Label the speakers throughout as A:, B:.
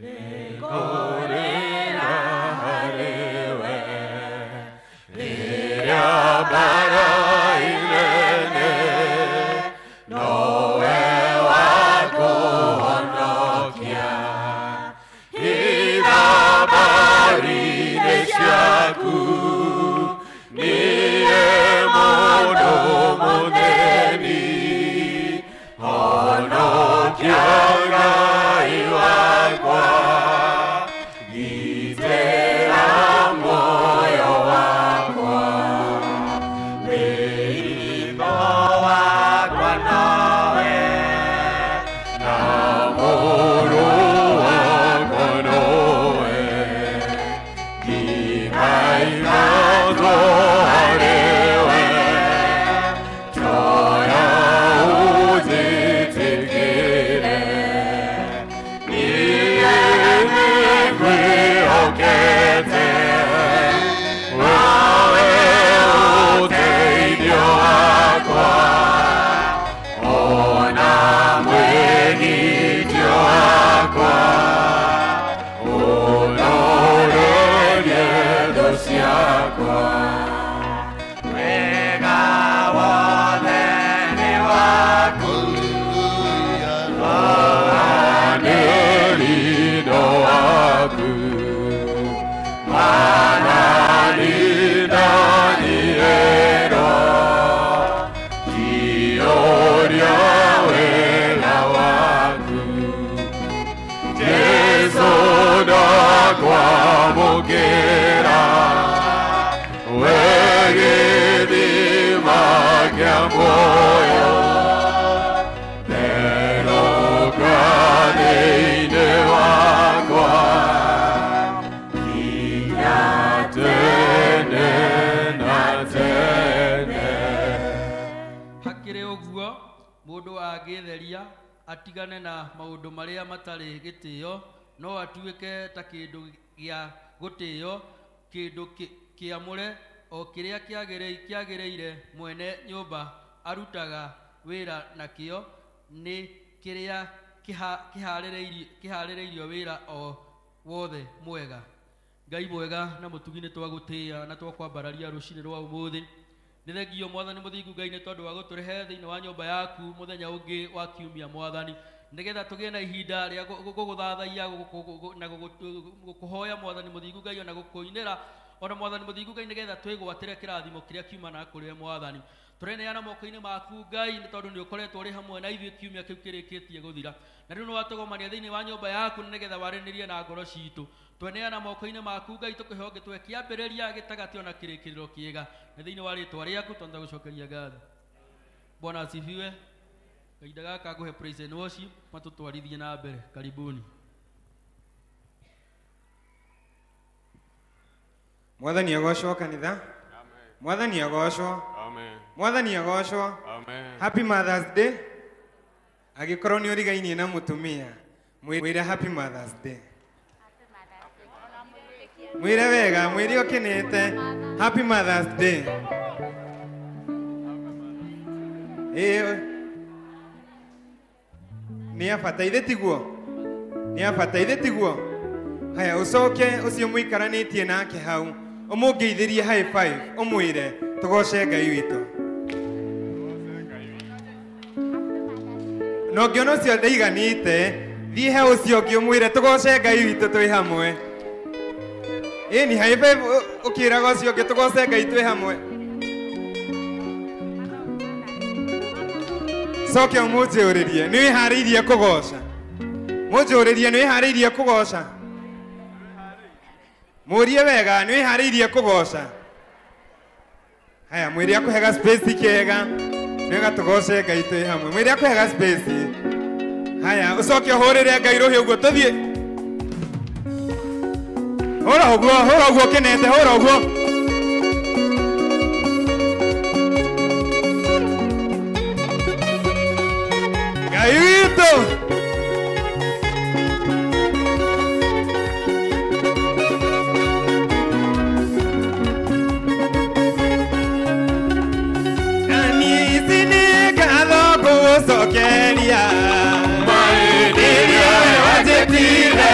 A: Nikorera harewe Riria bara inene Nowe wako honokia Ira barine shaku Niye mono modeni Honokia gai wakwa Gitera moyo wakwa Wito wakwa nawe Na moro wakwa nawe Gikai nazo harewe Choya uzitikire Niye nikwe okete Wawe uteidyo wakwa Ona mwenityo wakwa Onoreye dosiakwa Wega wothe ni waku Wanelido waku Manalida niero Kioria wela waku Jesu da kwa mokera Wegedima kya moyo Pero kadeine wakwa Kinya tene na tene
B: Hakire oguo mundu agitheria atigane na maundu maria matari gitio no atuike ta kindu gia gutio kindu kiamure o kiria kiagireire mwene nyumba arutaga wira nakio ni kiria kiharireirio wira o wothe mwega Ngai mwega na mutugine twagutia na twakwambararia rucini rwa umuthi ni thengio mwathani muthingu Ngai ni tondu wa guturehe thiini wa nyumba yaku muthenya ungi wa kiumia mwathani nigetha tugie na ihinda ria guguthathaia na gukuhoya mwathani muthingu Ngai ona gukuinira ona mwathani muthingu Ngai nigetha twigwatire kirathimo kiria kiuma na kuri mwathani tureneana moko-ini maku Ngai ni tondu ni ukoretwo ri hamwe na ithuĩ kiumia kiu kirikitie guthira na riu ni watugomania thiini wa nyumba yaku nigetha warinirie na ngoro citu tweneana moko-ini maku Ngai tukihoge twe kiambiriria gitagati ona kirikiriro kiega na thiini wa ritwa riaku tonda gucokeria ngatho Bwana asifiwe kaida gaka nguhe praise and worship matutwarithie na mbere karibuni
C: Mwathani agocwo kanitha Mwathani agocwo
A: Amen
C: Mwathani agocwo
A: Amen
C: Happy Mother's Day agikorwo ni urigainie na mutumia mwire Happy Mother's Day mwire wega mwire ukenete Happy Mother's Day ni abataithe tiguo haya ucoke ucio muikaranitie nake hau umungeithirie high five umwire tugoce Ngai witu no ngiono cio ndaiganite thie he ucio ungi umwire tugoce Ngai witu twi hamwe ni high five ukiraga ucio ungi tugoce Ngai twi hamwe coke umunjuririe ni wihariirie kugoca munjuririe ni wihariirie kugoca murie wega ni wihariirie kugoca haya mwiri akuhega space kega nega tugoce Ngai twi hamwe mwiri akuhega space haya ucoke uhurire Ngai ruhi uguo tuthie hura uguo kenete hura uguo Ngai witu sokeria maendeleo wajitire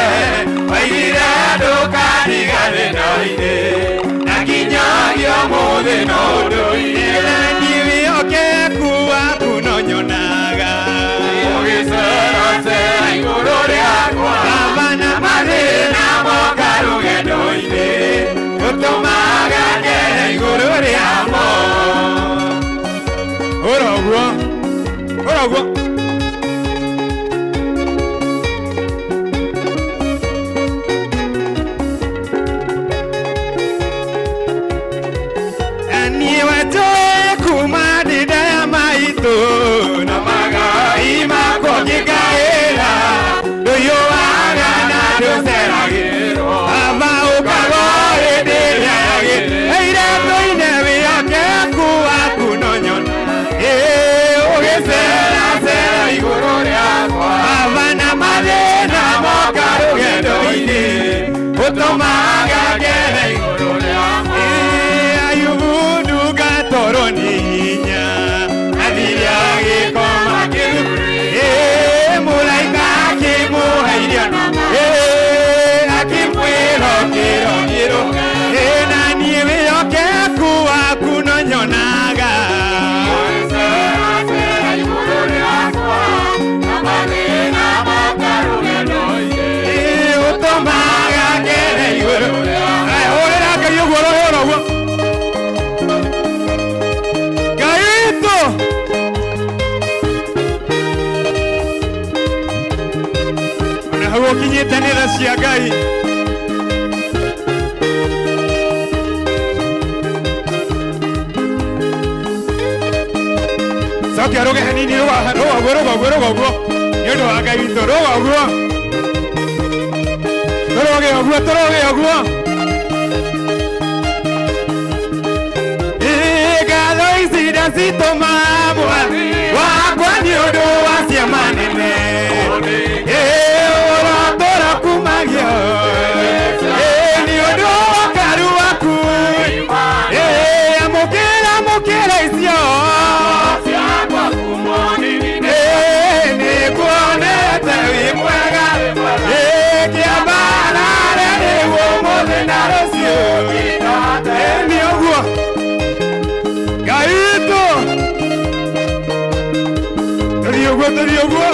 C: Hago kinyitanira cia Ngai. Sokia roge hanini roga guo. Nyondo wa Ngai witũ roga guo. Toroge oguo. Ngatho ici ndacitũmamwa wakwa nĩ ũndũ wa ciama nene ũratũra kumagio nĩ ũndũ wa karu waku amũkĩra icio nĩkuonete wĩ mwega kĩambarare nĩguo mũthĩ na rũciũ nĩ ũguo Ngai witũ tũrĩ ũguo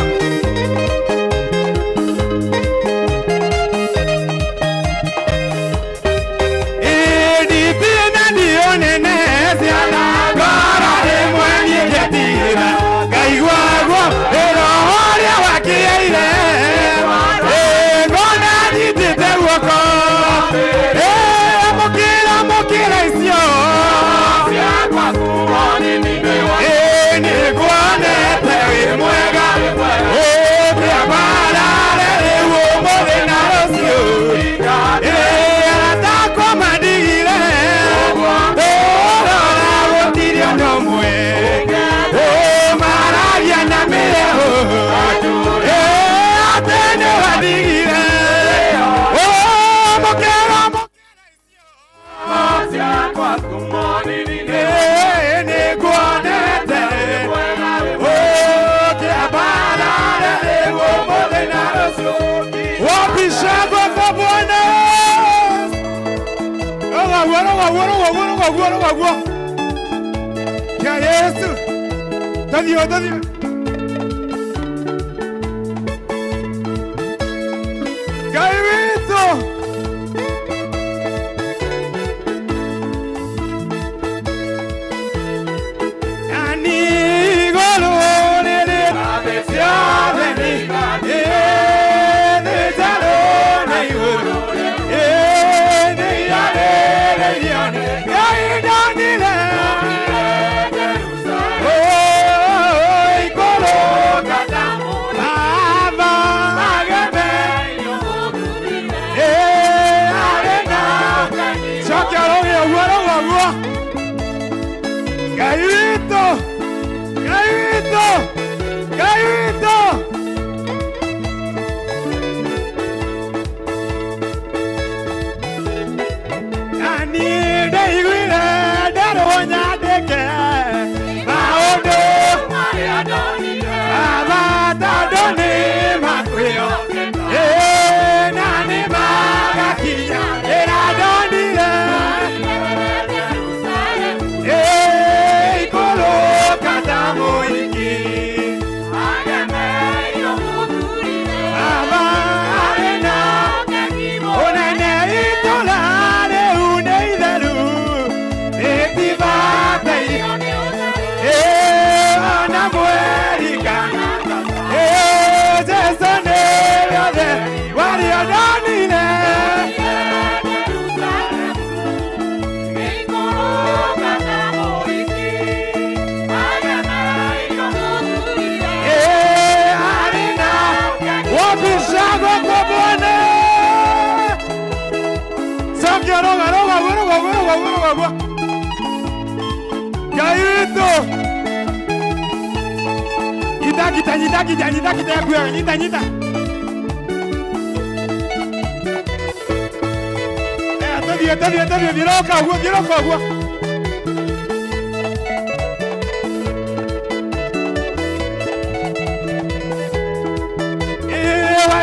C: ndithiĩ na ndionene ciana ngoro rĩmwe niĩ ngĩtigĩra Ngai gwaguo roho ũrĩa wakĩĩire ngona nyitĩte guoko amũkĩra icio nĩkuonete wĩ mwega ũkĩambarare rĩu ũmũthĩ na rũciũ aratakwo mandigire tũrora gũtirĩ ũndũ ũmwe maragia na mĩreho atĩ nĩwandigire mũkĩra nĩkuonete ũkĩambarare rĩu ũmũthĩ na rũciũ wapishagwo kwa Bwana rogaguo ya Yesu tadio Ngai witũ ani igũrũ rĩrĩ ciothe nĩ njalũ na igũrũ nĩ irarĩrĩirio nĩ Ngai ndonire igũrũ Baba agemeio arĩ na cokia roge ũguo Ngai witũ ani ndeiguire nderwo nyandĩke maũndũ Baba tondũ nĩ makwĩyo na nĩ magakinya ĩra ndonire ikũrũka ta mũhiki Baba arĩ na ũnene itũra rĩu nĩ itheru rĩtibatairio ona mwerika Jesu nĩ rĩothe warĩo ndonire wapishagwo kwa Bwana sokia roga Ngai witũ nyita yakuaga nyita tũthiĩ thiroka ũguo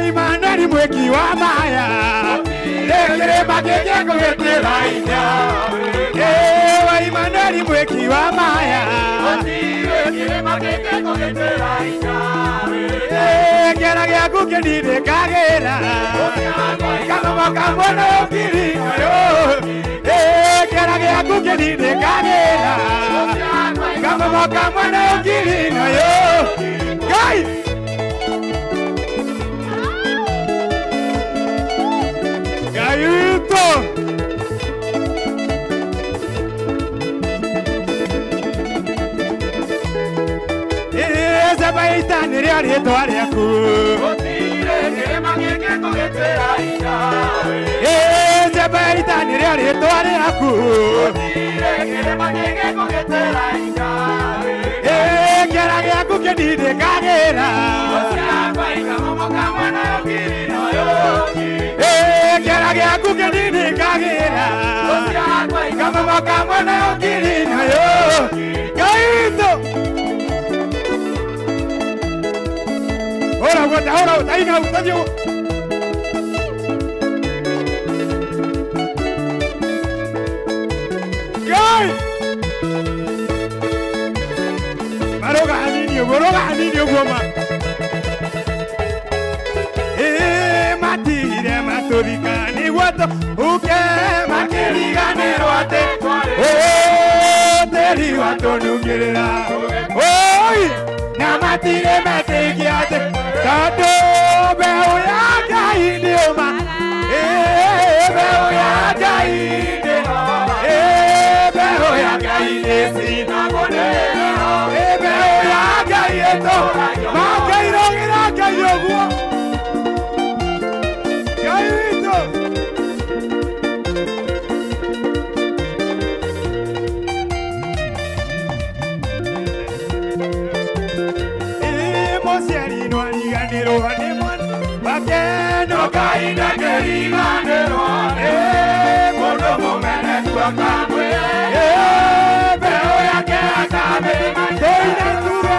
C: Imanari mweki wa maya kĩrĩma kĩngĩ kũgĩtĩra hinya Imanari mweki wa maya kĩara gĩaku kĩnindĩkagĩra kanomo kamwe na ũkirinyo kĩara gĩaku kĩnindĩkagĩra kanomo kamwe na ũkirinyo Ngai rĩtwa rĩaku njamba ya ita nĩrĩo rĩtwa rĩaku kĩara gĩaku kĩndindĩkagĩra kĩara gĩaku kĩndindĩkagĩra kamomo kamwe nayo ngiri nayo Ngai witũ ora taina utathio Ngai Maroga hanini ogoma matire maturika ni guato uke makiriganirwo ate teri watonungirira oi na matire metigia ate tondũ mbeũ ya Ngai nĩũma mbeũ ya Ngai mbeũ ya Ngai nĩcinagwo nĩyo mbeũ ya Ngai makairogĩra Ngai ũguo Ngai witũ mũciari nwariganĩrwo nĩ mwana wakeno Ngai ndangĩriganĩrwo mũndũ mũmeneku akamwĩra mbeũ yake akamĩrĩma tũinatuga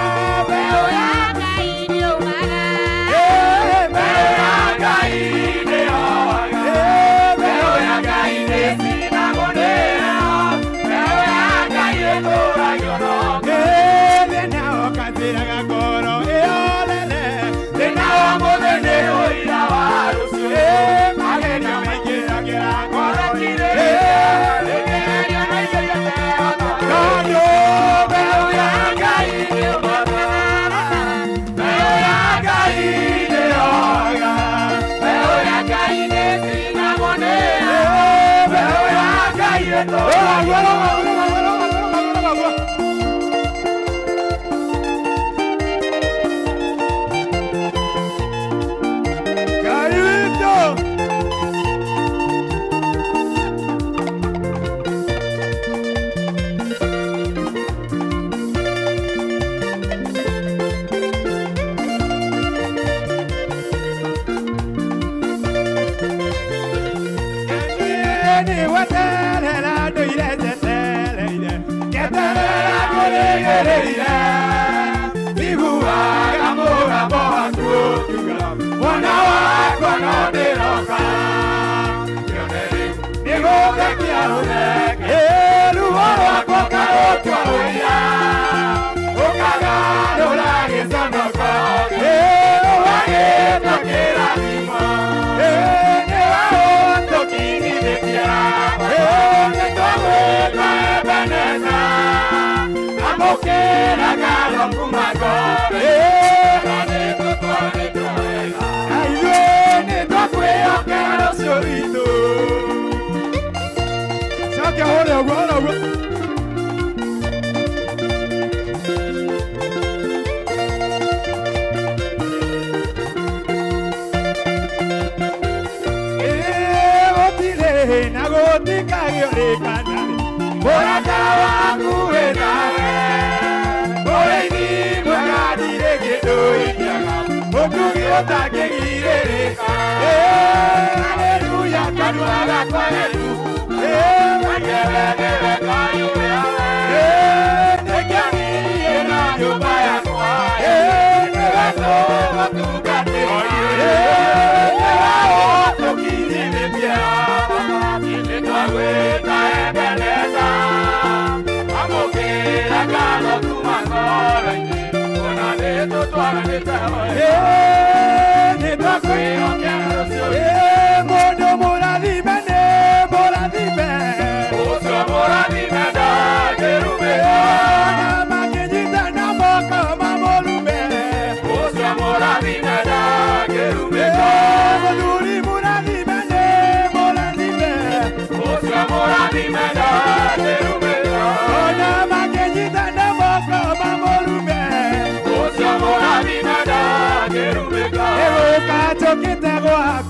C: mbeũ ya Ngai nĩũmaga mbeũ ya Ngai nĩyoga mbeũ ya Ngai nĩcinagwo nĩyo mbeũ ya Ngai ĩtũragio no thĩna woka njĩraga ngoro ĩolele thĩna wa mũthenya ũira wa rũciũ magenia maingĩragĩra ngoro tondũ mbeũ ya Ngai nĩũmaga mbeũ ya Ngai nĩyoga mbeũ ya Ngai nĩcinagwo nĩyo mbeũ ya Ngai ĩtũragio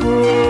A: Oh,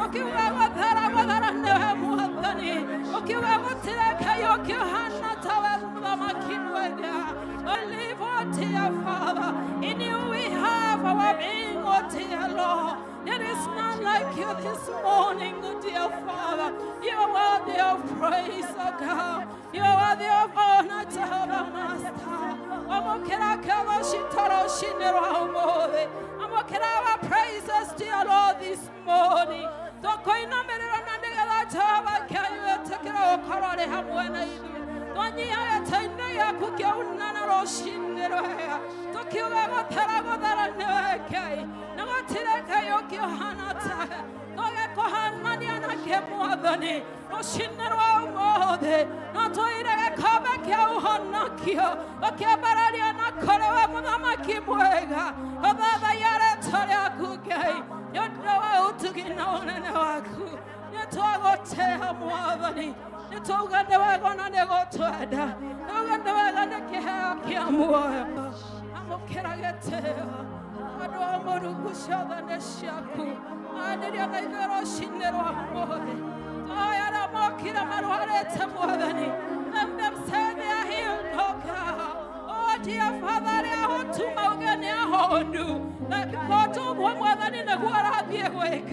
D: Okiuga gũthara gũthara nĩwe Mwathani. Okiuga gũtirekayo kĩohana tawe mũthamaki mwega. Oh, live, oh dear Father. In you we have our being, oh dear Lord. There is none like you this morning, oh dear Father. You are worthy of praise, oh God. You are worthy of honor, Jehovah Master. Our praises, dear Lord, this morning. Oh, dear Father, I want to Mogani, I hold you. Like God to one more than in the world, I'll be awake.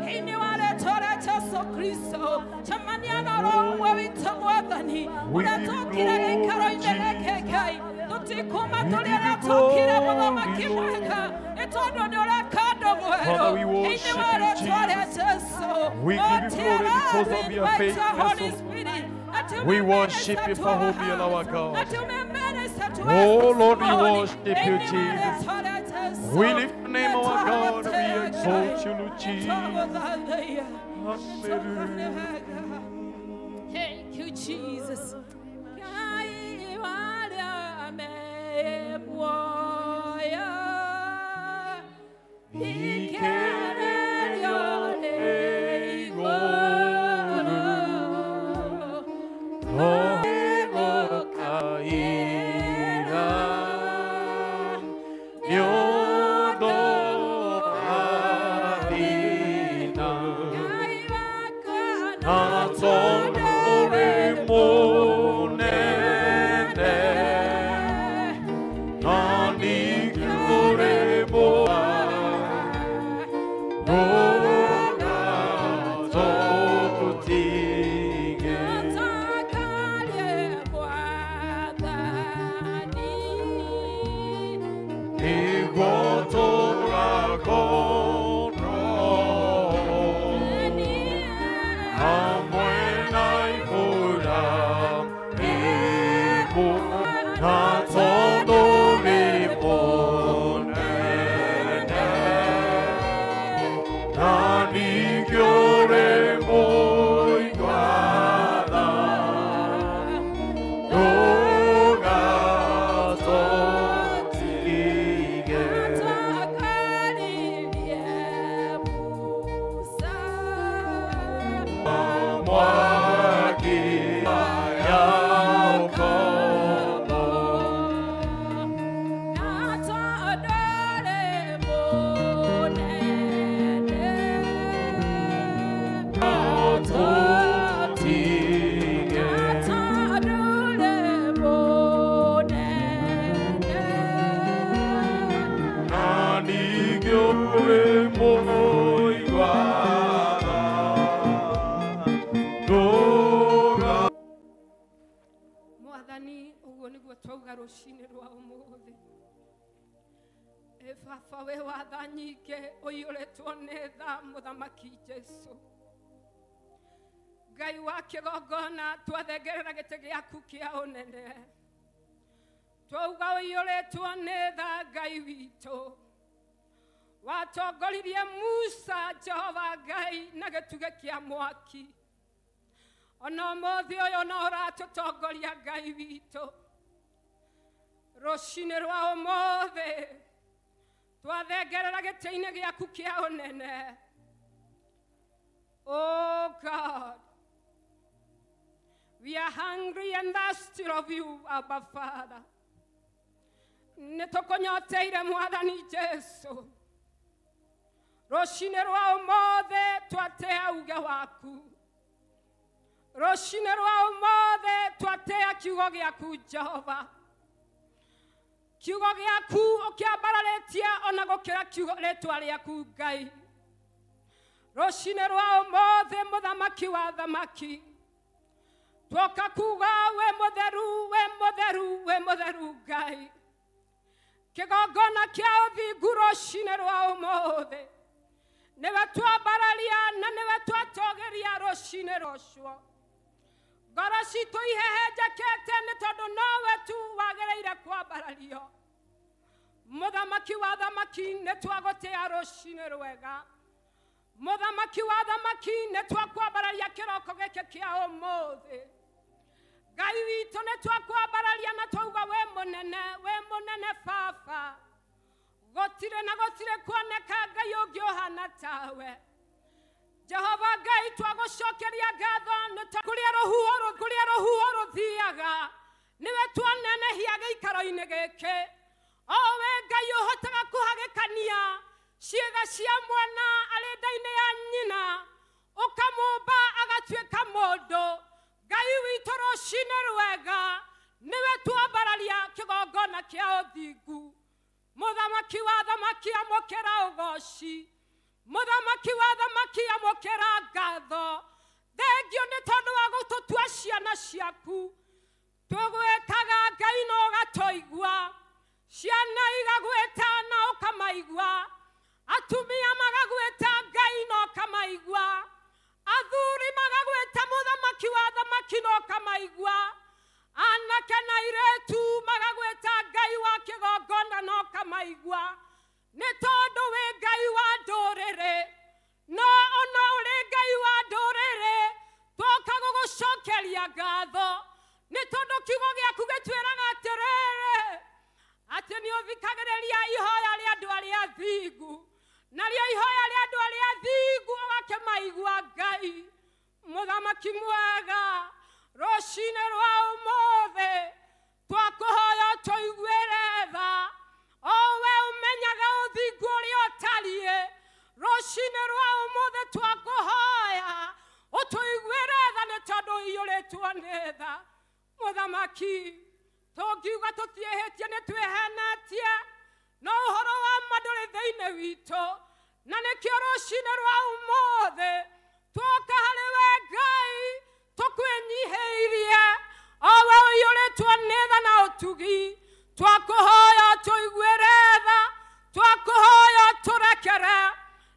D: He knew I told so Christo. Chamaniana, where we took more than he. We are talking again, Caroline, don't take come at all, talking about my Kimaka. It's on your card of
A: Father, we worship you, Jesus. We give you glory because of your faithfulness. We worship you for who you are, our God. Oh Lord, we worship you, Jesus. We lift the name of our God. We exalt you, Lord Jesus. Hallelujah.
D: Thank you, Jesus. Gai wake gogona twathegerera gite giaku kia unene twauga uyore tuonetha Ngai wito watongoririe Musa Jehova Ngai na gituge kia mwaki ona mothi uyu no uratutongoria Ngai wito rucini rwa umuthi twathegerera gite-ini giaku kia unene. Oh God, we are hungry and thirsty of you, Abba Father. Nitokonyoteire Mwathani Jesu. Roshine rwa umothe twatea uge waku. Roshine rwa umothe twatea kiugo giaku Jehova. Kiugo giaku ukiambararetia ona gukira kiugo ritwa riaku Ngai. Roshine rwa umothe muthamaki wa thamaki. Twoka kuga we mutheru, we mutheru, we mutheru Ngai. Kigongona kia uthingu roshine rwa umothe. Newe twambararia na newe twatogeria roshine rocio. Ngoro citu ihehenjekete ni tondu nowe tu wagereire kwambarario. Muthamaki wa thamaki ni twagutia roshine rwega. Muthamaki wa thamaki ni twakwambararia kiroko giki kia umothe. Ngai witu ni twakwambararia na twauga we munene Baba. Gotire na gotire kuoneka Ngai ungi uhana tawe. Jehova Ngai twagucokeria ngatho ni kuria ruhuho ruthiaga. Niwe twanenehia giikaro-ini giki. O we Ngai uhotaga kuhagikania ciega cia mwana ari nda-ini ya nyina. Ukamumba agatuika mundu. Ngai witu roshine rwega niwe twambararia kigongona kia uthingu. Muthamaki wa thamaki amukira ugoci. Muthamaki wa thamaki amukira ngatho. Thengio ni tondu wa gututua ciana ciaku. Tugwetaga Ngai na ugatoigua. Ciana igagweta na ukamaigua. Atumia magagweta Ngai na ukamaigua. Athuri magagweta muthamaki wa thamaki na ukamaigua. Anake na iretu magagweta Ngai wa kigongona na ukamaigua. Ni tondu we Ngai wa ndurire. No ona uri Ngai wa ndurire. Twoka gugucokeria ngatho. Ni tondu kiugo giaku gitwiraga atiriri. Ati ni uthikagiriria ihoya ria andu aria athingu. Nario ihoya ria andu aria athingu ugakemaigua Ngai. Muthamaki mwega. Roshine rwa umothe twakuhoya tuiguire tha. O we umenyaga uthingu uria utarie. Roshine rwa umothe twakuhoya utuiguire tha ni tondu iyuritwo ni tha. Muthamaki tungiuga tutiehetie ni twihenetie no uhoro wa ma nduri thiini witu. Na nikio roshine rwa umothe twoka hari we Ngai tukwinyihiirie. O we uiyuritwo ni tha na utugi. Twakuhoya tuiguire tha. Twakuhoya turekere.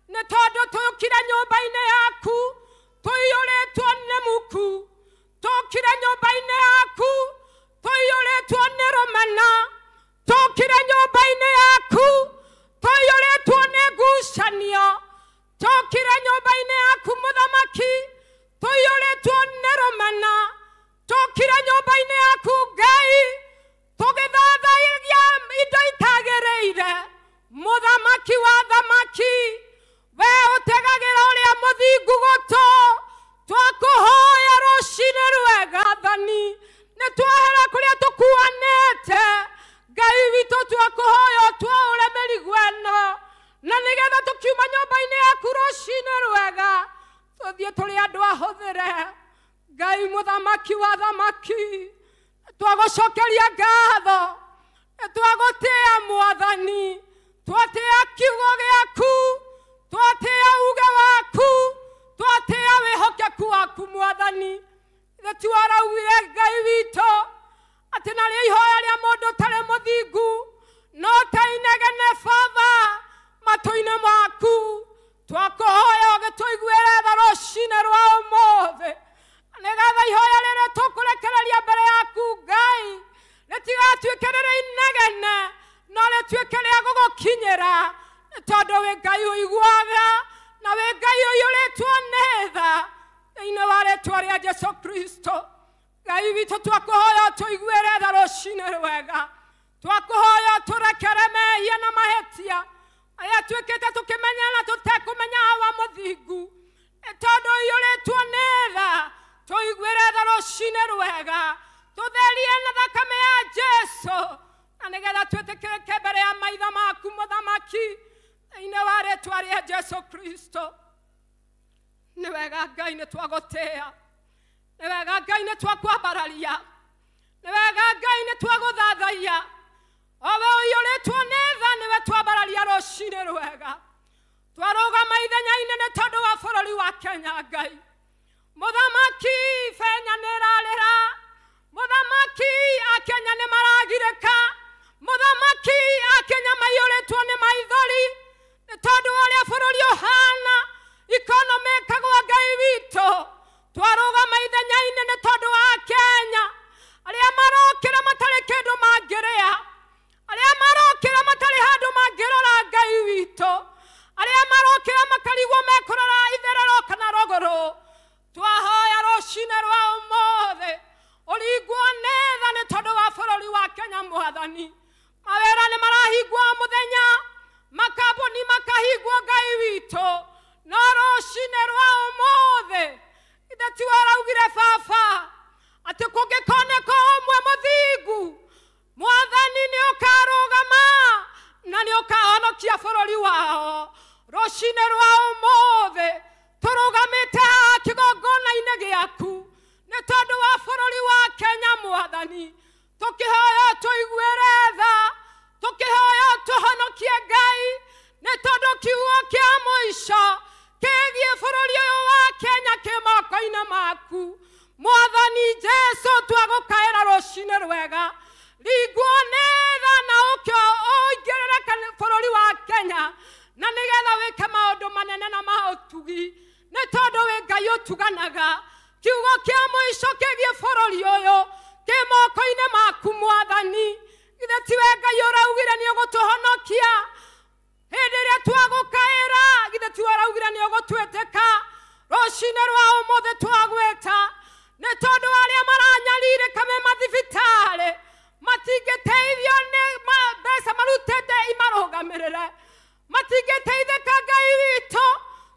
D: Ni tondu tukire nyumba-ini yaku tuiyuritwo ni muku. Tukire nyumba-ini yaku tuiyuritwo ni rumena. Tukire nyumba-ini yaku tuiyuritwo ni ngucanio. Tukire nyumba-ini yaku muthamaki tuiyuritwo ni rumena. Tukire nyumba-ini yaku Ngai tugithathairia indo itagereire. Muthamaki wa thamaki we utegagira uria muthingu guto. Twakuhoya roshine rwega thani ni twahera kuria tukuanite. Ngai witu twakuhoya twaure mirigo eno. Na nigetha tukiuma nyumba-ini yaku roshine rwega tuthie turi andu ahuthire. Ngai muthamaki wa thamaki twagucokeria ngatho. Twagutia mwathani. Twatia kiugo giaku. Twatia uge waku. Twatia wihokeku waku mwathani. Ithe twaraugire Ngai witu ati nario ihoya ria mundu tari muthingu no tainegene Baba matu-ini maku. Twakuhoya ugituiguire tha roshine rwa umothe. Nigetha ihoya riri tukurekereria mbere yaku Ngai ritigatuike riri inegene no rituike ria gugukinyira. Ni tondu wi Ngai uiguaga na wi Ngai uiyuritwo ni tha thiini wa ritwa ria Jesu Kristo. Ngai witu twakuhoya tuiguire tha roshine rwega. Twakuhoya turekere mehia na mahetia aya twikite tukimenya na tutekumenya wa muthingu. Ni tondu uiyuritwo ni tha tuiguire tha roshine rwega. Tutherie na thakame ya Jesu na nigetha twitikirike mbere ya maitho maku muthamaki. ine ware twaria Jesu Kristo ni wega Ngai ni twagotea ni wega Ngai ni twakwambararia ni wega Ngai ni twaguthathaia owe uyu ritwonetha niwe twambararia rucini rwega twarugama ithenya-ini ni tondu wa bururi wa Kenya Ngai muthamaki Fenya nirarira muthamaki akenya ni maragirika muthamaki akenya maiyuritwo ni maithori ni tondu uria bururi uhana economy kagwa Ngai witu twarugama ithenya-ini ni tondu wa Kenya aria marokira matari kindu mangiria aria marokira matari handu mangirora Ngai witu aria marokira makarigwo mekurora itherero kana rogoro twahoya rucini rwa umothe urigwo netha ni tondu wa bururi wa Kenya mwathani mawera ni marahigwo muthenya makambuni makahigwo Ngai witu no rucini rwa umothe ithe tiwaraugire baba ati kungikoneka umwe muthingu mwathani ni ukarugama na ni ukahonokia bururi wao rucini rwa umothe turugamite kigongona-ini giaku ni tondu wa bururi wa Kenya mwathani tukihoya tuiguire tha tukihoya tuhonokie Ngai ni tondu kiugo kia muico kigie bururi uyu wa Kenya ki moko-ini maku mwathani Jesu twagukaira rucini rwega rigwo netha na ukio uingirire bururi wa Kenya na nigetha wike maundu manene na mautugi ni tondu wi Ngai utuganaga kiugo kia muico kigie bururi uyu ki moko-ini maku mwathani ithe tiwe Ngai uraugire ni ugutuhonokia hindi iria twagukaira ithe tiwe uraugire ni ugutwitika rucini rwa umothe twagwita ni tondu aria maranyalirika me mathibitari matingiteithio ni mbeca marutite imarugamirire matingiteithika Ngai witu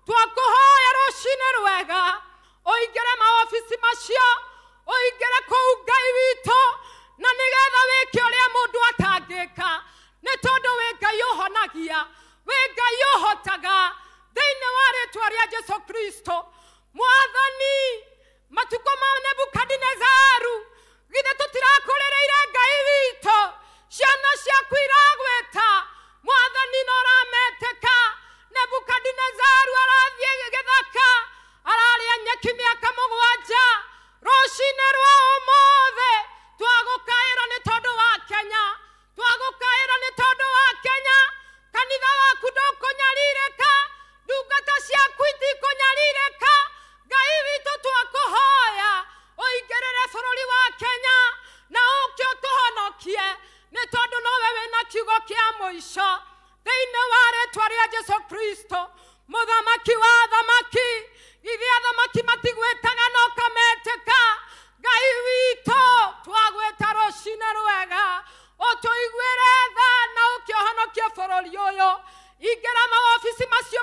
D: twakuhoya rucini rwega uingire maofici macio uingire kuu Ngai witu na nigetha wike uria mundu atangika ni tondu wi Ngai uhonagia wi Ngai uhotaga thiini wa ritwa ria Jesu Kristo mwathani matuko ma Nebukadnezaru githe tutirakurereire Ngai witu ciana ciaku iragweta mwathani no rameteka Nebukadnezaru arathie githaka araria nyeki miaka 7 rucini rwa umothe twagukaira ni tondu wa Kenya twagukaira ni tondu wa Kenya kanitha waku ndukunyaririka ndungata ciaku itikunyalirika Ngai witu twakuhoya uingirire bururi wa Kenya na ukio tuhonokie ni tondu no wewe na kiugo kia muico thiini wa ritwa ria Jesu Kristo muthamaki wa thamaki ithe athamaki matigwetaga no kameteka Ngai witu twagweta rucini rwega utuiguire tha na ukiohonokie bururi uyu ingira maofici macio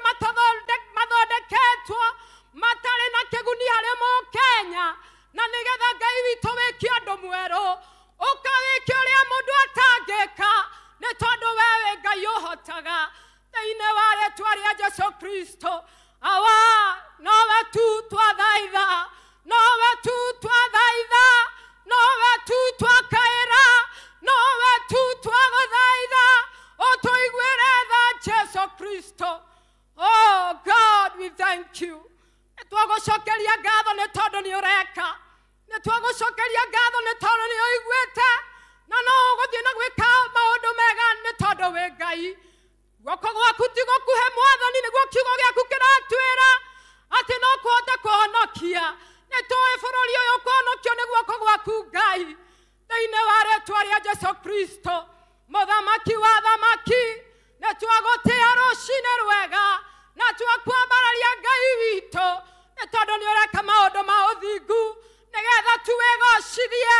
D: mathondeketwo matari na kiguni hari Mukenya na nigetha Ngai witu wiki andu mweru ukawiki uria mundu atangika ni tondu wewe Ngai uhotaga thiini wa ritwa ria Jesu Kristo awa nowe tu twathaitha nowe tu twathaitha nowe tu twakaira nowe tu twaguthaitha utuiguire tha Jesu Kristo. Oh God, we thank you. Twagucokeria ngatho ni tondu ni ureka ni twagucokeria ngatho ni tondu ni uiguite na no uguthie na gwika maundu mega ni tondu wi Ngai guoko gwaku ti gukuhe mwathani niguo kiugo giaku kiratwira ati no kuhota kuhonokia ni tui bururi uyu kuhonokio ni guoko gwaku Ngai thiini wa ritwa ria Jesu Kristo muthamaki wa thamaki ni twagutia rucini rwega na twakwambararia Ngai witu ni tondu ni ureka maundu ma uthingu nigetha tuwigocithie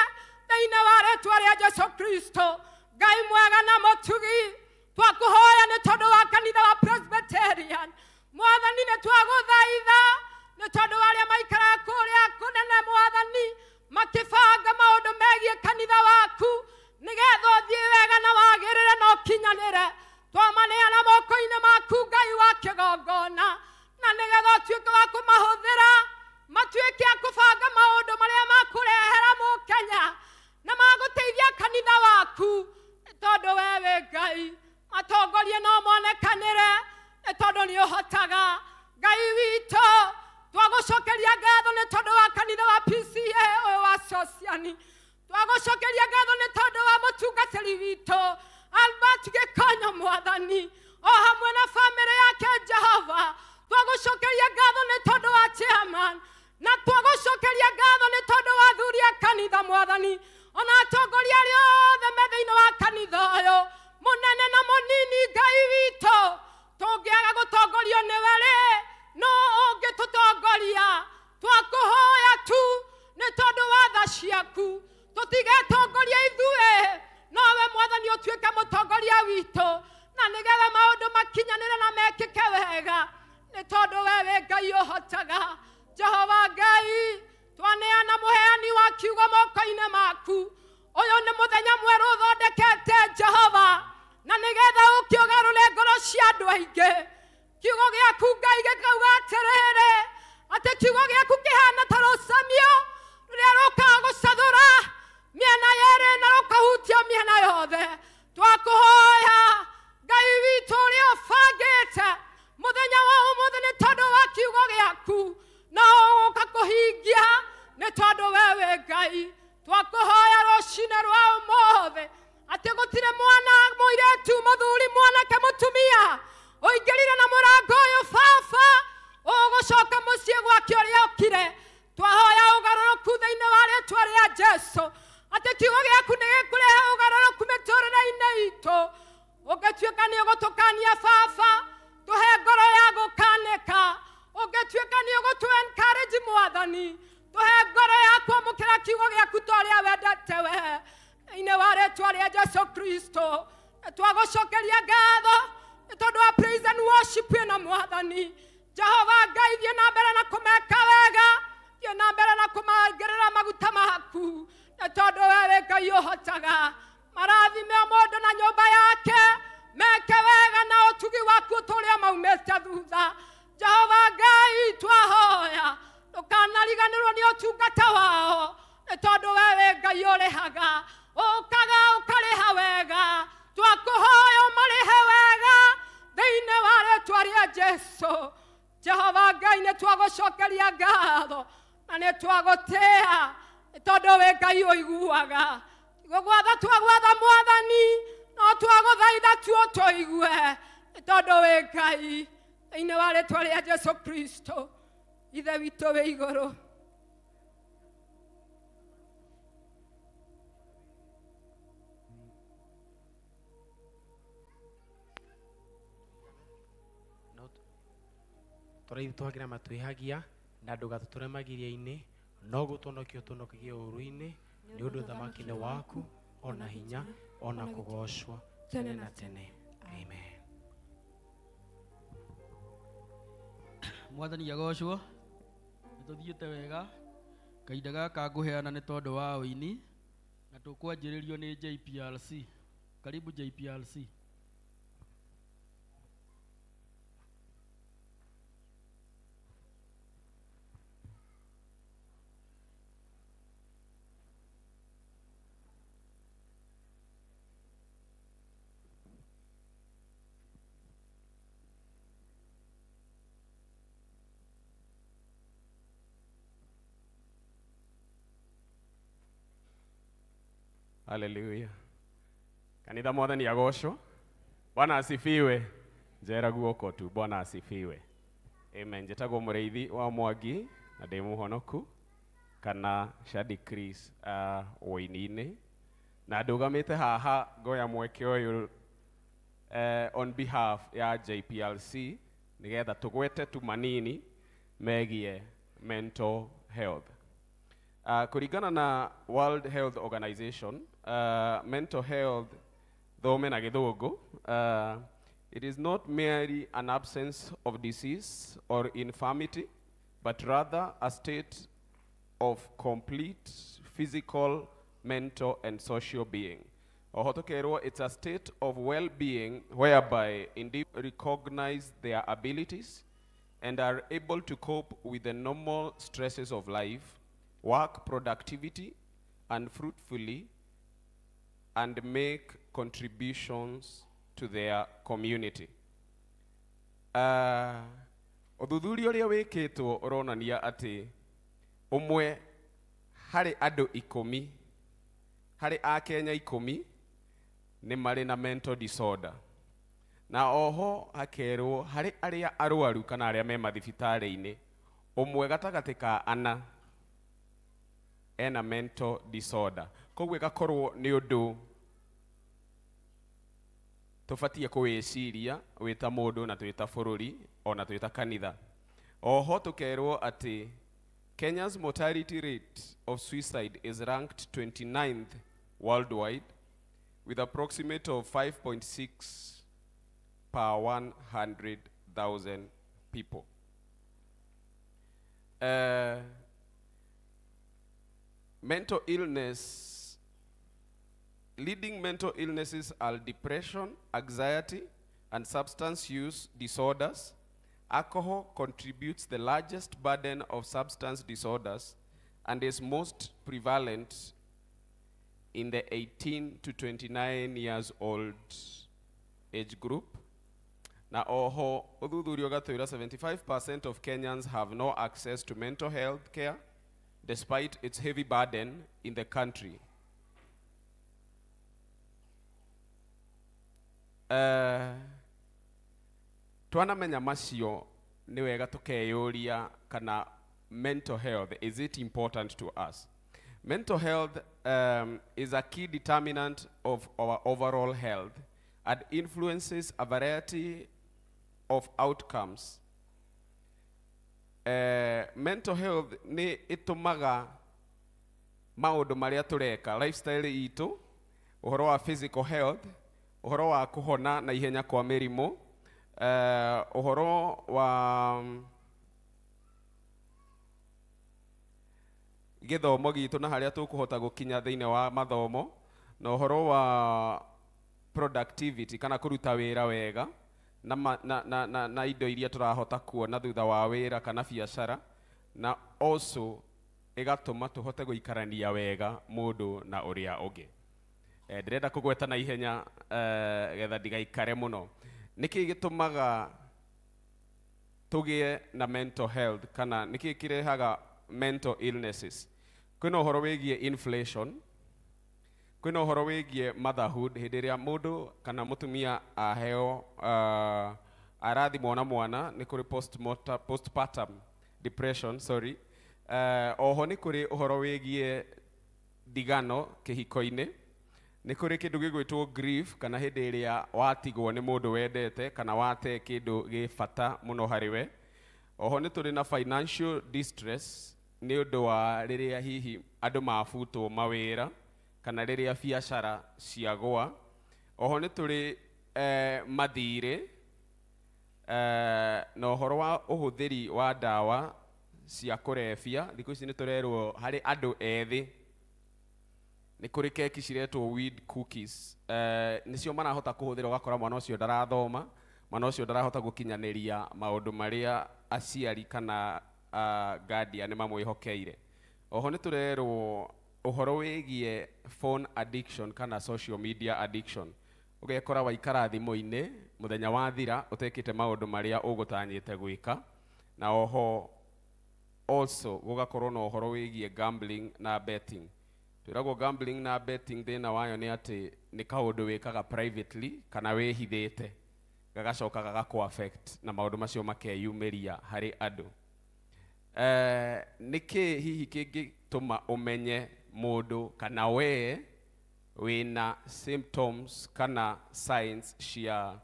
D: thiini wa ritwa ria Jesu Kristo Ngai mwega na mutugi twakuhoya ni tondu wa kanitha wa Presbyterian mwathani ni twaguthaitha ni tondu aria maikara kuria kunene mwathani makibanga maundu megie kanitha waku nigetha uthie wega na wagirire no kinyanire twamaneana moko-ini maku tuĩke wa kũmahũthĩra matuĩke a kũbanga maũndũ marĩa makũrehera Mũkenya na magũteithia kanitha waku nĩ tondũ we wĩ Ngai matongorie no monekanĩre nĩ tondũ nĩ ũhotaga Ngai witũ twagũcokeria ngatho nĩ tondũ wa kanitha wa PCA ũyũ wa Sociani twagũcokeria ngatho nĩ tondũ wa mũtungatĩri witũ Albert Gĩkonyo Mwathani o hamwe na bamĩrĩ yake Jehova twagũcokeria ngatho nĩ tondũ wa chairman na twagũcokeria ngatho nĩ tondũ wa athuri a kanitha Mwathani ona atongoria arĩa othe me thĩinĩ wa kanitha ũyũ mũnene na mũnini Ngai witũ tũngĩaga gũtongorio nĩwe rĩ no ũngĩtũtongoria twakũhoya tu nĩ tondũ wa tha ciaku tũtigetongoria ithuĩ nowe Mwathani ũtuĩke mũtongoria witũ na nĩgetha maũndũ makinyanĩre na mekĩke wega nĩ tondũ we wĩ Ngai ũhotaga Jehova Ngai twaneana mũheani wa kiugo moko-inĩ maku ũyũ nĩ mũthenya mwerũ ũthondekete Jehova na nĩgetha ũkĩũgarũre ngoro cia andũ aingĩ kiugo gĩaku Ngai gĩkauga atĩrĩrĩ atĩ kiugo gĩaku kĩhana ta rũcamio rũrĩa rũkaga gũcathũra mĩena yerĩ na rũkahutia mĩena yothe twakũhoya Ngai witũ ũrĩa ũbangĩte mũthenya wa ũmũthĩ nĩ tondũ wa kiugo gĩaku na ũgũka kũhingia nĩ tondũ we wĩ Ngai twakũhoya rũcinĩ rwa ũmũthĩ atĩ gũtirĩ mwana mũirĩtu mũthuri mwanake mũtumia ũingĩrire na mũrango ũyũ baba ũgũcoka mũciĩ gwake ũrĩa ũkire twahoya ũgarũrũku thĩinĩ wa rĩĩtwa rĩa Jesũ atĩ kiugo gĩaku nĩ gĩkũrehe ũgarũrũku mĩtũrĩre-inĩ itũ ũngĩtuĩka nĩ ũgũtũkania baba tũhe ngoro ya gũkanĩka ũngĩtuĩka nĩ ũgũtũ encourage Mwathani tũhe ngoro ya kwamũkĩra kiugo gĩaku ta ũrĩa wendete we thĩinĩ wa rĩĩtwa rĩa Jesũ Kristo twagũcokeria ngatho nĩ tondũ wa praise and worship na Mwathani Jehova Ngai thiĩ na mbere na kũmeka wega thiĩ na mbere na kũmaongerera maguta maku nĩ tondũ we wĩ Ngai ũhotaga marathime mũndũ na nyũmba yake meke wega na ũtugi waku tũrĩa maumĩte thutha Jehova Ngai twahoya ndũkanariganĩrwo nĩ ũtungata wao nĩ tondũ we wĩ Ngai ũrĩhaga ũkaga ũkarĩha wega twakũhoya ũmarĩhe wega thĩinĩ wa rĩĩtwa rĩa Jesũ Jehova Ngai nĩ twagũcokeria ngatho na nĩ twagũtĩĩa nĩ tondũ wĩ Ngai ũiguaga gwatha twagwatha Mwathani no twagũthaitha tuo tũigue nĩ tondũ wĩ Ngai thĩinĩ wa rĩĩtwa rĩa Jesũ Kristo ithe witũ wĩ igũrũ
E: tũraithi twagĩra matwĩhagia na ndũgatũtũre magiria-inĩ no gũtũnokia ũtũnokagie ũũru-inĩ nĩ ũndũ thamaki-inĩ waku ona hinya ona kũgocwo tene na tene amen.
B: Mwathani agocwo nĩ tũthiĩte wega kahinda gaka ngũheana nĩ tondũ wa ũini na tũkwanjĩrĩrio nĩ JPRC. Karibu JPRC.
A: Hallelujah. Kanitha Mwathani agocwo. Bwana asifiwe. Njera guoko tu. Bwana asifiwe. Amen. Njĩtagwo mũrĩithi wa Mwangi na ndĩ mũhonoku kana Shadi Chris ũini-inĩ na ndũgamĩte haha ngoya mweke ũyũ on behalf ya JPLC nĩgetha tũgwete tu manini megie mental health. Kũringana na World Health Organization, mental health thome na gĩthũngũ, it is not merely an absence of disease or infirmity, but rather a state of complete physical, mental, and social being. It's a state of well-being whereby individuals recognize their abilities
F: and are able to cope with the normal stresses of life, work productivity and fruitfully, and make contributions to their community. Uthuthuria uria wikitwo uronania ati umwe hari andu 10 hari a Kenya 10 ni mari na mental disorder, na oho hakerwo hari aria arwaru kana aria me mathibitari-ini umwe gatagati ka ana ena mental disorder. Koguo gakorwo ni undu tufatie kuwiciria wita mundu na twita bururi ona twita kanitha. Oho tukerwo ati Kenya's mortality rate of suicide is ranked 29th worldwide with approximate of 5.6 per 100,000 people. Mental illness, leading mental illnesses are depression, anxiety, and substance use disorders. Alcohol contributes the largest burden of substance disorders and is most prevalent in the 18 to 29 years old age group. Na oho, uthuthuria ugatwira 75% of Kenyans have no access to mental health care despite its heavy burden in the country. Twanamenya macio ni wega tukeyuria kana mental health, is it important to us? Mental health is a key determinant of our overall health and influences a variety of outcomes. Mental health ni itumaga maundu maria tureka, lifestyle itu, uhoro wa physical health, uhoro wa kuhona na ihenya kwa mirimu, uhoro wa githomo gitu na haria tukuhota gukinya thiine wa mathomo, na uhoro wa productivity kana kuruta wira wega na indo iria turahota kuona thutha wa wira kana biacara, na also igatuma tuhote guikarania wega mundu na uria ungi. Ndirenda kugweta na ihenya getha ndigaikare muno. Niki gitumaga tugie na mental health kana niki kirehaga mental illnesses? Kwina uhoro wigie inflation, kwina uhoro wigie motherhood, hindi ria mundu kana mutumia aheo arathi mwana ni kuri postpartum depression, sorry. Oho ni kuri uhoro wigie digano kihiko-ini, ni kuri kindu gigwitwo grief kana hindi ria watigwo ni mundu wendete kana wate kindu gi bata muno hariwe. Oho ni turi na financial distress, ni undu wa riria hihi andu mabutwo mawira kana riria biacara ciagwa. Oho ni turi mathire na uhoro wa uhuthiri wa dawa cia kurebia. Thiku ici ni turerwo hari andu ethi ni kuri keki ciretwo weed cookies, nicio marahota kuhuthira, ugakora mwana ucio ndarathoma, mwana ucio ndarahota gukinyaniria maundu maria aciari kana guardian mamwihokeire. Oho ni turerwo uhoro wigie phone addiction kana social media addiction, ugekora waikara thimu-ini muthenya wathira utekite maundu maria ugutanyite gwika. Na oho also gugakorwo na uhoro wigie gambling na betting. Twiragwo gambling na betting thina wayo ni ati ni kaundu wikaga privately kana wihithite, gagacoka gagaku affect na maundu macio makeyumiria hari andu. Niki hihi kingituma umenye mundu kana we wina symptoms kana signs cia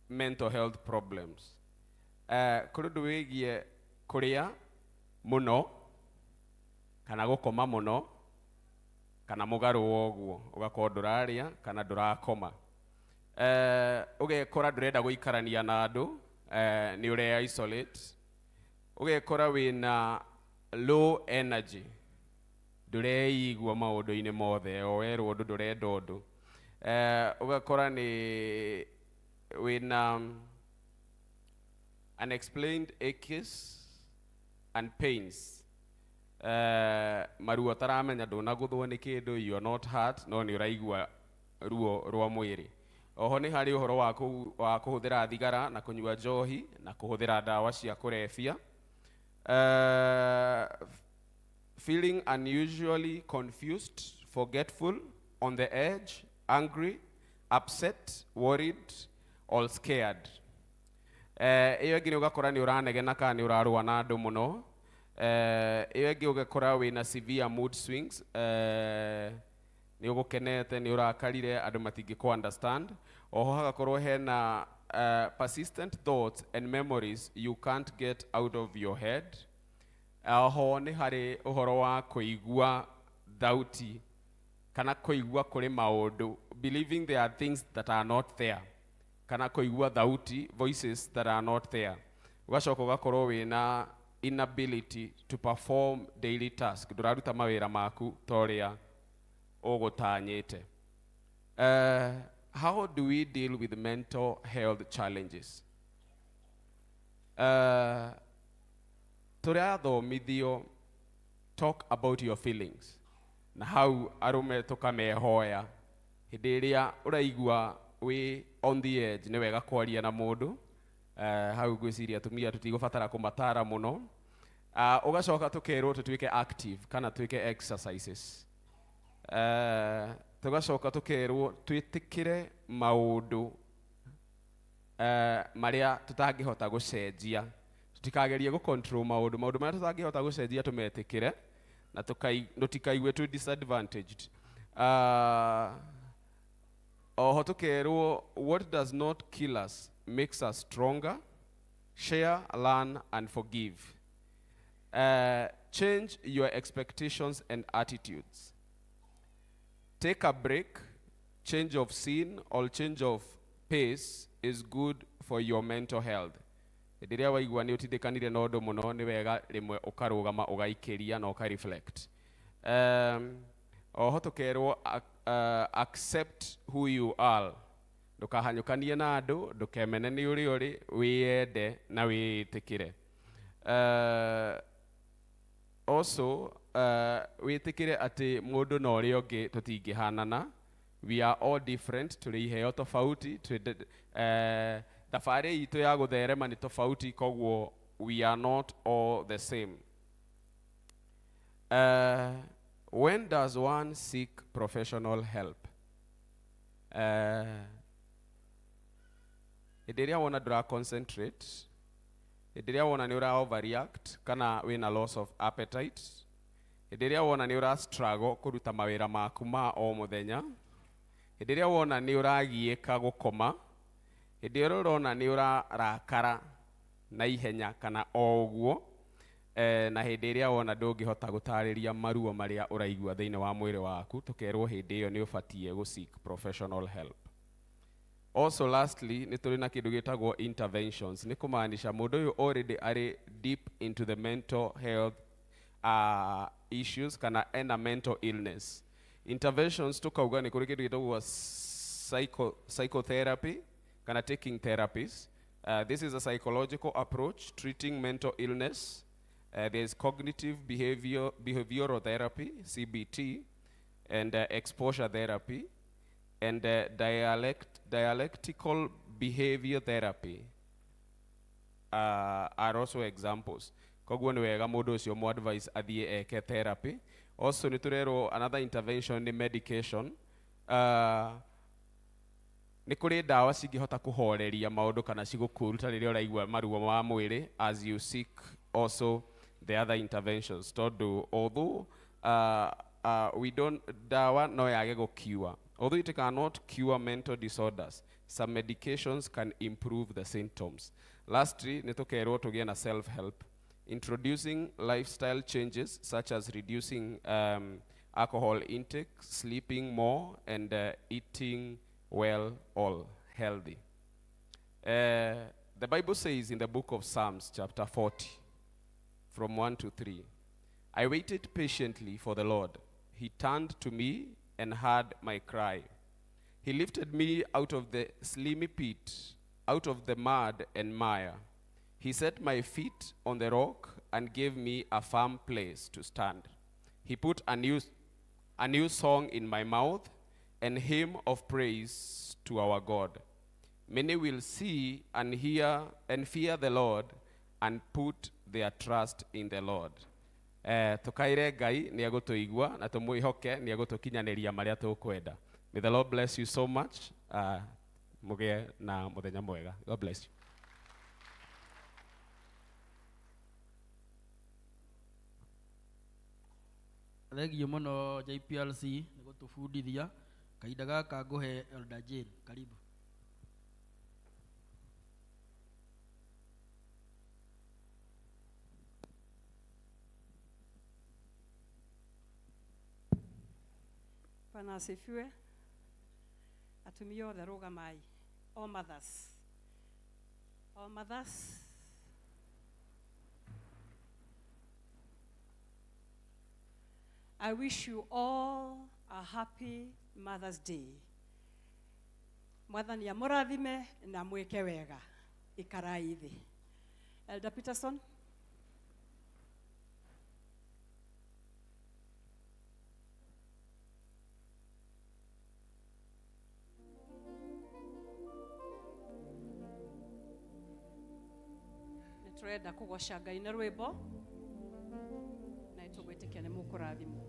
F: mental health problems? Kuri ndu wigie kuria muno kana gukoma muno kana mugaru woguo, ugakorwo nduraria kana ndurakoma. Ugekora ndurenda guikarania na andu, ni ure isolate. Ugekora wina low energy, ndureigua maundu-ini mothe, o werwo ndu ndurenda undu. Ugakora ni wina unexplained aches and pains. Maruo taramenya ndunaguthwo ni kindu, you are not hurt, no ni uraigua ruo rwa mwiri. Oho ni hari uhoro wa kuhuthira thigara na kunyua njohi na kuhuthira dawa cia kurefia. Feeling unusually confused, forgetful, on the edge, angry, upset, worried, or scared. Iyo ingi ni ugakora ni uranegena kana ni urarua na andu muno. Iyo ingi ugakora wina severe mood swings. Ni ugukenete, ni urakarire, andu matingi ku understand. Oho hagakorwo hena persistent thoughts and memories you can't get out of your head. Oho ni hari uhoro wa kuigua thauti kana kuigua kuri maundu, believing there are things that are not there, kana kuigua thauti, voices that are not there. Ugacoka ugakorwo wina inability to perform daily tasks, nduraruta mawira maku toria ugutanyite. How do we deal with mental health challenges? Turathomithio talk about your feelings. Na hau arume tukamehoya hindi iria uraigua we on the edge ni wega kwaria na mundu. Hau gwiciria atumia tutigubatara kumatara muno. Ugacoka tukerwo tutuike active kana tuike exercises. Tugacoka tukerwo twitikire maundu maria tutangihota gucenjia, tutikagerie gucontrol maundu maria tutangihota gucenjia tumetikire na tutikaigue tu disadvantaged. Oho tukerwo what does not kill us makes us stronger. Share, learn and forgive. Change your expectations and attitudes. Take a break. Change of scene or change of pace is good for your mental health. Ndiria waigua ni utithikanire na undu muno ni wega rimwe ukarugama ugaikiria na ukareflect. Oho tukerwo accept who you are. Ndukahanyukanie na andu, ndukemene ni uri wiyende na witikire. Also witikire ati mundu na uri ungi tutingihanana. We are all different, turi iheo tofauti, thabari itu ya gutherema ni tofauti, koguo we are not all the same. When does one seek professional help? Idiria wana dra concentrate, idiria wana ni ura overreact, kana wina loss of appetite, idiria wana ni ura struggle kuruta mawira maku ma o muthenya, idiria wana ni uragieka gukoma, idiria urona ni urarakara na ihenya kana oguo, na hindi iria wona ndungihota gutariria maruo maria uraigua thiini wa mwiri waku, tukerwo hindi iyo ni ubatie go seek professional help. Also lastly, ni turi na kindu gitagwo interventions. Ni kumaanisha mundu uyu already ari deep into the mental health issues kana ena mental illness. Interventions tukauga ni kuri kindu gitagwo psychotherapy kana taking therapies. This is a psychological approach treating mental illness. There's cognitive behavioral therapy, CBT, and exposure therapy, and dialectical behavior therapy are also examples. Koguo ni wega mundu ucio mo advice athie eke therapy. Also ni turero another intervention ni medication. Ni kuri dawa cingihota kuhoreria maundu kana cigukuruta riria uraigua maruo ma mwiri as you seek also the other interventions. Although we don't dawa no yage go cure. Although it cannot cure mental disorders, some medications can improve the symptoms. Lastly, nitukerwo tugie na self-help, introducing lifestyle changes such as reducing alcohol intake, sleeping more, and eating well, all healthy. The Bible says in the book of Psalms, chapter 40, from 1 to 3, I waited patiently for the Lord. He turned to me and heard my cry. He lifted me out of the slimy pit, out of the mud and mire. He set my feet on the rock and gave me a firm place to stand. He put a new song in my mouth, and hymn of praise to our God. Many will see and hear and fear the Lord and put their trust in the Lord. Tukaire Ngai ni agutuigua na tumuihoke ni agutukinyaneria maria tukwenda. May the Lord bless you so much. Mugie na muthenya mwega. God bless you.
B: Thegio muno JPLC ni gutufundithia kahinda gaka nguhe Elder Jane. Karibu.
G: Bwana asifiwe. Atumia othe rugamai. All mothers. All mothers. I wish you all a happy Mother's Day. Mwathani amurathime na mweke wega. Ikarai thi. Elder Peterson. Turenda kugoca Ngai na rwimbo na itugwitikia ni mukurathimwo.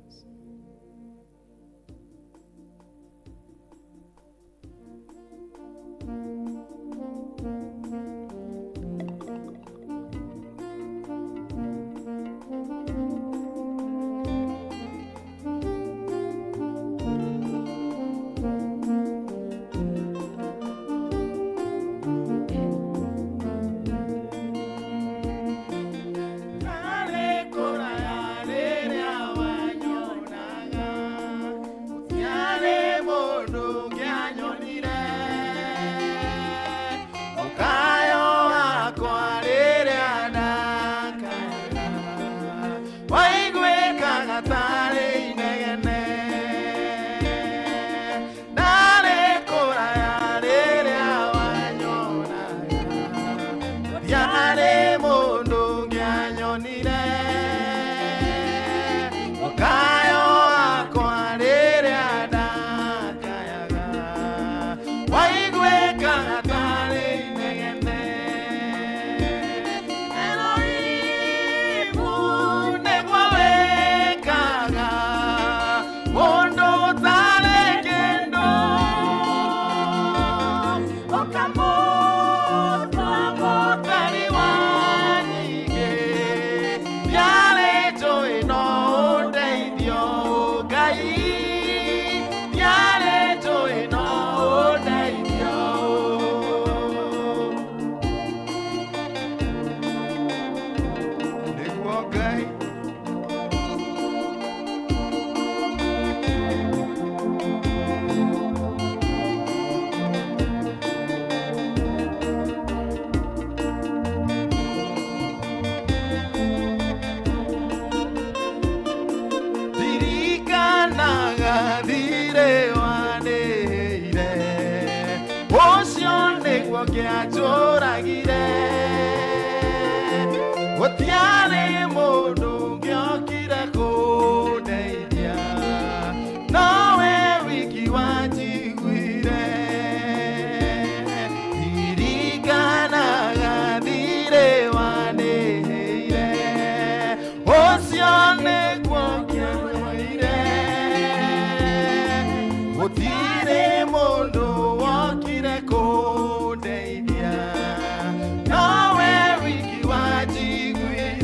H: Nawe wiki wajiguire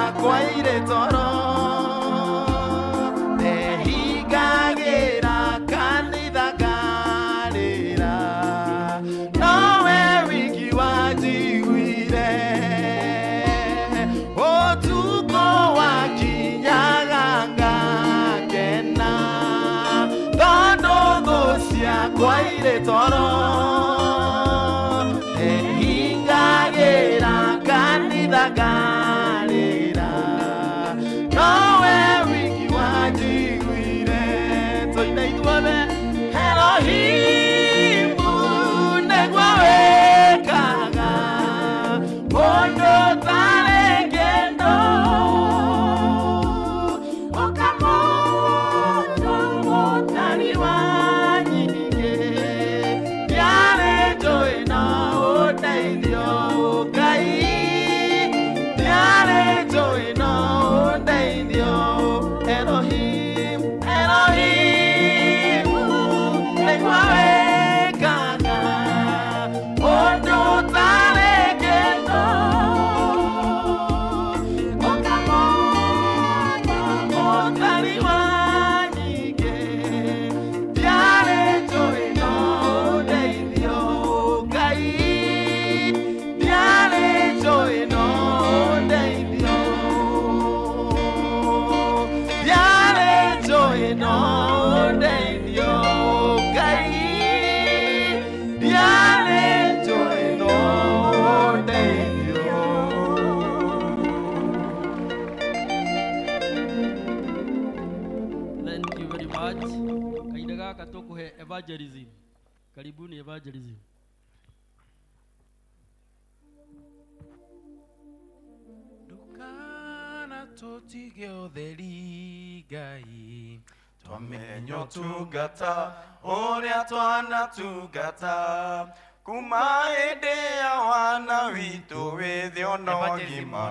H: ciakwa irĩ toro ehingagĩra kanitha ngarĩra nowe wiki wanjiguire ũtukũ wakinyaga ngakena tondũ thũ ciakwa irĩ toro ehingagĩra kanitha ngarĩra nowe wiki wanjiguire tũine ithuothe Elohimu nĩguo wĩkaga ũndũ ũtarĩ kĩndũ ũkamũndũ mũtari wa nyingĩ ndiarĩ njũĩ no ũndeithio Ngai ndiarĩ njũĩ no ũndeithio Elohim Elohimu nĩguo wĩkaga ũndũ ũtarĩ kĩndũ ũkamũndũ mũtari wa nyingĩ ndiarĩ njũĩ no ũndeithio Ngai ndiarĩ njũĩ no ũndeithio ndiarĩ njũĩ no ũndeithio Ngai ndiarĩ njũĩ no ũndeithio.
B: Thank you very much. Kaida gaka tukuhe evangelism. Karibuni evangelism.
H: Ndukana tũtige ũtheri Ngai twamenya ũtungata ũrĩa twanatungata kuma hĩndĩ ya wana witũ wĩthĩ ona ũgima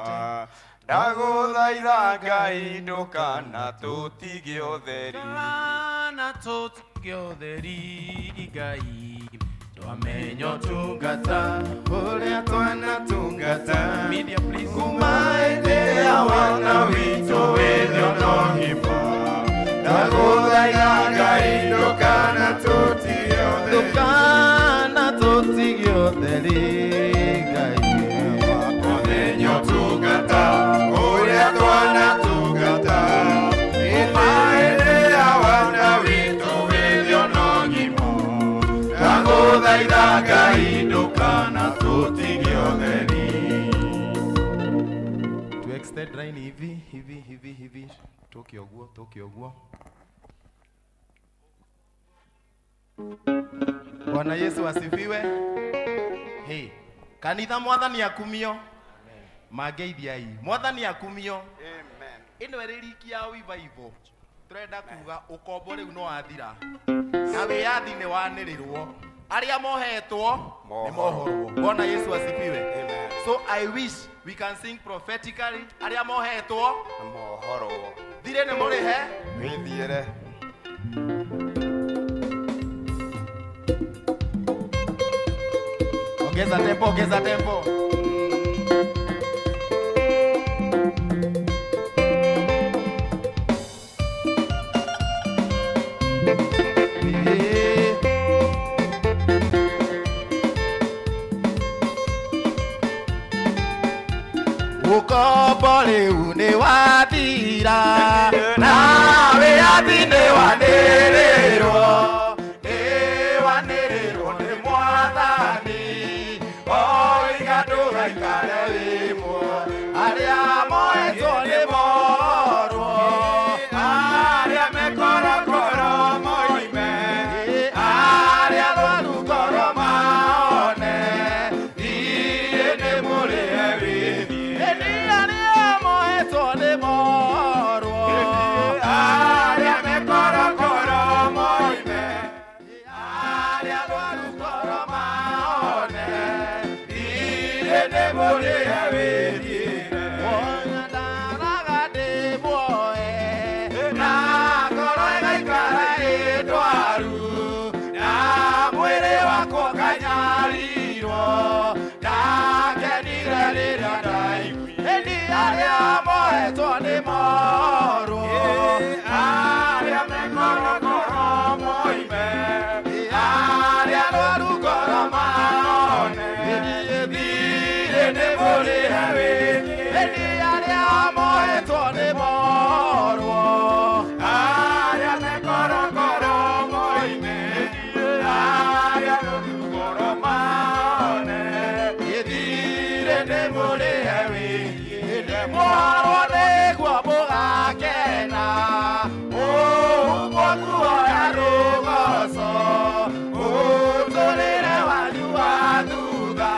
H: ndagũthaitha Ngai ndũkana tũtige ũtheri ndukana tũtige ũtheri Ngai twamenya ũtungata ũrĩa twanatungata kuma hĩndĩ ya wana witũ wĩthĩ ona ũgima ndagũthaitha Ngai ndũkana tũtige ũtheri ndũkana tũtige ũtheri Ngai twamenya ũtungata ũrĩa twanatungata kuma hĩndĩ ya wana witũ wĩthĩ ona ũgima ndagũthaitha Ngai ndũkana tũtige ũtheri. To extend line hivi toke ũguo Bwana Yesu asifiwe. Hey, kanitha mwathani akumio mangeithiai mwathani akumio amen. Ino erĩriki ya revival turenda kuga ukombo rĩu no athira na wĩyathi nĩ wanĩrĩrwo arĩa mohetwo nĩ mohorwo. Bwana Yesu asifiwe amen. So I wish we can sing prophetically arĩa mohetwo mohorwo thire nĩ mũrĩhe wĩthiĩre ongeza tempo ukombo rĩu nĩ wathira na wĩyathi nĩ wanĩrĩrwo nĩ mwathani oiga ndũgaikare wĩmwe arĩa mohetwo nĩ morwo arĩa mekorakoro moime arĩa rwaru ngoro maone thiĩ nĩ mũrĩe wĩthiĩ arĩa mohetwo nĩ morwo arĩa mekorakoro moime arĩa rwaru ngoro maone thiĩ nĩ mũrĩe wĩthiĩ Arĩa mohetwo nĩ mũrĩhe wĩthĩ nĩ arĩa mohetwo nĩ morwo arĩa mekorokoro moime arĩa rũrugoro maone gĩthirĩ nĩ mũrĩhe wĩthĩ nĩ morwo nĩguo mũgakena ũguo kuoya rũgoco ũtũrĩre wanyu wa thutha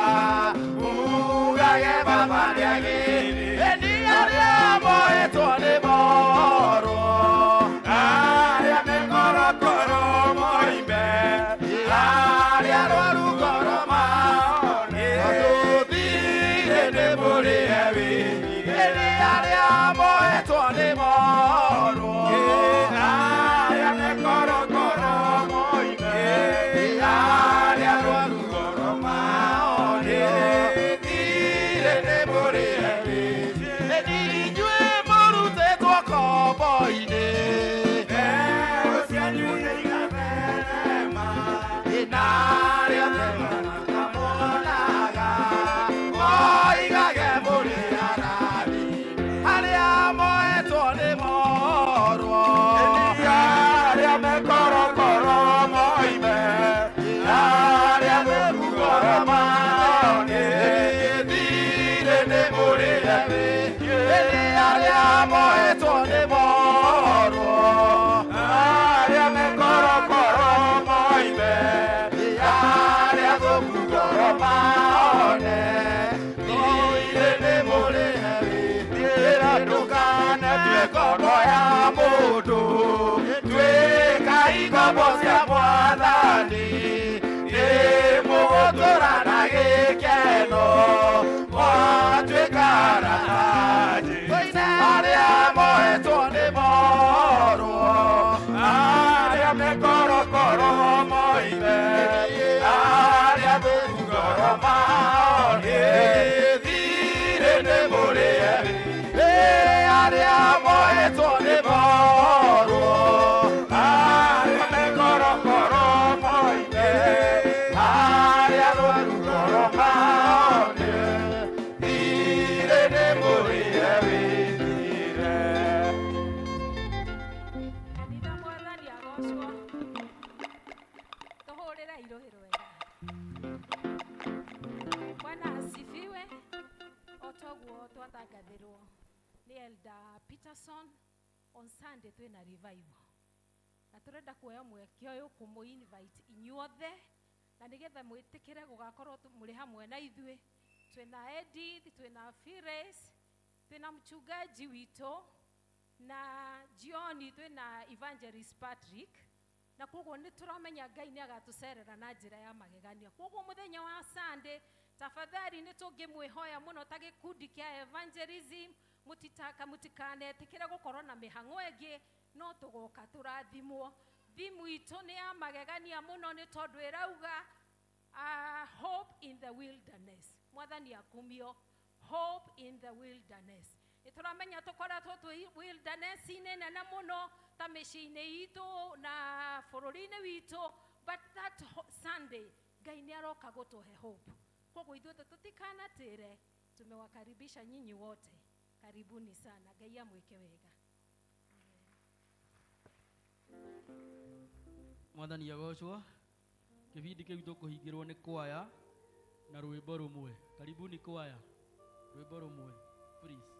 H: ugage baba nĩagĩrĩ nĩ arĩa mohetwo nĩ morwo arĩa mekorokoro moime arĩa rũrugoro maone tũthire nĩ mũrĩhe wĩthĩ nĩ arĩa mohetwo nĩ morwo arĩa mekorokoro moime arĩa rũrugoro maone thire nĩ mũrĩhe wĩthĩ inyuĩ mũrutĩtwo kombo-inĩ cianyu nĩ igatherema na arĩa matamonaga moigage mũrĩ arathi arĩa mohetwo nĩ morwo arĩa mekorokoro moime arĩa rũrugoro maone thire nĩ mũrĩhe wĩthĩ nĩ arĩa mohetwo nĩ morwo arĩa mekorokoro moime arĩa rũrugoro maone thire nĩ mũrĩhe wĩthĩ ndũkanatue ngombo ya mũndũ tuĩka ingombo cia Mwathani nĩ mũgũtũra na gĩkeno mwatuĩka arang'anji arĩa mohetwo nĩ morwo arĩa mekorokoro moime arĩa rũrugoro maone thire nĩ mũrĩhe wĩthĩ arĩa mohetwo nĩ morwo arĩa mekorokoro moime arĩa rũrugoro maone thire nĩ mũrĩhe wĩthire.
D: Kanitha Mwathani agocwo. Tũhũrĩre irũhĩ rwega. Bwana asifiwe. Otoguo twatangathĩrwo nĩ Elder Peterson on Sunday twĩna revival. Na tũrenda kuoya mweke ũyũ kũmũ-invite inyuothe na nĩgetha mwĩtĩkĩre gũgakorwo mũrĩ hamwe na ithuĩ. Twĩna Edith, twĩna Fires, twĩna mchungaji witũ na jioni twĩna Evangelist Patrick. Na koguo nĩ tũramenya Ngai nĩ agatũcerera na njĩra ya magegania. Koguo mũthenya wa Sunday tafadhali nĩ tũngĩmwĩhoya mũno ta gĩkundi kĩa evangelism mũtikanetĩkĩre gũkorwo na mĩhang'o ĩngĩ no tũgoka tũrathimwo. Thimu itũ nĩ ya magegania mũno nĩ tondũ ĩrauga hope in the wilderness. Mwathani akumio hope in the wilderness. Nĩtũramenya tũkoretwo twĩ wilderness-inĩ nene mũno ta mĩciĩ-inĩ itũ na bũrũri-inĩ witũ, but that Sunday Ngai nĩ aroka gũtũhe hope. Koguo ithuĩ tutikanatĩre, tumewakaribisha nyinyi wote. Karibuni sana. Ngai amwĩke wega.
B: Mwathani agocwo. Kĩbindi kĩu tũkũhingĩrwo nĩ kwaya na rwĩmbo rũmwe. Karibuni kwaya. Rwĩmbo rũmwe. Please.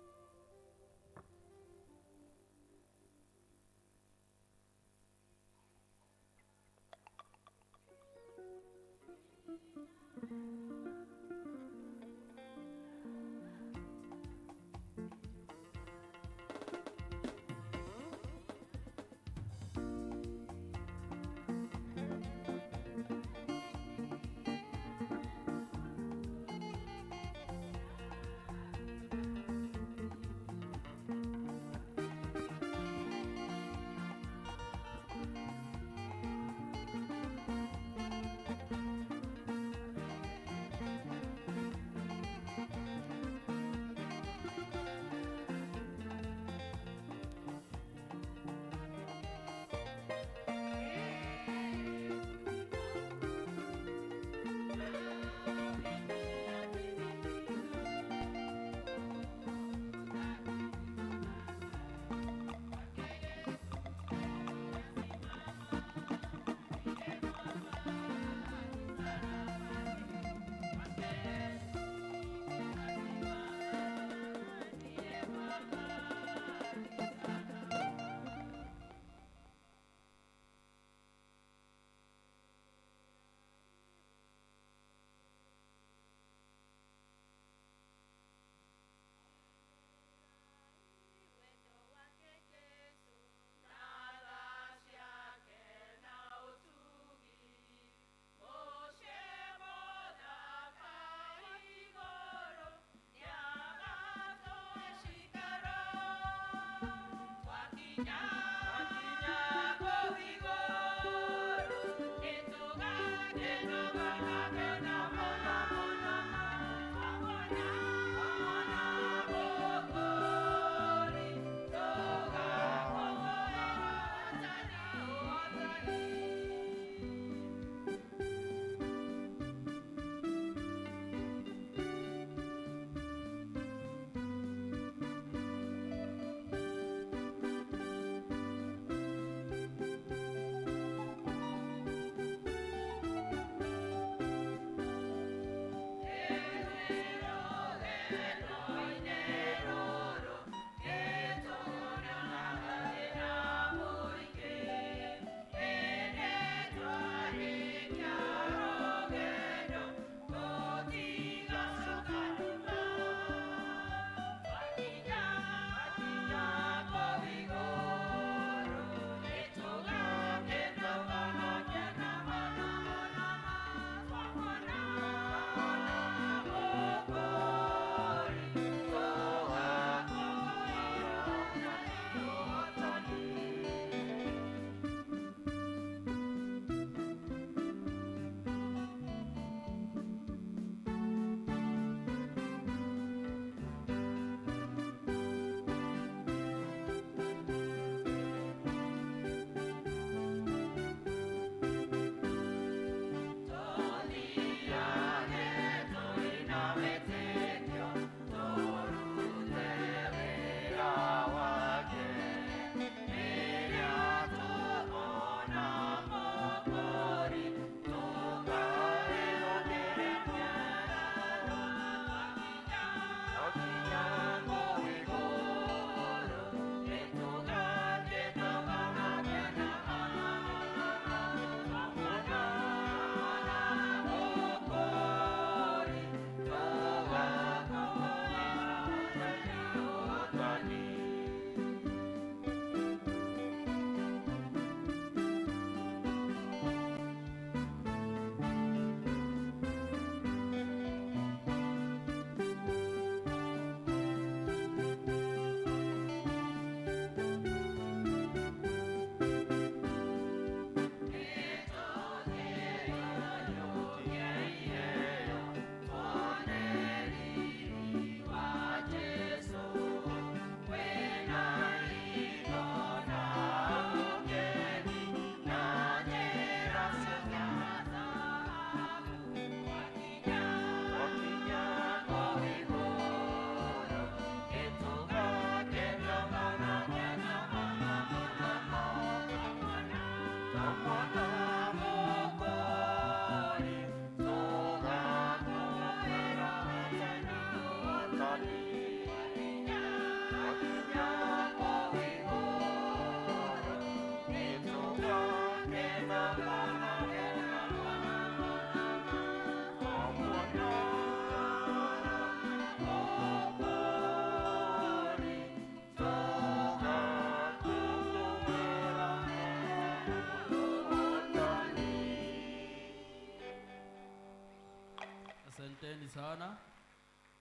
B: Asanteni sana.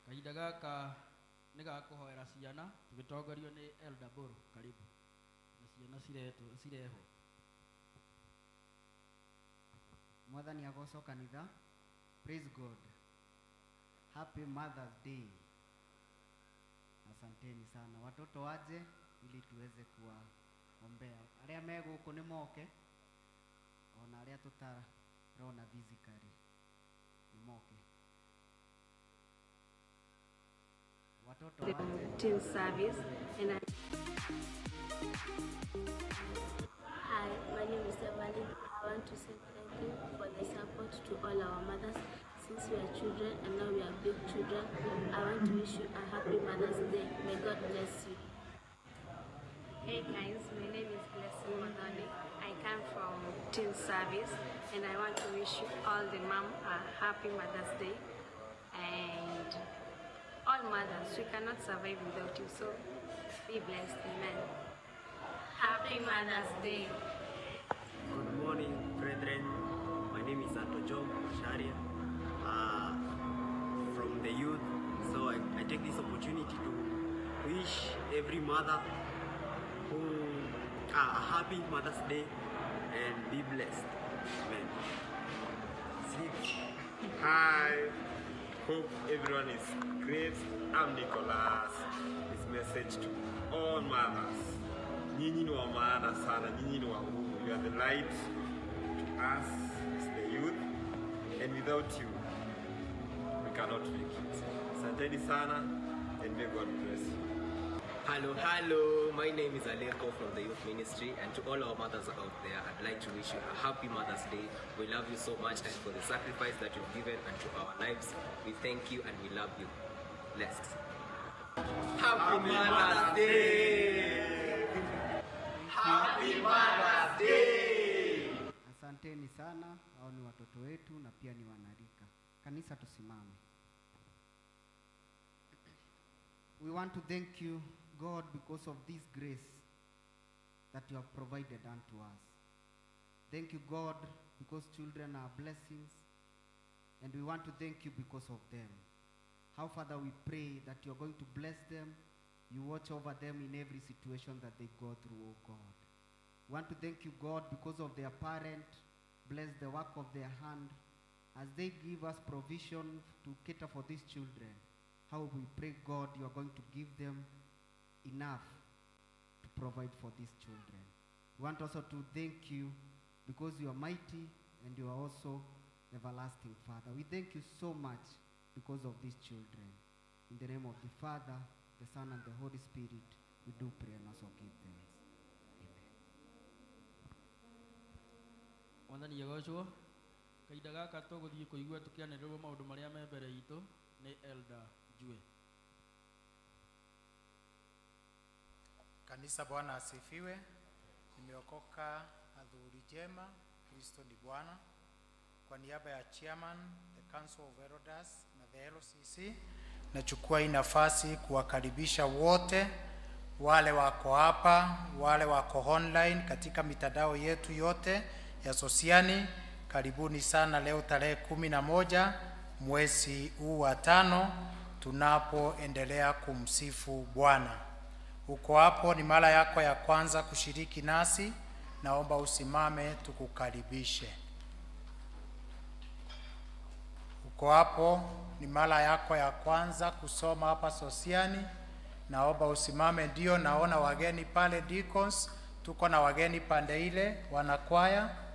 B: Kahinda gaka nĩ gakũhoera ciana tũgĩtongorio nĩ Elder Boro. Karibu. Na ciana cirehwo.
I: Mwathani agocwo kanitha. Praise God. Happy Mother's Day. Asanteni sana. Watoto waje ili tuweze kuwaombea. Arĩa me gũkũ nĩ moke. Ona arĩa tutarona physically. Nĩ moke. Watoto waje.
J: Teen service and Hi, my name is Emily. I want to say thank you for the support to all our mothers since we are children and now we are big children. I want to wish you a happy Mother's Day. May God bless you. Hey guys, my name is Blessing Madani. I come from Teen Service and I want to wish you all the mom a happy Mother's Day. And all mothers, we cannot survive without you, so be blessed. Amen. Happy Mother's Day.
K: Good morning, brethren. My name is Antojo Sharia from the youth. So I take this opportunity to wish every mother who a happy Mother's Day and be blessed. Amen.
L: Hi, hope everyone is great. I'm Nicholas. This message to all mothers. Nyinyi ni wa maana sana, nyinyi ni wa nguvu. You are the light to us as the youth, and without you, we cannot make it. Asanteni sana, and may God bless you.
K: Hello, my name is Aleko from the Youth Ministry, and to all our mothers out there, I'd like to wish you a happy Mother's Day. We love you so much, and for the sacrifice that you've given unto our lives, we thank you and we love you. Blessed. Happy Mother's Day! Happy Mother's Day!
I: Asanteni sana, hao ni watoto wetu na pia ni wanarika. Kanisa tusimame. We want to thank you, God, because of this grace that you have provided unto us. Thank you, God, because children are blessings, and we want to thank you because of them. How, Father, we pray that you are going to bless them. You watch over them in every situation that they go through, oh God. We want to thank you, God, because of their parent. Bless the work of their hand as they give us provision to cater for these children. How we pray, God, you are going to give them enough to provide for these children. We want also to thank you because you are mighty and you are also everlasting, Father. We thank you so much because of these children. In the name of the Father, the Son, and the Holy Spirit, we do pray and also give thanks.
B: Mwathani agocwo kahinda gaka tũgũthiĩ kũigua tũkĩanĩrĩrwo maũndũ marĩa me mbere itũ nĩ Elder Jue.
M: Kanisa, Bwana asifiwe. Nimeokoka adhuhuri jema, Kristo ni Bwana. Kwa niaba ya chairman, the Council of Elders na the LCC, nachukua hii nafasi kuwakaribisha wote wale wako hapa, wale wako online katika mitandao yetu yote ya sosiani. Karibuni sana leo tarehe 11 mwezi huu wa 5 tunapoendelea kumsifu Bwana. Uko hapo ni mara yako ya kwanza kushiriki nasi, naomba usimame tukukaribishe. Uko hapo ni mara yako ya kwanza kusoma hapa sosiani, naomba usimame. Ndio naona wageni pale deacons, tuko na wageni pande ile wanakwaya.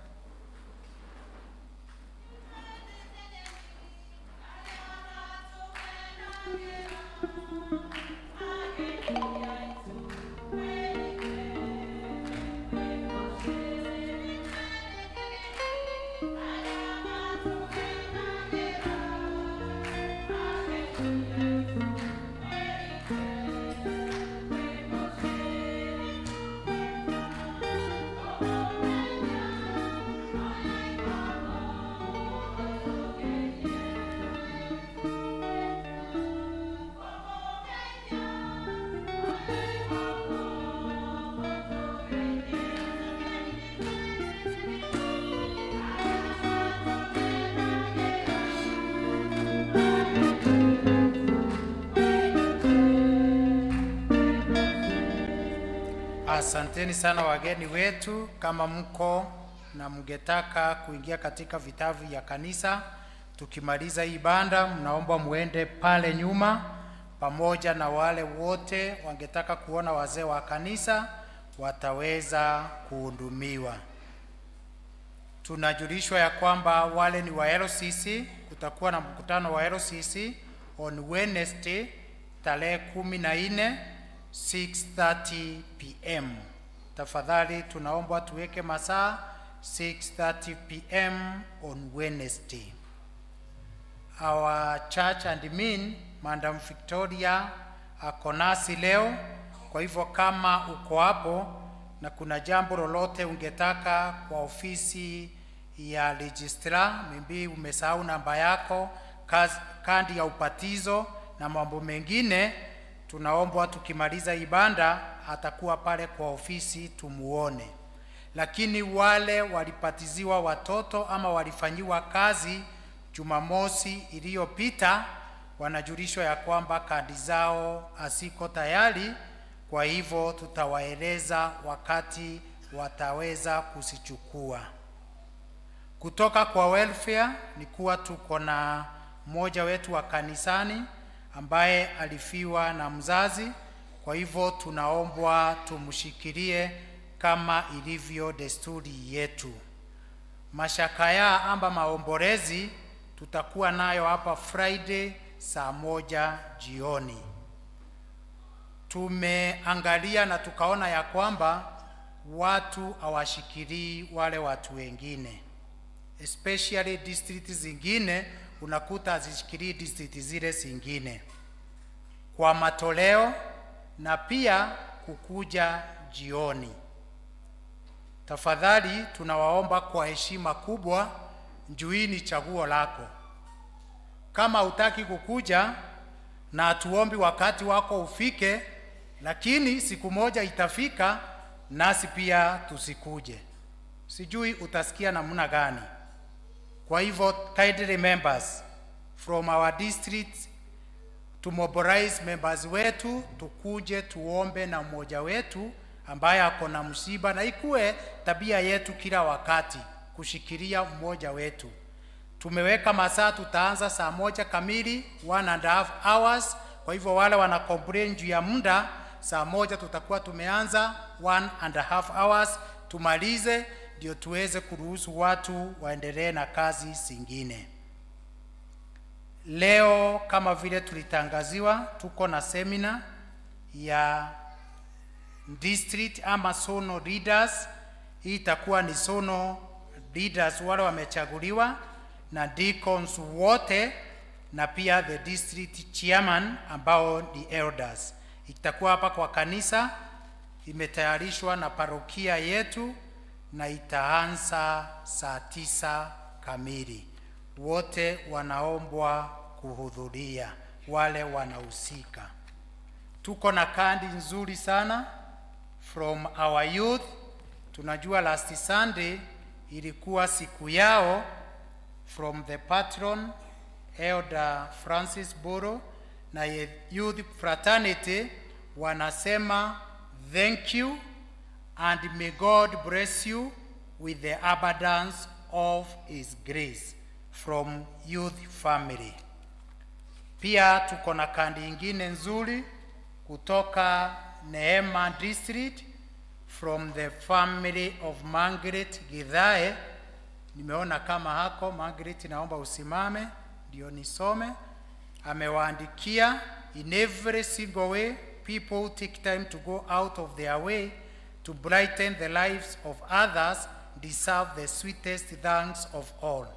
M: Asanteni sana wageni wetu. Kama mko na mngetaka kuingia katika vitabu vya kanisa, tukimaliza hii banda, mnaomba muende pale nyuma, pamoja na wale wote wangetaka kuona wazee wa kanisa wataweza kuhudumiwa. Tunajulishwa ya kwamba wale ni wa LCC, kutakuwa na mkutano wa LCC on Wednesday tarehe 14 6:30 p.m. Tafadhali tunaomba tuweke masaa 6:30 p.m. on Wednesday. Our church admin, Madam Victoria, ako nasi leo. Kwa hivyo kama uko hapo na kuna jambo lolote ungetaka kwa ofisi ya registrar, maybe umesahau namba yako, kandi ya upatizo na mambo mengine, tunaomba tukimaliza ibada atakuwa pale kwa ofisi tumuone. Lakini wale walipatiziwa watoto ama walifanyiwa kazi Jumamosi iliyopita, wanajulishwa ya kwamba kadi zao haziko tayari. Kwa hivyo tutawaeleza wakati wataweza kusichukua. Kutoka kwa welfare ni kuwa tuko na mmoja wetu wa kanisani ambaye alifiwa na mzazi. Kwa hivyo tunaombwa tumshikilie kama ilivyo desturi yetu. Mashakaya amba maombolezi tutakuwa nayo hapa Friday saa 1 jioni. Tumeangalia na tukaona ya kwamba watu hawashikilii wale watu wengine, especially district zingine unakuta hazishikilii district zile zingine, kwa matoleo na pia kukuja jioni. Tafadhali tunawaomba kwa heshima kubwa, njuini chaguo lako. Kama hutaki kukuja na tuombi wakati wako ufike, lakini siku moja itafika nasi pia tusikuje, sijui utasikia namna gani. Kwa hivyo kindly members from our district to mobilize members wetu, tukuje tuombe na mmoja wetu ambaye ako na msiba, na ikue tabia yetu kila wakati kushikilia mmoja wetu. Tumeweka masaa, tutaanza saa 1 kamili, 1.5 hours. Kwa hivyo wale wana complain juu ya muda, saa 1 tutakuwa tumeanza 1.5 hours, tumalize ndio tuweze kuruhusu watu waendelee na kazi zingine. Leo kama vile tulitangaziwa, tuko na seminar ya district ama sono leaders. Hii itakuwa ni sono leaders wale wamechaguliwa na deacons wote na pia the district chairman ambao ni elders. Itakuwa hapa kwa kanisa, imetayarishwa na parokia yetu na itaanza saa 9 kamili. Wote wanaombwa kuhudhuria, wale wanahusika. Tuko na kandi nzuri sana from our youth. Tunajua last Sunday ilikuwa siku yao, from the patron Elder Francis Boro na youth fraternity wanasema thank you and may God bless you with the abundance of his grace from youth family. Pia tuko na kandi ingine nzuri kutoka Neema district from the family of Margaret Githae. Nimeona kama hako Margaret, naomba usimame ndio nisome. Amewaandikia, in every single way people take time to go out of their way to brighten the lives of others deserve the sweetest thanks of all.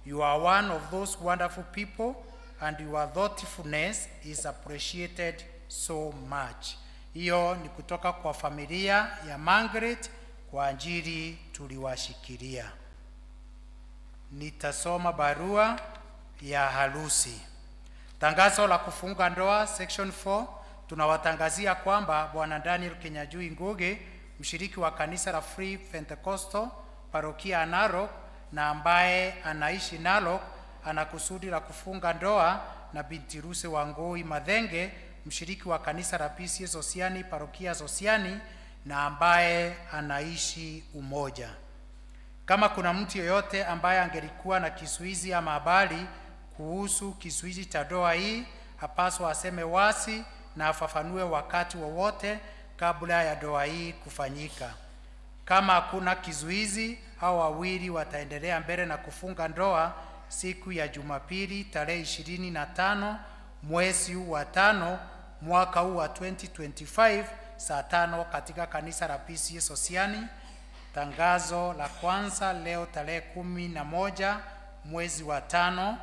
M: You are one of those wonderful people and your thoughtfulness is appreciated so much. Hiyo ni kutoka kwa familia ya Margaret, kwa ajili tuliwashikilia. Nitasoma barua ya harusi. Tangazo la kufunga ndoa section 4. Tunawatangazia kwamba Bwana Daniel Kenyajui Ngugi, mshiriki wa kanisa la Free Pentecostal parokia Narok na ambaye anaishi Narok, ana kusudi la kufunga ndoa na binti Ruse Wangui Madhenge, mshiriki wa kanisa la PCA Sosiani parokia Sosiani, na ambaye anaishi umoja. Kama kuna mtu yeyote ambaye angelikuwa na kizuizi ama habari kuhusu kizuizi cha ndoa hii, hapaswa aseme wasi na afafanue wakati wowote kabla ya ndoa hii kufanyika. Kama hakuna kizuizi, hao wawili wataendelea mbele na kufunga ndoa siku ya Jumapili tarehe 25 mwezi wa 5 mwaka huu wa 2025 saa 5 katika kanisa la PCA Osiani. Tangazo la kwanza leo tarehe 11 mwezi wa 5.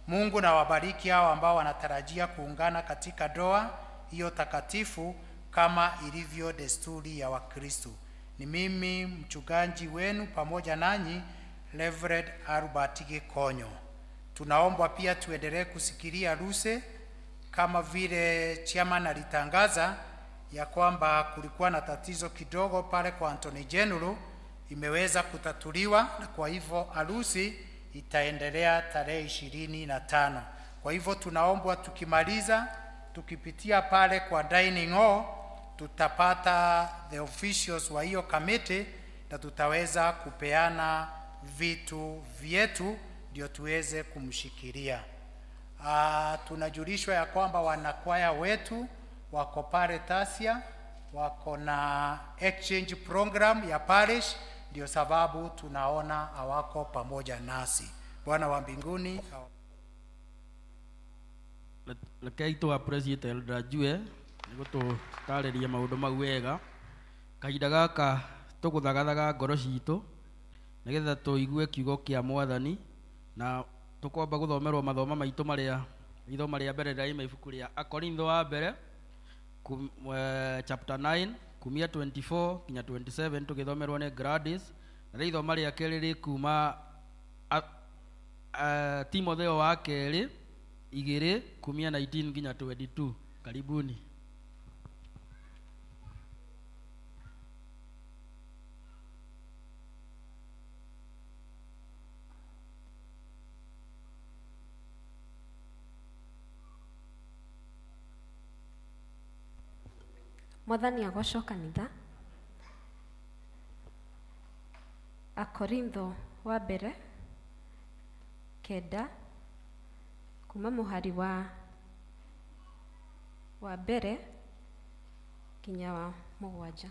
M: Mungu na wabariki hao ambao wanatarajia kuungana katika ndoa hiyo takatifu kama ilivyo desturi ya Wakristo. Ni mimi mchungaji wenu pamoja nanyi Reverend Albert Gikonyo. Tunaomba pia tuendelee kusikilia ruse kama vile chairman alitangaza ya kwamba kulikuwa na tatizo kidogo pale kwa Anthony General, imeweza kutatuliwa na kwa hivyo harusi itaendelea tarehe 25. Kwa hivyo tunaomba tukimaliza tukipitia pale kwa dining hall tutapata the officials wa hiyo committee na tutaweza kupeana vitu vyetu ndio tuweze kumshikilia. Tunajulishwa ya kwamba wanakwaya wetu wako pale Tasia, wako na exchange program ya parish, ndio sababu tunaona hawako pamoja nasi. Bwana wa mbinguni
B: Lekaito wa President Eldrajue nigutu tareria maundu mau wega kahinda gaka tuguthagathagaga ngoro citu nigetha tuigue kiugo kia Mwathani na tukwamba guthomerwo mathoma maitu maria ithoma ria mbere rĩa ibuku ria Akorintho wa mbere chapter 9 kumia 24 kinya 27 tugithomerwo ni Gladys na ithoma ria kerĩ kuma Timotheo wa kerĩ 2 kumia 19 kinya 22. Karibuni.
N: Mwathani agocwo kanitha. Akorintho wa mbere 9 kuma muhari wa mbere kinya wa 7.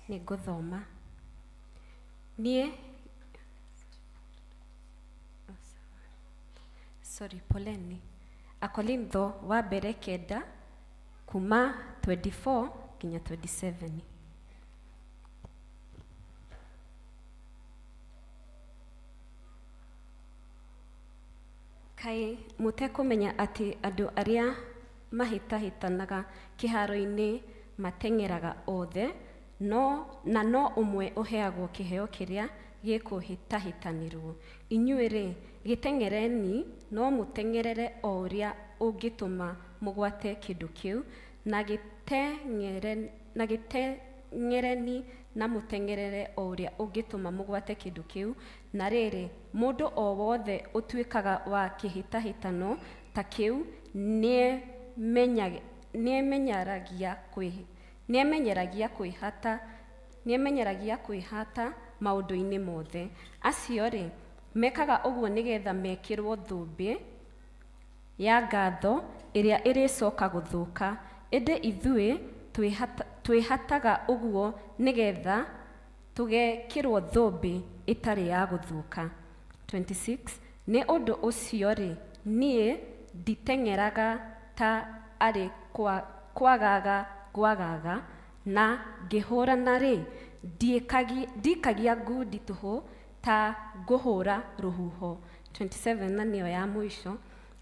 N: Ni nguthoma. Poleni. Akorintho wa mbere 9 kuma 24 kinya 27. Kai mutekumenya ati andu aria mahitahitanaga kiharo-ini mateng'eraga othe no umwe uheagwo kiheo kiria gikuhitahitanirwo. Inyuĩ-rĩ giteng'ereni no muteng'erere o uria ungituma mugwate kindu kiu na giteng'ereni na muteng'erere o uria ungituma mugwate kindu kiu. Na rĩrĩ mundu o wothe utuikaga wa kihitahitano ta kiu niemenyeragia kwihata maundu-ini mothe. Acio-rĩ mekaga uguo nigetha mekirwo thũmbĩ ya ngatho iria iricoka guthuka. Indi ithuĩ twihataga uguo nigetha tugekirwo thũmbĩ itari ya guthuka. 26. Ni undu ucio-rĩ nie nditeng'eraga ta ari kwagaga na ngihurana-rĩ ndikagia ngundi tuhu ta nguhura ruhuho. 27 na niyo ya mwisho.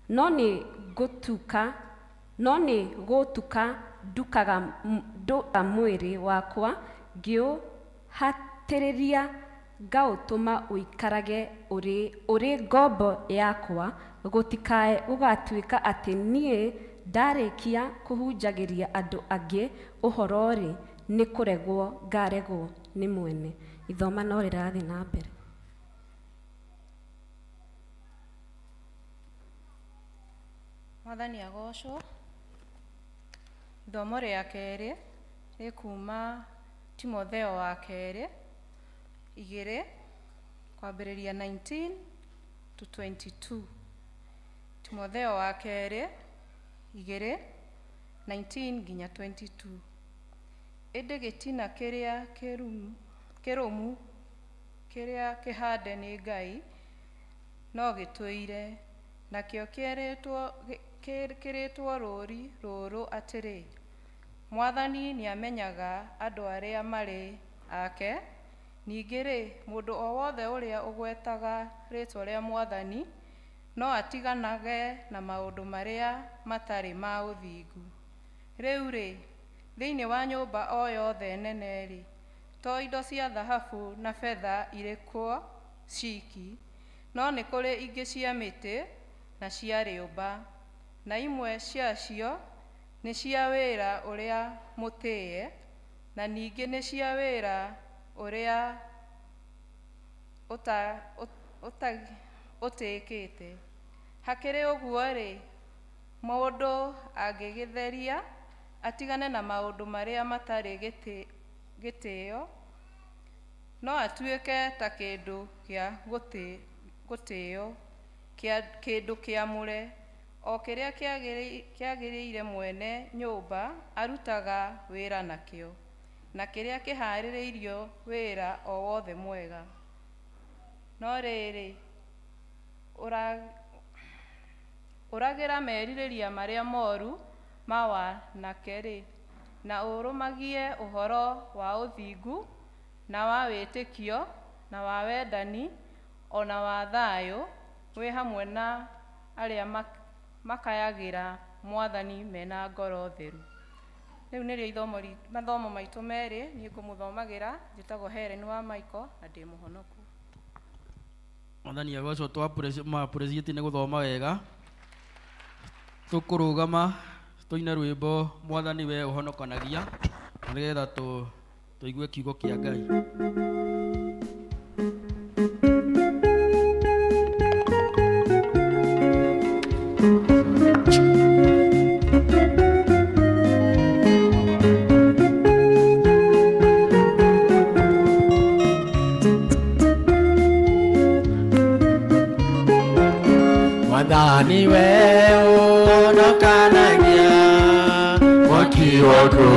N: No ni gutuka ndukaga mwiri wakwa ngiuhatiriria ngautuma uikarage uri ngombo yakwa, gutikae gugatuika ati nie ndarikia kuhunjagiria andu angi uhoro-ri ni kuregwo ngaregwo ni mwene. Ithoma no rirathi na mbere.
O: Mwathani agocwo. Ithomo rĩa kerĩ kuma Timotheo wa kerĩ 2 kwambĩrĩria 19 to 22. Timotheo wa kerĩ 2 19 nginya 22. Ĩndĩ gĩtina kĩrĩa kĩrũmu kĩrĩa kĩhande nĩ Ngai no gĩtũire, nakĩo kĩrĩtwo rũri rũrũ atĩrĩ: Mwathani nĩamenyaga andũ arĩa marĩ ake. Ningĩ-rĩ, mũndũ o wothe ũrĩa ũgwetaga rĩtwa rĩa Mwathani no atiganage na maũndũ marĩa matarĩ ma ũthingu. Rĩu-rĩ, thĩinĩ wa nyũmba o yothe nene-rĩ, to indo cia thahabu na betha irĩ kuo ciki, no nĩ kũrĩ ingĩ cia mĩtĩ na cia rĩũmba, na imwe ciacio nĩ cia wĩra ũrĩa mũtĩe, na ningĩ nĩ cia wĩra ũrĩa ũtĩkĩte. Hakĩrĩ ũguo-rĩ, mũndũ angĩgĩtheria atigane na maũndũ marĩa matarĩ gĩtĩo, no atuĩke ta kĩndũ gĩa gũtĩo, kĩndũ kĩamũre, o kĩrĩa kĩagĩrĩire mwene nyũmba arutaga wĩra nakĩo, na kĩrĩa kĩharĩrĩirio wĩra o wothe mwega. No rĩrĩ, ũragĩra merirĩria marĩa moru ma wanake-rĩ, na ũrũmagie ũhoro wa ũthingu na wa wĩtĩkio na wa wendani o na wa thayũ, wĩ hamwe na arĩa makayagĩra Mwathani mena ngoro theru. Rĩu nĩrĩo mathomo maitũ merĩ, niĩ ngũmũthomagĩra, njĩtagwo Helen wa Michael na ndĩ mũhonoku.
B: Mwathani agocwo twa-appreciate nĩ gũthoma wega. Tũkũrũgama tũine rwĩmbo Mwathani we ũhonokanagia, nĩgetha tũigue kiugo kĩa Ngai.
P: Mwathani we ũhonokanagia, mwaki waku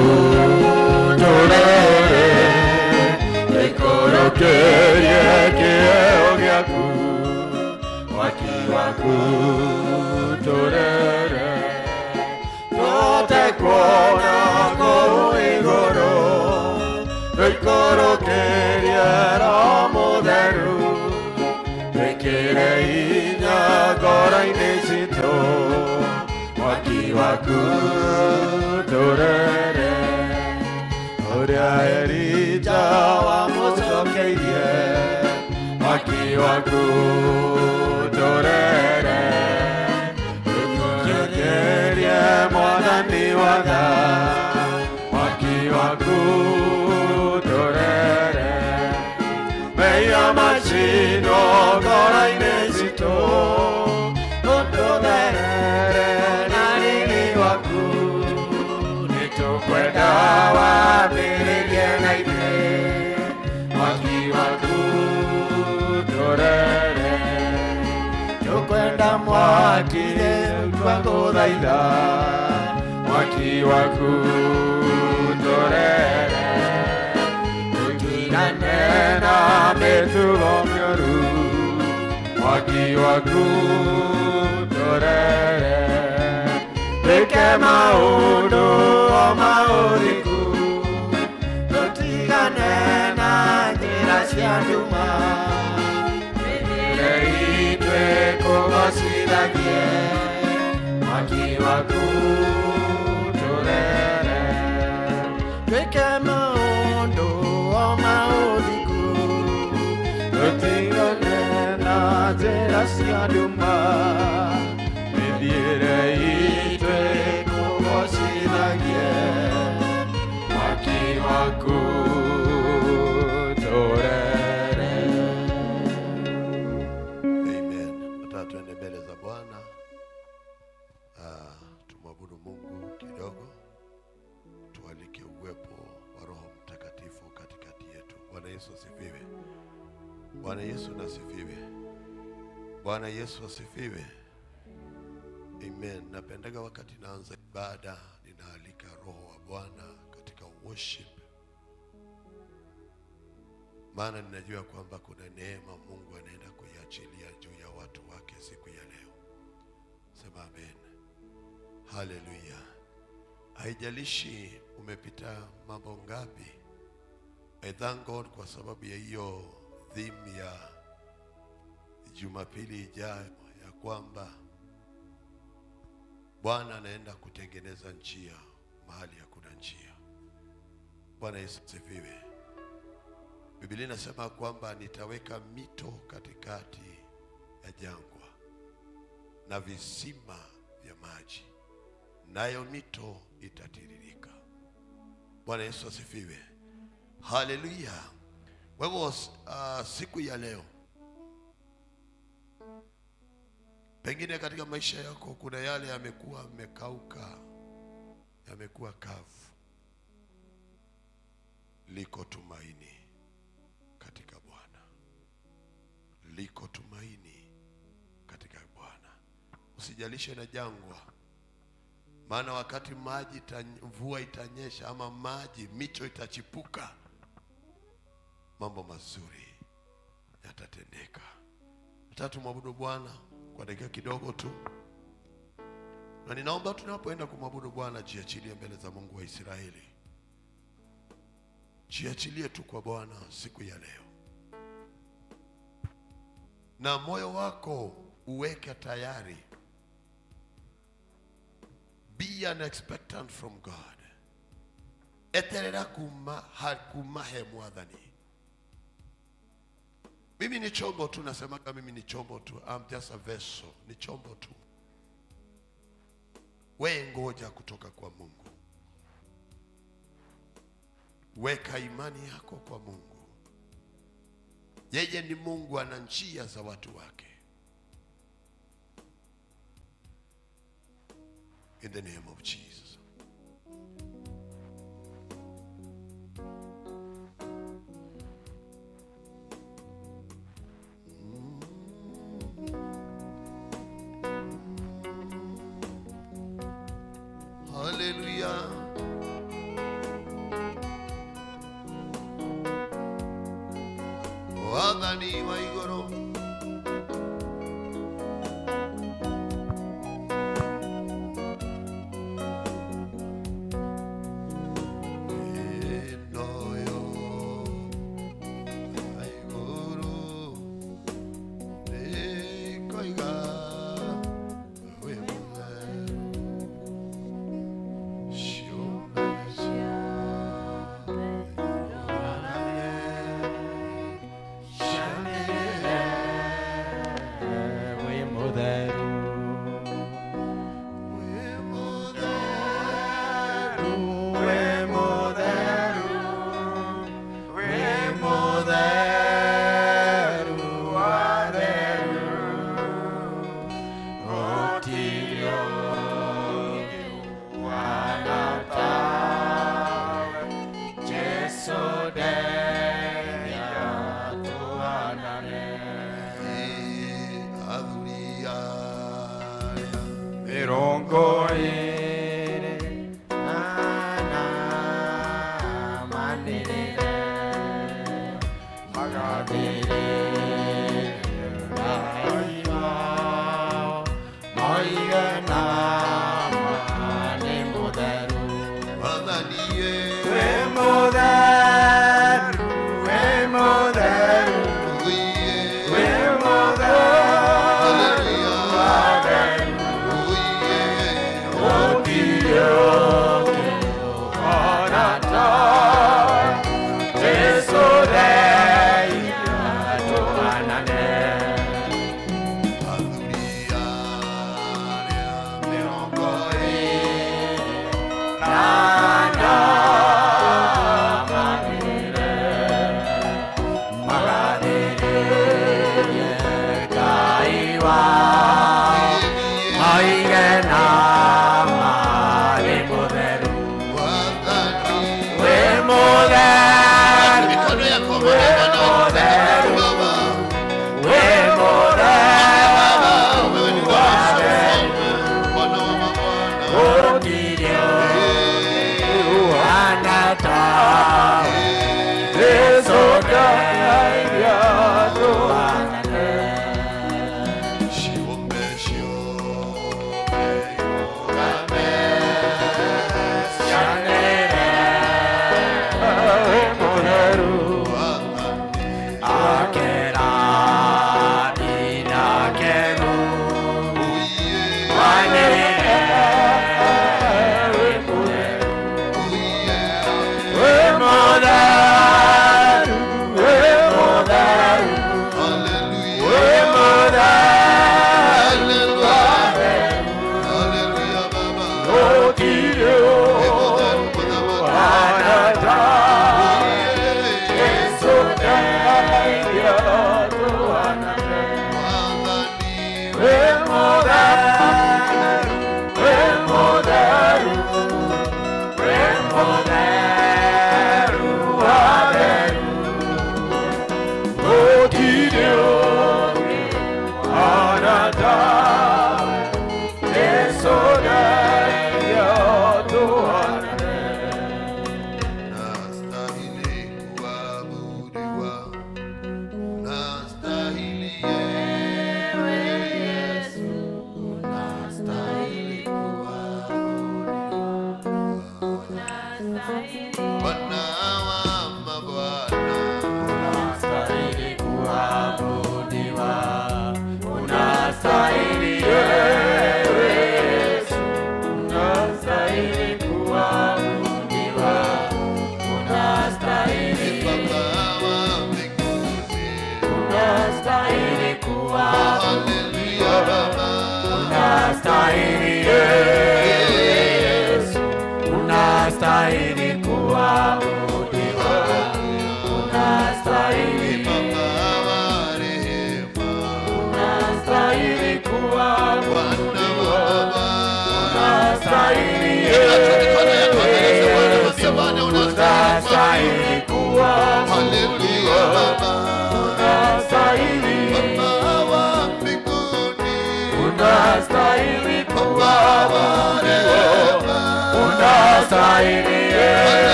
P: tũrere, gĩkũrũkĩrie kĩheo gĩaku, mwaki waku tũrere, tũte kuona kũu igũrũ, gĩkũrũkĩrie Roho Mũtheru, wĩkĩre hinya ngoro-inĩ citũ, mwaki waku tũrere, ũrĩa Elija wamũcokeirie, mwaki waku tũrere, wĩkũrũkĩrie Mwathani wa tha, mwaki waku tũrere, meiya macino ngoro-inĩ citũ, ũtũtherere na riri waku, nĩtũkwenda wambĩrĩrie na ithuĩ, mwaki waku tũrere, tũkwenda mwaki rĩu twagũthaitha, mwaki waku tũrere, tũtigane na mĩtugo mĩũru, mwaki waku tũrere, twĩke maũndũ o maũthingu, tũtigane na njĩra cia nduma, mĩthiĩre itũ ĩkũgocithagie, mwaki waku tũrere, twĩke maũndũ o maũthingu, tũtigane na njĩra cia nduma, mĩthiĩre itũ ĩkũgocithagie, mwaki waku tũrere.
Q: Amen. Nataka tuende mbele za Bwana, tumwabudu Mungu kidogo, tualike uwepo Yesu asifiwe. Bwana Yesu asifiwe. Bwana Yesu asifiwe. Amen. Napendaga wakati naanza ibada ninaalika Roho wa Bwana katika worship. Maana ninajua kwamba kuna neema Mungu anaenda kuiachilia juu ya watu wake siku ya leo. Sema amen. Hallelujah. Haijalishi umepita mambo ngapi. I thank God kwa sababu ya hiyo theme ya Jumapili ijayo ya kwamba Bwana anaenda kutengeneza njia mahali hakuna njia. Bwana Yesu asifiwe. Biblia inasema kwamba nitaweka mito katikati ya jangwa na visima vya maji, nayo mito itatiririka. Bwana Yesu asifiwe. Hallelujah. Wewe siku ya leo, pengine katika maisha yako kuna yale yamekuwa yamekauka, yamekuwa kavu. Liko tumaini katika Bwana. Liko tumaini katika Bwana. Usijalishe na jangwa. Maana wakati maji mvua itanyesha ama maji mito itachipuka, mambo mazuri yatatendeka. Nataka tumwabudu Bwana kwa dakika kidogo tu. Na ninaomba tunapoenda kumwabudu Bwana jiachilie mbele za Mungu wa Israeli. Jiachilie tu kwa Bwana siku ya leo. Na moyo wako uweke tayari. Be an expectant from God. Eterera kumahe mwathani. Mimi ni chombo tu, nasemaga mimi ni chombo tu. I'm just a vessel. Ni chombo tu. Wewe ngoja kutoka kwa Mungu. Weka imani yako kwa Mungu. Yeye ni Mungu, ana njia za watu wake. In the name of Jesus. Hallelujah. Wadani wa igoro.
P: We're more than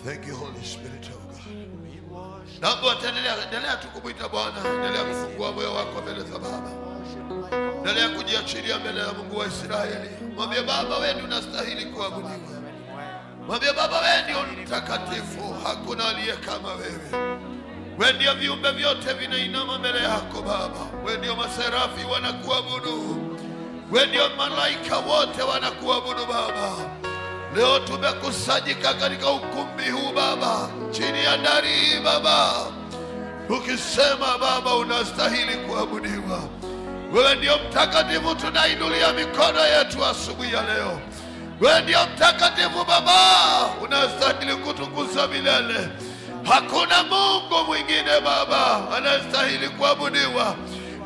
Q: Thank you, Holy Spirit of God. Naomba endelea tu kumwita Bwana, endelea kufungua moyo wako mbele za Baba. Endelea kujiachilia mbele ya Mungu wa Israeli. Mwambie Baba, wewe ndiye unastahili kuabudiwa. Mwambie Baba, wewe ndiye mtakatifu, hakuna aliye kama wewe. Wewe ndiye viumbe vyote vinainama mbele yako Baba. Wewe ndiye maserafi wanakuabudu. Wewe ndiye malaika wote wanakuabudu Baba. Leo tumekusanyika katika ukumbi huu Baba, chini ya dari hii Baba, ukisema Baba unastahili kuabudiwa. Wewe ndio mtakatifu, tunainulia mikono yetu asubuhi ya leo. Wewe ndio mtakatifu Baba, unastahili kutukuzwa milele. Hakuna Mungu mwingine Baba anastahili kuabudiwa.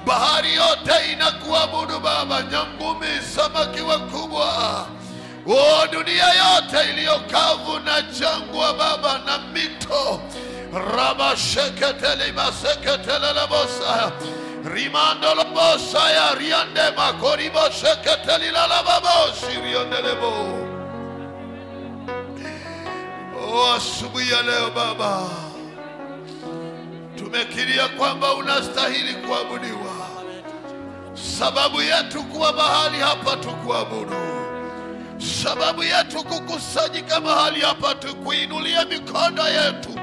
Q: Bahari yote inakuabudu Baba, nyangumi, samaki wakubwa, dunia yote iliyokavu na jangwa Baba na mito. Raba sheketele maseketele labosa rimando labosa ya riande makoribo sheketele lababosi riondelebo. Asubuhi ya leo Baba, tumekiria kwamba unastahili kuabudiwa. Sababu yetu kuwa mahali hapa tukuabudu, sababu yetu kukusanyika mahali hapa tukuinulia mikono yetu,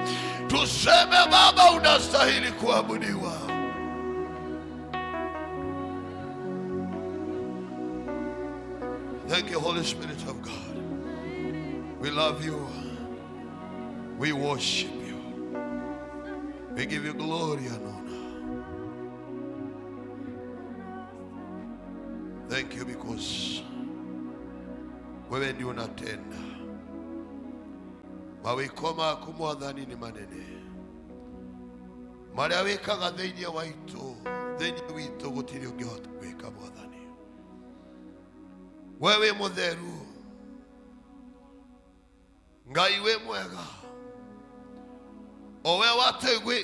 Q: tuseme Baba unastahili kuabudiwa. Thank you, Holy Spirit of God. We love you. We worship you. We give you glory and honor. Thank you because wewe ndio unatenda. Mawikoma kumwathani ni manene. Maria wikaga thĩinĩ witũ gũtirĩ ũngĩhota gwĩka mwathani. Wewe mũtheru, Ngai we mwega, owe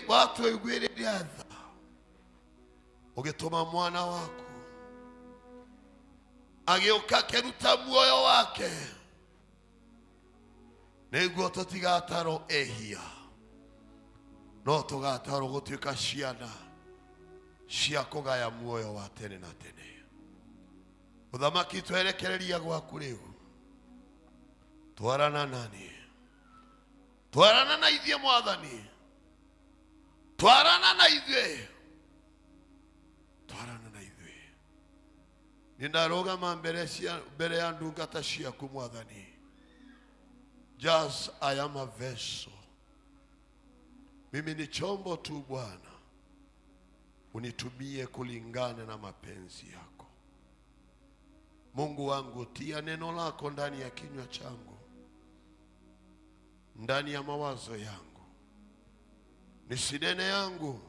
Q: watũiguĩrĩria tha, ũgĩtũma mwana waku agĩũka akĩruta muoyo wake nĩguo tũtigatarwo ehia, no tũgatarwo gũtuĩka ciana cia kũgaya muoyo wa tene na tene. Ũthamaki twerekereria gwaku rĩu, twarana nani, twarana na ithuĩ mwathani, twarana na ithuĩ, twarana na ithuĩ. Ninarogama mbere ya ndungata ciaku mwathani. Just I am a vessel. Mimi ni chombo tu Bwana, unitumie kulingana na mapenzi yako. Mungu wangu, tia neno lako ndani ya kinywa changu, ndani ya mawazo yangu. Nisinene yangu,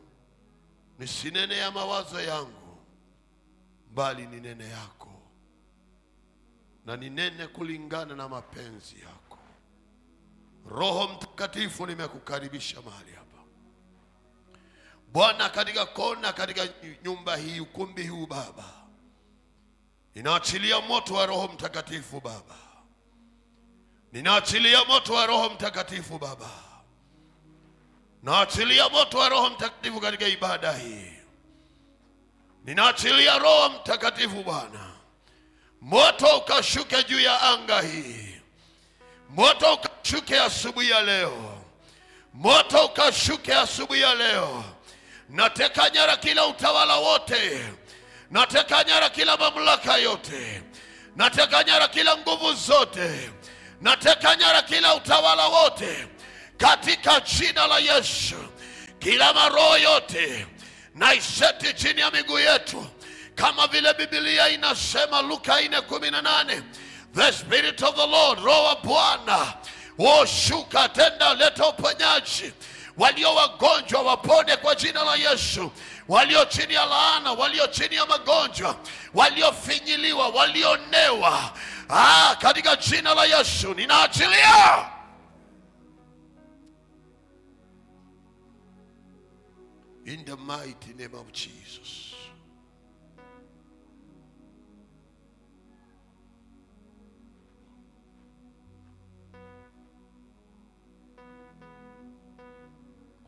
Q: nisinene ya mawazo yangu, bali ni nene yako, na ninene kulingana na mapenzi yako. Roho Mtakatifu, nimekukaribisha mahali hapa Bwana, katika kona, katika nyumba hii, ukumbi huu Baba. Ninaachilia moto wa Roho Mtakatifu Baba, ninaachilia moto wa Roho Mtakatifu Baba, naachilia moto wa Roho Mtakatifu katika ibada hii. Ninaachilia Roho Mtakatifu Bwana, moto ukashuke juu ya anga hii, moto ukashuke asubuhi ya leo, moto ukashuke asubuhi ya leo. Nateka nyara kila utawala wote, nateka nyara kila mamlaka yote, nateka nyara kila nguvu zote, nateka nyara kila utawala wote katika jina la Yesu. Kila maroho yote naiseti chini ya miguu yetu, kama vile Biblia inasema Luka 4:18, the Spirit of the Lord, Roho wa Bwana shuka, tenda, leta uponyaji. Walio wagonjwa wapone kwa jina la Yesu. Walio chini ya laana, walio chini ya magonjwa, waliofinyiliwa, walionewa, katika jina la Yesu ninaachilia. In the mighty name of Jesus.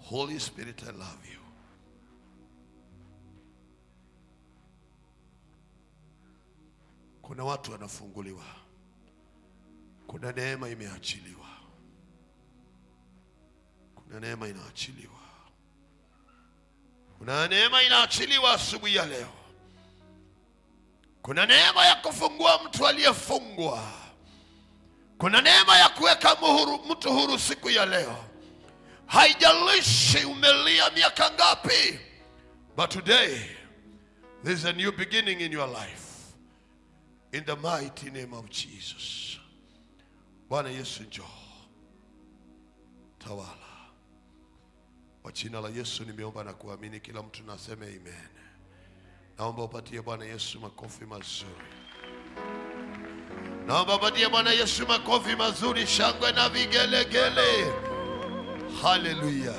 Q: Holy Spirit, I love you. Kuna watu wanafunguliwa. Kuna neema imeachiliwa. Kuna neema inaachiliwa. Kuna neema inaachiliwa asubuhi ya leo. Kuna neema ya kufungua mtu aliyefungwa. Kuna neema ya kuweka mtu huru siku ya leo. Haijalishi umelia miaka ngapi, but today there is a new beginning in your life. In the mighty name of Jesus. Bwana Yesu njoo. Tawala. Kwa jina la Yesu nimeomba na kuamini, kila mtu naseme amen. Naomba upatie Bwana Yesu makofi mazuri. Naomba upatie Bwana Yesu makofi mazuri, shangwe na vigelegele. Hallelujah.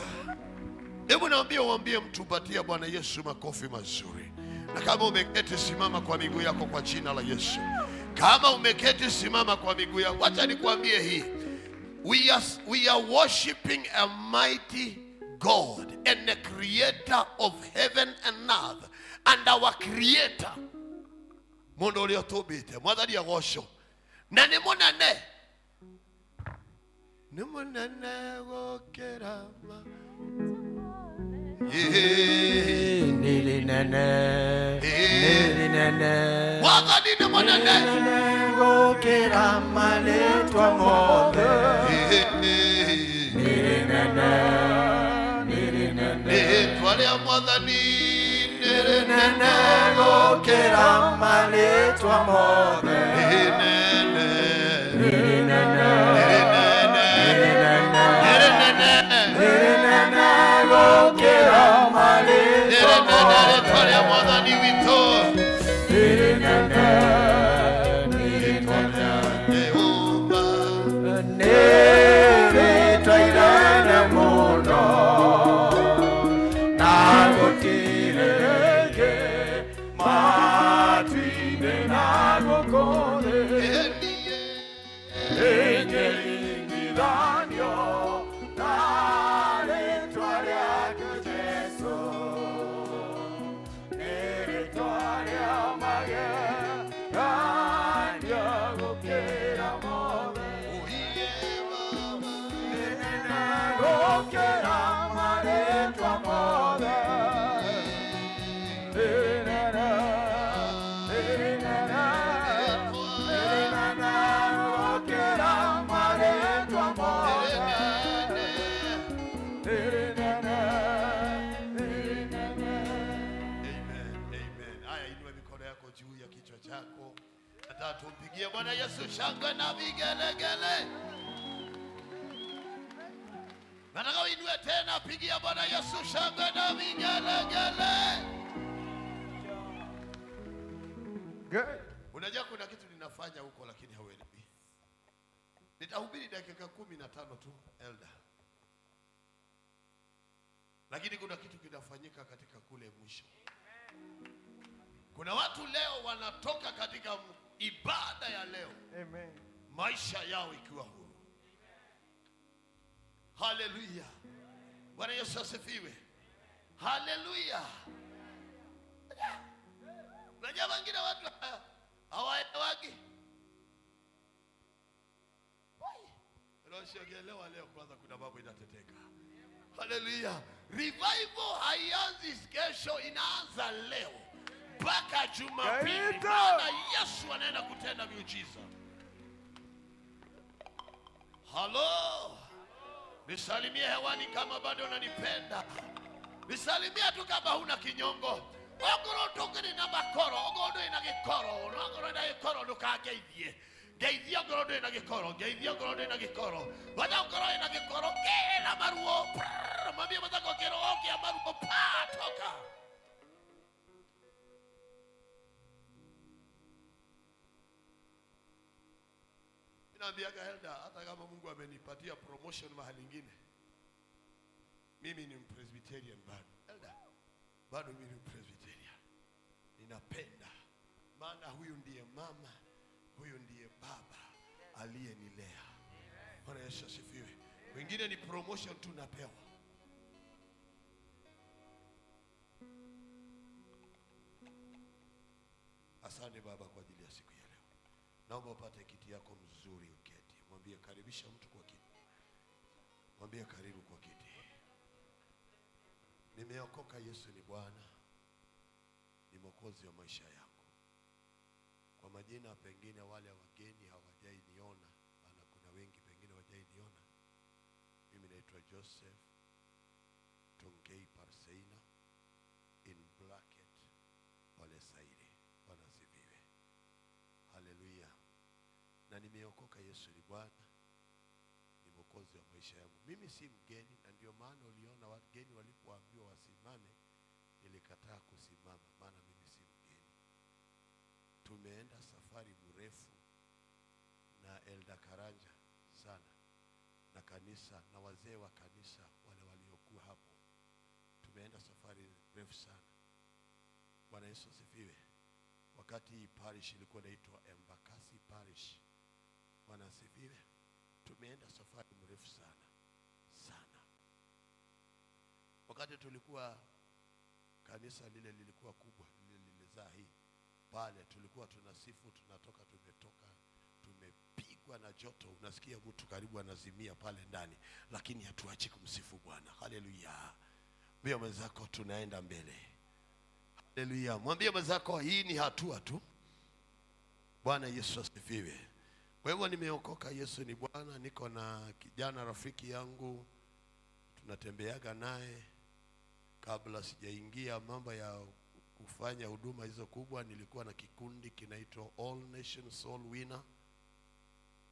Q: Hebu uambie mtu upatie Bwana Yesu makofi mazuri. Na kama umeketi simama kwa miguu yako kwa jina la Yesu. Kama umeketi simama kwa miguu yako. Wacha nikwambie hii. We are worshiping a mighty God and the creator of heaven and earth. And our creator. Mondo leo tobite. Mwadhari ya gosho. Na ni monane. Ni monane wokerama.
P: Nili nene, nili nene.
Q: Wakati ni monane.
P: Nene kera maletwa ng'ombe. Nili nene, nili nene.
Q: Twale ya mwadhani.
P: Nili nene kera maletwa ng'ombe.
Q: Nili nene,
P: nili nene.
Q: Tumpigie Bwana Yesu shangwe na vigelegele. Nataka uinue tena, pigia Bwana Yesu shangwe na vigelegele. Unajua kuna kitu ninafanya huko lakini hauelewi. Nitahubiri dakika 15 tu elder. Lakini kuna kitu kinafanyika katika kule mwisho. Kuna watu leo wanatoka katika ibada ya leo.
A: Amen.
Q: Maisha yao ikiwa huru. Hallelujah. Bwana Yesu asifiwe. Hallelujah. Unajua wengine watu hawaelewagi. Unashogelewa leo kwanza kuna mambo inateteka. Hallelujah. Revival haianzi kesho, inaanza leo. Mpaka Jumapili. Maana Yesu anaenda kutenda miujiza. Halo. Nisalimie hewani kama bado unanipenda. Nisalimie tu kama huna kinyongo. Ogoro tokeni na makoro, ogoro ina gikoro, ogoro ina gikoro ndukageithie. Geithia ogoro ina gikoro, geithia ogoro ina gikoro. Wada ogoro ina gikoro, kila maruo. Mwambie mtako kiroho kia maruo pa toka. Naambiaga Helda, hata kama Mungu amenipatia promotion mahali nyingine, mimi ni Presbyterian bado. Helda, bado mimi ni Presbyterian. Ninapenda maana huyu ndiye mama, huyu ndiye baba aliyenilea. Bwana Yesu asifiwe. Wengine ni promotion tu napewa. Asante Baba kwa ajili ya siku ya leo. Naomba upate kiti yako mzuri uketi. Mwambie karibisha mtu kwa kiti. Mwambie karibu kwa kiti. Nimeokoka, Yesu ni Bwana, ni Mwokozi wa maisha yangu. Kwa majina pengine wale wageni hawajai niona, maana kuna wengi pengine hawajai niona. Mimi naitwa Joseph Tongei Parseina in bracket Ole Saire. Bwana asifiwe. Haleluya. Na nimeokoka, Yesu ni Bwana, ni Mwokozi wa maisha yangu. Mimi si mgeni, na ndio maana uliona wageni walipoambiwa wasimame nilikataa kusimama, maana mimi si mgeni. Tumeenda safari mrefu na Elda Karanja sana na kanisa na wazee wa kanisa wale waliokuwa hapo. Tumeenda safari mrefu sana. Bwana Yesu asifiwe. Wakati hii parish ilikuwa inaitwa Embakasi Parish. Bwana asifiwe. Tumeenda safari mrefu sana sana. Wakati tulikuwa kanisa lile lilikuwa kubwa, lile lilizaa hii pale, tulikuwa tunasifu, tunatoka tumepigwa na joto, unasikia mtu karibu anazimia pale ndani, lakini hatuachi kumsifu Bwana. Haleluya. Mwambie mwenzako tunaenda mbele. Haleluya. Mwambie mwenzako hii ni hatua tu. Bwana Yesu asifiwe. Kwa hivyo nimeokoka, Yesu ni Bwana. Niko na kijana rafiki yangu tunatembeaga naye. Kabla sijaingia mambo ya kufanya huduma hizo kubwa, nilikuwa na kikundi kinaitwa All Nations Soul Winner,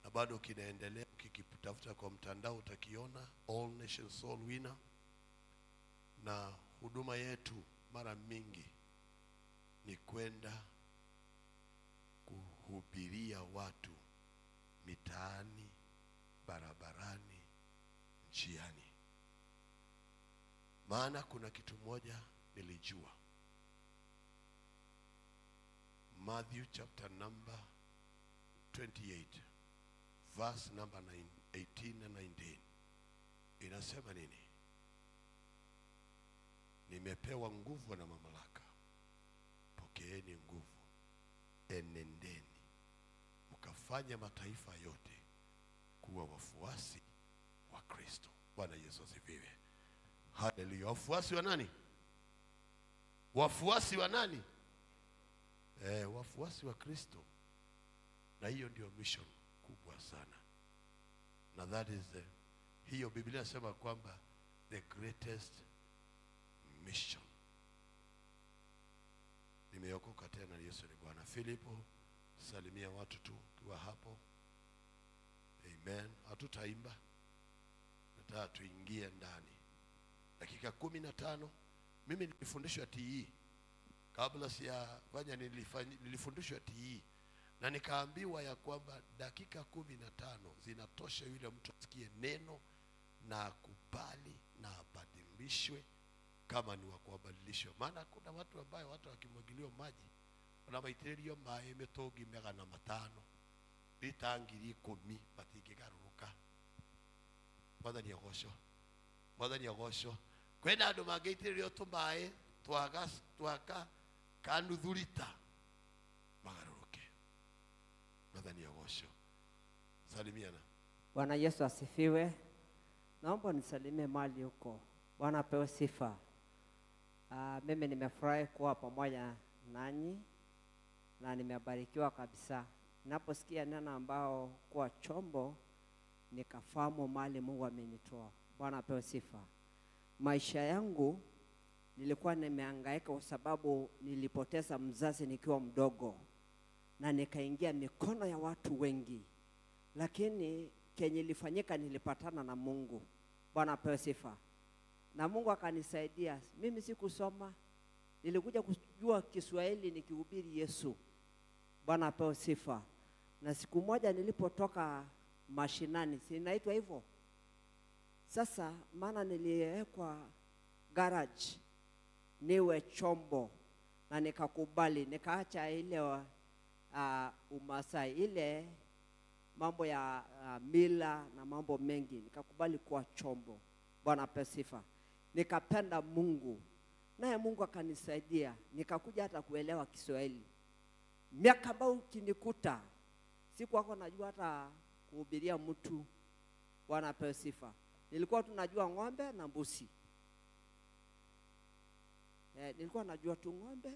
Q: na bado kinaendelea. Ukikitafuta kwa mtandao utakiona, All Nations Soul Winner. Na huduma yetu mara mingi ni kwenda kuhubiria watu mitaani, barabarani, njiani. Maana kuna kitu moja nilijua. Matthew chapter number 28 verse number 18 and 19 inasema nini? Nimepewa nguvu na mamlaka, pokeeni nguvu, enendeni mkafanya mataifa yote kuwa wafuasi wa Kristo. Bwana Yesu asifiwe. Haleluya. Wafuasi wa nani? Wafuasi wa nani? Wafuasi wa Kristo. Na hiyo ndio mission kubwa sana. Na that is hiyo Biblia inasema kwamba the greatest mission. Nimeokoka tena, Yesu ni Bwana. Filipo, salimia watu tu kwa hapo. Amen. Hatutaimba, nataka tuingie ndani. Dakika 15. Mimi nilifundishwa TE. Kabla sijafanya nilifundishwa TE. Na nikaambiwa ya kwamba dakika 15 zinatosha yule mtu asikie neno na kubali na abadilishwe kama ni wa kubadilishwa. Maana kuna watu ambao watu wakimwagiliwa maji wanamaitirio mae metogi 500 litangiri 10 batikigaruruka. Mwathani agocwo. Mwathani agocwo. Kwena andu mangeitirio tumae twaka kanuthu lita magaruruke. Mwathani agocwo. Salimiana.
R: Bwana Yesu asifiwe. Naomba nisalimie mali huko. Bwana apewe sifa. Mimi nimefurahi kuwa pamoja nanyi na nimebarikiwa kabisa. Ninaposikia neno ambao kuwa chombo nikafahamu mali Mungu amenitoa. Bwana apewe sifa. Maisha yangu nilikuwa nimehangaika kwa sababu nilipoteza mzazi nikiwa mdogo na nikaingia mikono ya watu wengi. Lakini kenye ilifanyika nilipatana na Mungu. Bwana apewe sifa. Na Mungu akanisaidia. Mimi sikusoma. Nilikuja kujua Kiswahili nikihubiri Yesu. Bwana apewe sifa. Na siku moja nilipotoka mashinani, si inaitwa hivyo? Sasa maana niliwekwa garage niwe chombo na nikakubali, nikaacha ile Umasai, ile mambo ya mila na mambo mengi, nikakubali kuwa chombo. Bwana apewe sifa. Nikapenda Mungu. Naye Mungu akanisaidia. Nikakuja hata kuelewa Kiswahili. Miaka ambayo ukinikuta sikuwa najua hata kuhubiria mtu. Bwana apewe sifa. Nilikuwa tunajua ng'ombe na mbuzi. Nilikuwa najua tu ng'ombe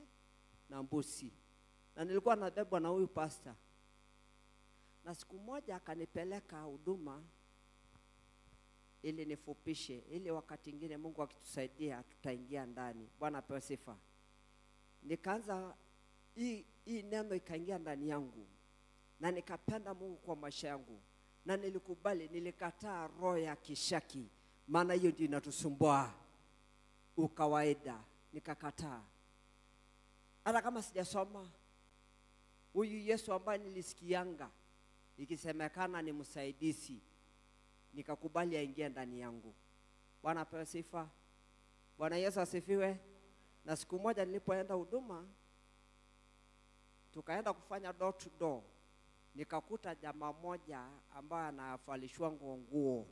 R: na mbuzi. Na nilikuwa nabebwa na huyu pastor. Na siku moja akanipeleka huduma ili nifupishe, ili wakati mwingine Mungu akitusaidia tutaingia ndani. Bwana apewe sifa. Nikaanza hii neno ikaingia ndani yangu. Na nikapenda Mungu kwa maisha yangu. Na nilikubali, nilikataa roho ya kishaki. Maana hiyo ndio inatusumbua ukawaida. Nikakataa. Hata kama sijasoma, huyu Yesu ambaye nilisikianga ikisemekana ni msaidizi, nikakubali aingie ndani yangu. Bwana apewe sifa. Bwana Yesu asifiwe. Na siku moja nilipoenda huduma, tukaenda kufanya door to door. Nikakuta jamaa moja ambaye anavalishwa nguo.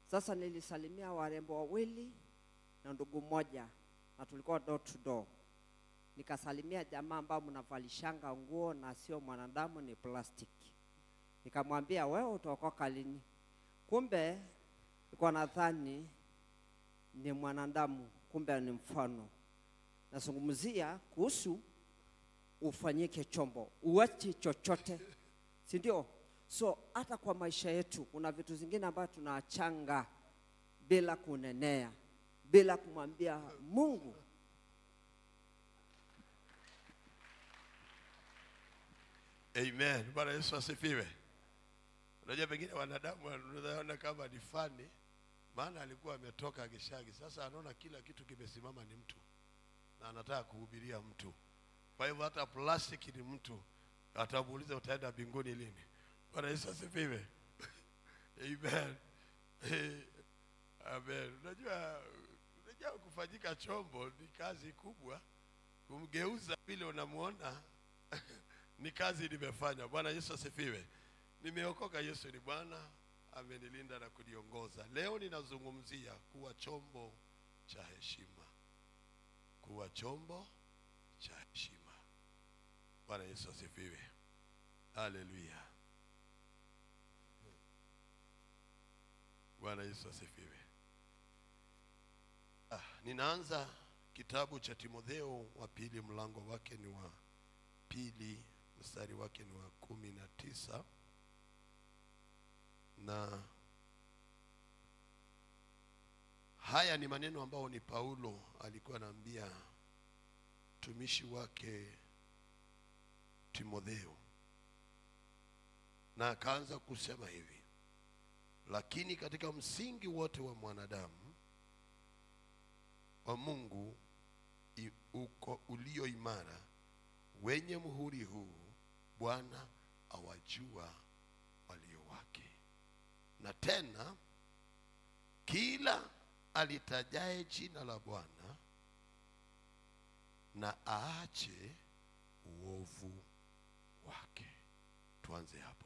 R: Sasa nilisalimia warembo wawili na ndugu moja, na tulikuwa door to door. Nikasalimia jamaa ambao mnavalishanga nguo na sio mwanadamu, ni plastic. Nikamwambia, wewe utaokoka lini? Kumbe nilikuwa nadhani ni mwanadamu, kumbe ni mfano. Nazungumzia kuhusu ufanyike chombo, uache chochote, si ndio? So hata kwa maisha yetu kuna vitu zingine ambazo tunaachanga bila kunenea, bila kumwambia Mungu.
Q: Amen. Bwana Yesu asifiwe. Unajua pengine wanadamu wanaona kama ni fani, maana alikuwa ametoka Gishagi. Sasa anaona kila kitu kimesimama ni mtu. Na anataka kuhubiria mtu. Kwa hivyo hata plastiki ni mtu. Atamuuliza utaenda mbinguni lini? Bwana Yesu asifiwe. Amen. Amen. Unajua kufanyika chombo ni kazi kubwa. Kumgeuza vile unamuona ni kazi nimefanya. Bwana Yesu asifiwe. Nimeokoka, Yesu ni Bwana, amenilinda na kuniongoza. Leo ninazungumzia kuwa chombo cha heshima. Kuwa chombo cha heshima. Bwana Yesu asifiwe. Haleluya. Bwana Yesu asifiwe. Ninaanza kitabu cha Timotheo wa pili, mlango wake ni wa pili, mstari wake ni wa 19. Na haya ni maneno ambayo ni Paulo alikuwa anaambia mtumishi wake Timotheo. Na akaanza kusema hivi: lakini katika msingi wote wa mwanadamu wa Mungu uko ulio imara, wenye muhuri huu, Bwana awajua walio wake. Na tena kila alitajaye jina la Bwana na aache uovu wake. Tuanze hapo.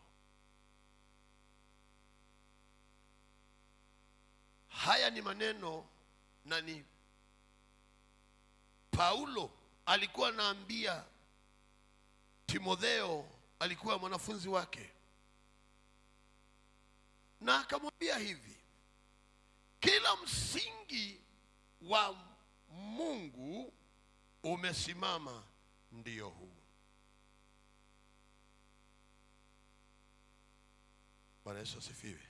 Q: Haya ni maneno na ni Paulo alikuwa anaambia Timotheo, alikuwa mwanafunzi wake. Na akamwambia hivi: kila msingi wa Mungu umesimama, ndio huu. Bwana Yesu asifiwe.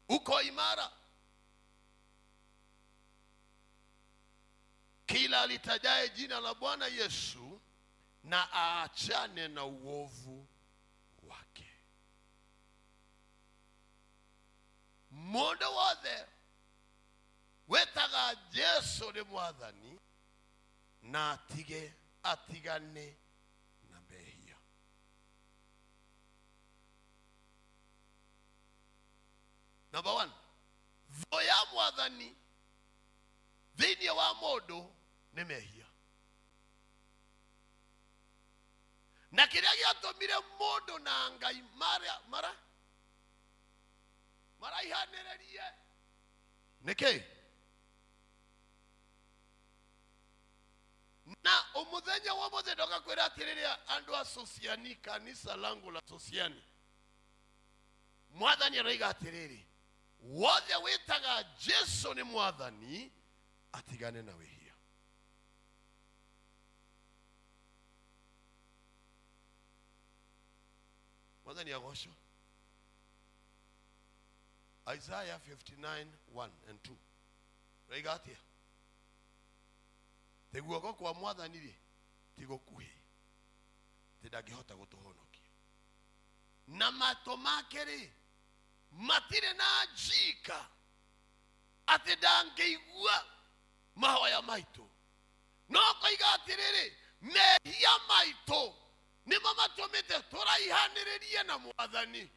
Q: Uko imara. Kila alitajaye jina la Bwana Yesu na aachane na uovu wake. Mundu wothe wetaga Yesu ni mwathani na atigane na mehia. Number 1, voya mwathani thini wa mundu ni mehia. Na kiria giatumire mundu na Ngai mara ihanererie niki? Na umuthenya wa mothe ndoka kwira atiriria andu asociani kanisa langu la sociani mwathani aroiga atiriri wothe witaga Jesu ni mwathani atigane na wihia. Mwathani agocwo. Isaiah 59:1 and 2. Roiga atia teguoko kwa mwathani ri tigokuhi tidangihota gutuhonokia na mato make ri matire na njika ati ndangeigua mahoya maitu no koiga atiriri mehia maitu nimo matumite turaihaniririe na mwathani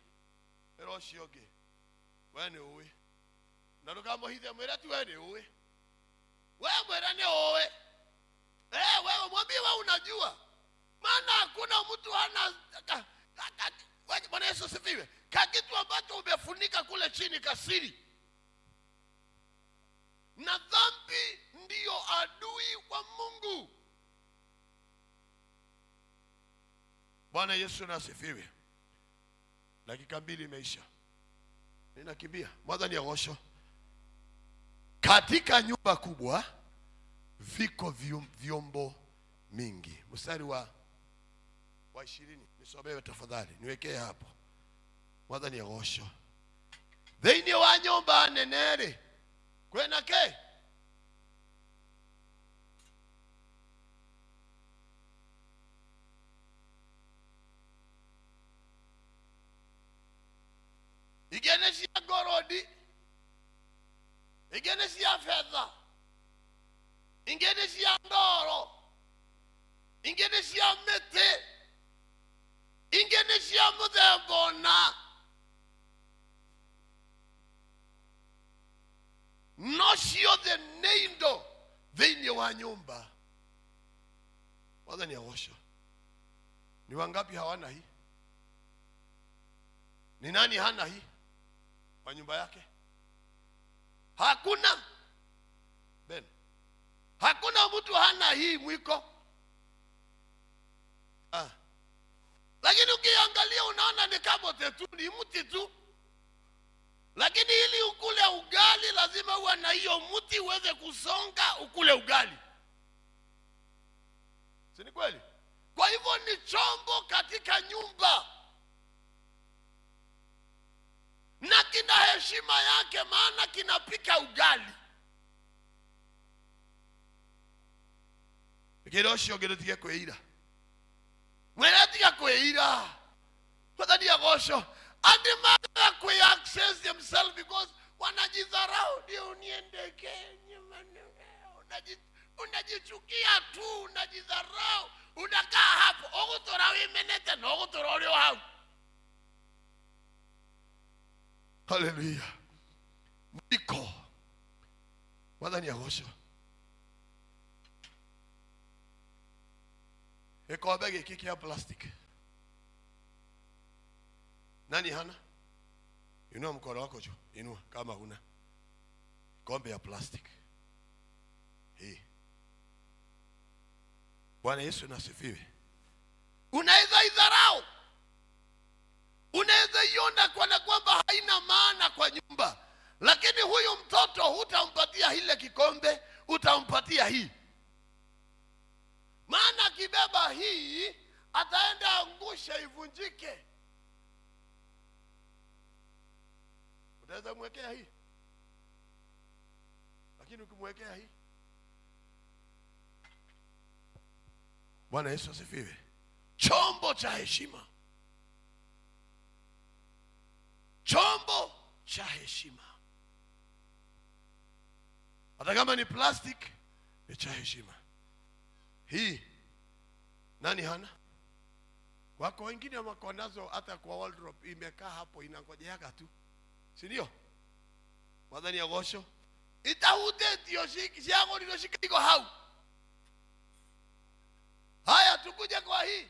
Q: ero cionge we ni uwi na ndukamuhithe mwira ti we ni uwi we mwira ni uwi wewe mwambie wewe unajua maana hakuna mtu hana Bwana Yesu asifiwe. Kitu ambacho umefunika kule chini kasiri. Na dhambi ndiyo adui wa Mungu. Bwana Yesu asifiwe. Dakika 2 imeisha. Ninakimbia. Mwathani agocwo. Katika nyumba kubwa viko vyombo mingi. Mstari wa 20 nisomewe tafadhali. Niwekee hapo. Mwathani agocwo. Thĩinĩ wa nyũmba nene rĩ kwĩna kĩ? Ingĩ nĩ cia ngorodi, ingĩ nĩ cia fedha, ingĩ nĩ cia ndoro, ingĩ nĩ cia mĩtĩ, ingĩ nĩ cia mũthemba ũna. No ciothe nĩ indo thĩinĩ wa nyũmba. Mwathani agocwo. Ni wangapi hawana hii? Ni nani hana hii kwa nyumba yake? Hakuna. Ben. Hakuna mtu hana hii mwiko. Lakini ukiangalia unaona ni kama tu ni mti tu. Lakini ili ukule ugali lazima uwe na hiyo mti uweze kusonga ukule ugali. Si ni kweli? Kwa hivyo ni chombo katika nyumba. Na kina heshima yake maana kinapika ugali. Kile osho tiga kwira. Mwera tiga kwira. Mwathani agocwo. Adimanga kwe access themselves because wanajidharau ndio uniende Kenya unajichukia tu, unajidharau, unakaa hapo ogutora wimenete no ogutora ulio hapo. Hallelujah. Mwiko. Mwathani agocwo. Gikombe giki kia plastic. Nani hana? Inua mkono wako juu. Inua kama huna. Kombe ya plastic. Hii. Bwana Yesu asifiwe. Unaweza idharau. Unaweza iona kana kwamba haina maana kwa nyumba. Lakini huyu mtoto hutampatia ile kikombe, utampatia hii. Maana kibeba hii ataenda angusha ivunjike. Utaweza mwekea hii. Lakini ukimwekea hii. Bwana Yesu asifiwe. Chombo cha heshima. Chombo cha heshima. Hata kama ni plastic ni cha heshima. Hii nani hana? Wako wengine wako nazo hata kwa wardrobe imekaa hapo inangojeaga tu. Si ndio? Mwathani agocwo. Itahudetio ciago ndio shikiko hau. Haya tukuje kwa hii.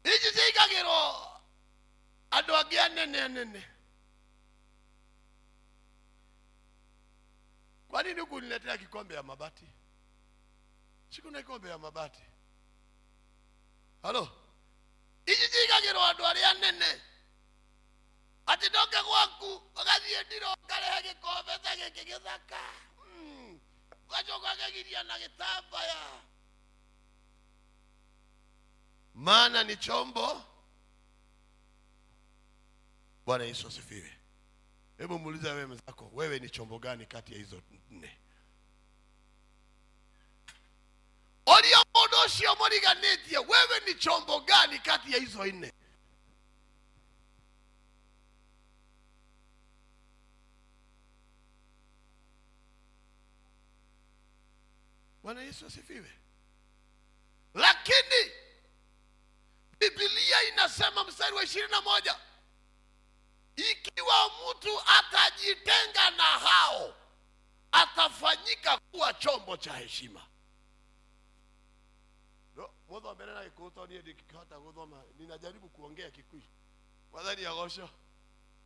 Q: Hizi zikagiro andu angi nene. Kwa nini kuniletea kikombe ya mabati? Sikuna ikombe ya mabati. Halo. Ijigagiro andu aria nene. Ati ndoke gwaku ugathie ndiro karehe gikombe ta giki githaka. Gacoka gagiria na gitambaya. Maana ni chombo. Bwana Yesu asifiwe. Hebu muulize wewe mzako, wewe ni chombo gani kati ya hizo 4? Oria modo cio moriganetie, wewe ni chombo gani kati ya hizo 4? Bwana Yesu asifiwe. Lakini Biblia inasema mstari wa 21, ikiwa mtu atajitenga na hao, atafanyika kuwa chombo cha heshima. Mwadha mbele na ikuta ni edikikata gudhoma, ninajaribu kuongea Kikuyu. Wadhani ya gosho.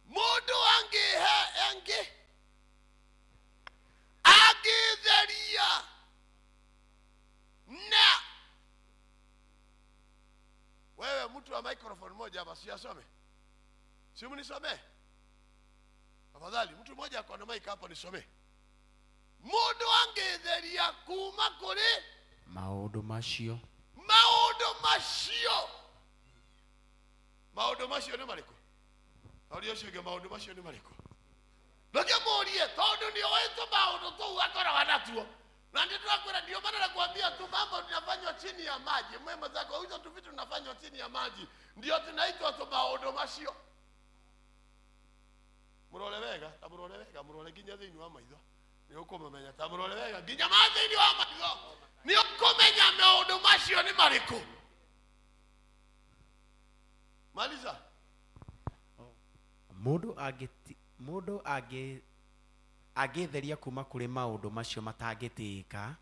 Q: Mundu agitheria na wewe mtu wa microphone moja hapa siasome. Simu nisome. Afadhali mtu mmoja ako na mic hapo nisome. Mundu angetheria kuma kuri
E: maundu macio.
Q: Maundu macio ni mariko. Audio shege maundu macio ni mariko. Ndoke morie tondu ni oito maundu tu akora wanatuo. Na ndio tunakwenda, ndio maana nakwambia tu mambo tunafanywa chini ya maji. Mwema zako hizo tu vitu tunafanywa chini ya maji. Ndio tunaitwa tu maundu macio. Murole wega, murole ginya thini wa maitho. Ni ukumenya ta murole wega ginya mathini wa maitho. Ni ukumenya maundu macio ni mariko. Maliza.
E: Mundu agitheria kuma kuri maundu macio matangitĩka.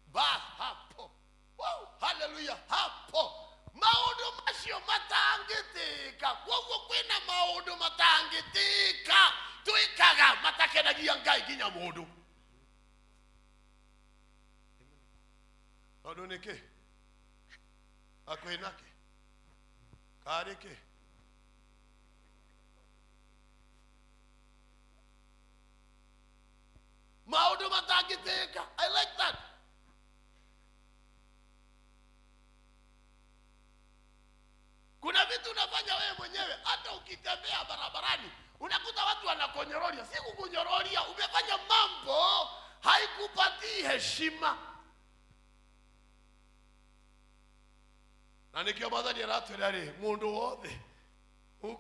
Q: Bas hapo. Wow, hallelujah. Hapo. Maundu macio matangitĩka. Kwoguo kwina maundu matangitĩka. Tuikaga matakenagia Ngai ginya mundu. Tondu niki? Akwinake. Karike. Maundu matangitĩka. I like that. Kuna vitu unafanya wewe mwenyewe hata ukitembea barabarani unakuta watu wanakonyororia. Si kukunyororia, umefanya mambo haikupatii heshima. Na nikio mwathani aratwira mundu wothe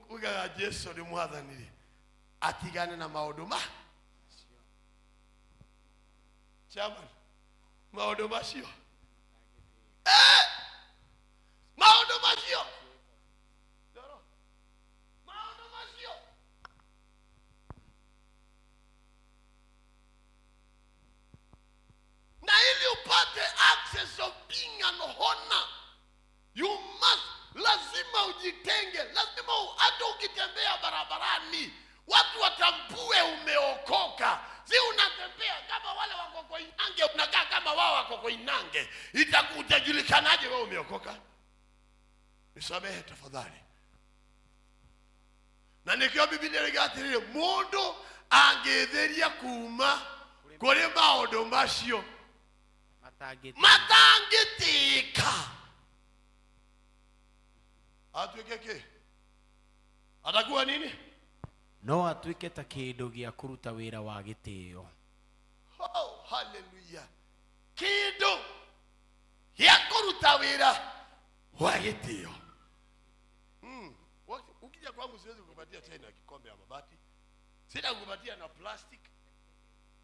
Q: ugaga Yesu ni mwathani atigane na maundu Chairman, maundu macio. Maundu macio. Maundu macio. Na ili upate access of being an honor, you must, lazima ujitenge, lazima hata ukitembea barabarani watu watambue umeokoka. Si unatembea kama wale wako kwa Inange, unakaa kama wao wako kwa Inange, utajulikanaje wewe umeokoka? Nisamehe tafadhali. Na nikiwa Biblia ligatiri mundu angetheria kuma kuri maundu macio matangitĩka. Atuike atakuwa nini?
E: No atuike ta kindu gia kuruta wira wa gitĩo.
Q: Oh, hallelujah. Kindu gia kuruta wira wa gitĩo. Ukija kwangu siwezi kukupatia tena kikombe ya mabati. Sina kukupatia na plastic.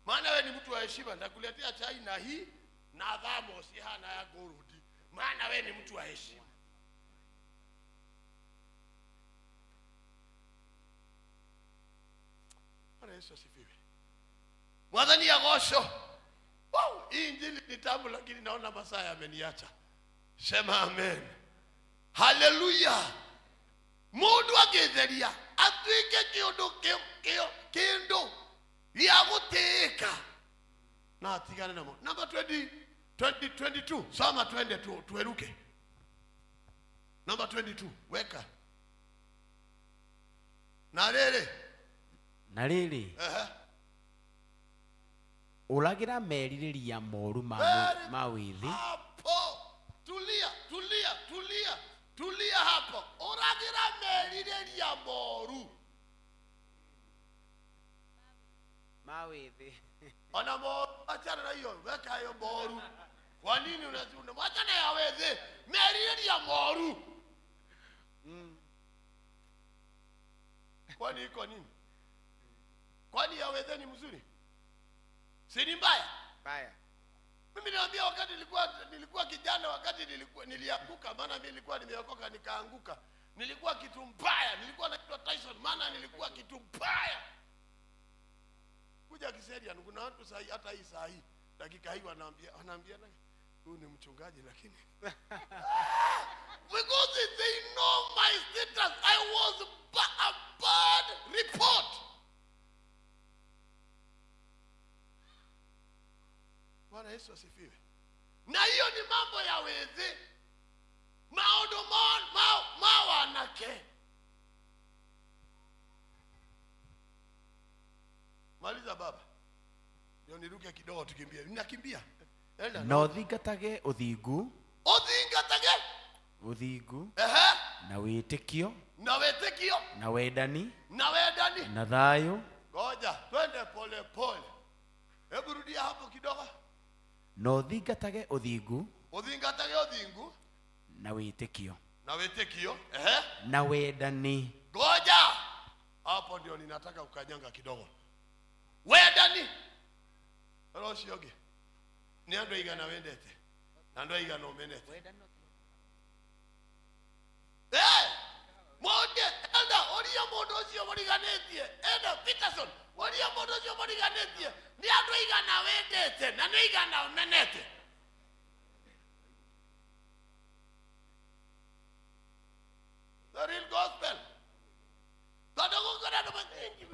Q: Maana wewe ni mtu wa heshima, nitakuletea chai na hii na thermos hana ya gorudi. Maana wewe ni mtu wa heshima. Yesu asifiwe. Mwadhani ya gosho. Wow, hii injili ni tamu lakini naona masaa yameniacha. Sema amen. Hallelujah. Mundu agetheria atuike kindu ya gutĩka na atigane namo. Number 20, 2022 soma twende tueruke. Number 22 weka. Na rere.
E: Uragira merirĩria moru ma withi.
Q: Hapo. Tulia hapo. Uragira merirĩria moru
E: ma withi.
Q: Ona moru achana na hiyo, weka hiyo moru. Kwa nini unamwacha na ya withi? Merirĩria moru. Kwani iko nini? Kwani ya withi ni mzuri? Si ni mbaya?
E: Mbaya.
Q: Mimi naambia wakati nilikuwa kijana, wakati nilianguka, maana mimi nilikuwa nimeokoka nikaanguka. Nilikuwa kitu mbaya, nilikuwa naitwa Tyson, maana nilikuwa kitu mbaya. Kuja Kiseria kuna watu sahi, hata hii sahi dakika hii wanaambia huyu ni mchungaji lakini because they know my status. I was a bad report. Bwana Yesu asifiwe. Na hiyo ni mambo ya wezi. Maodo wanake. Maliza baba. Ndio niruke kidogo tukimbie. Ninakimbia.
E: No thingatage uthingu.
Q: Uthingatage
E: uthingu. Na wĩtĩkio. Na wendani. Na thayũ.
Q: Ngoja, twende pole pole. Hebu rudia hapo kidogo.
E: No thingatage uthingu.
Q: Uthingatage uthingu.
E: Na wĩtĩkio.
Q: Na
E: wendani.
Q: Ngoja. Hapo ndio ninataka ukanyanga kidogo. Wendani. Roshioge. Ni ando igana wendete. Na ando igana umenete. Mode elda oria modo cio moriganetie. Elda Peterson oria modo cio moriganetie. Ni ando igana wendete na ni igana umenete. The real gospel. Tadogo kana no makengi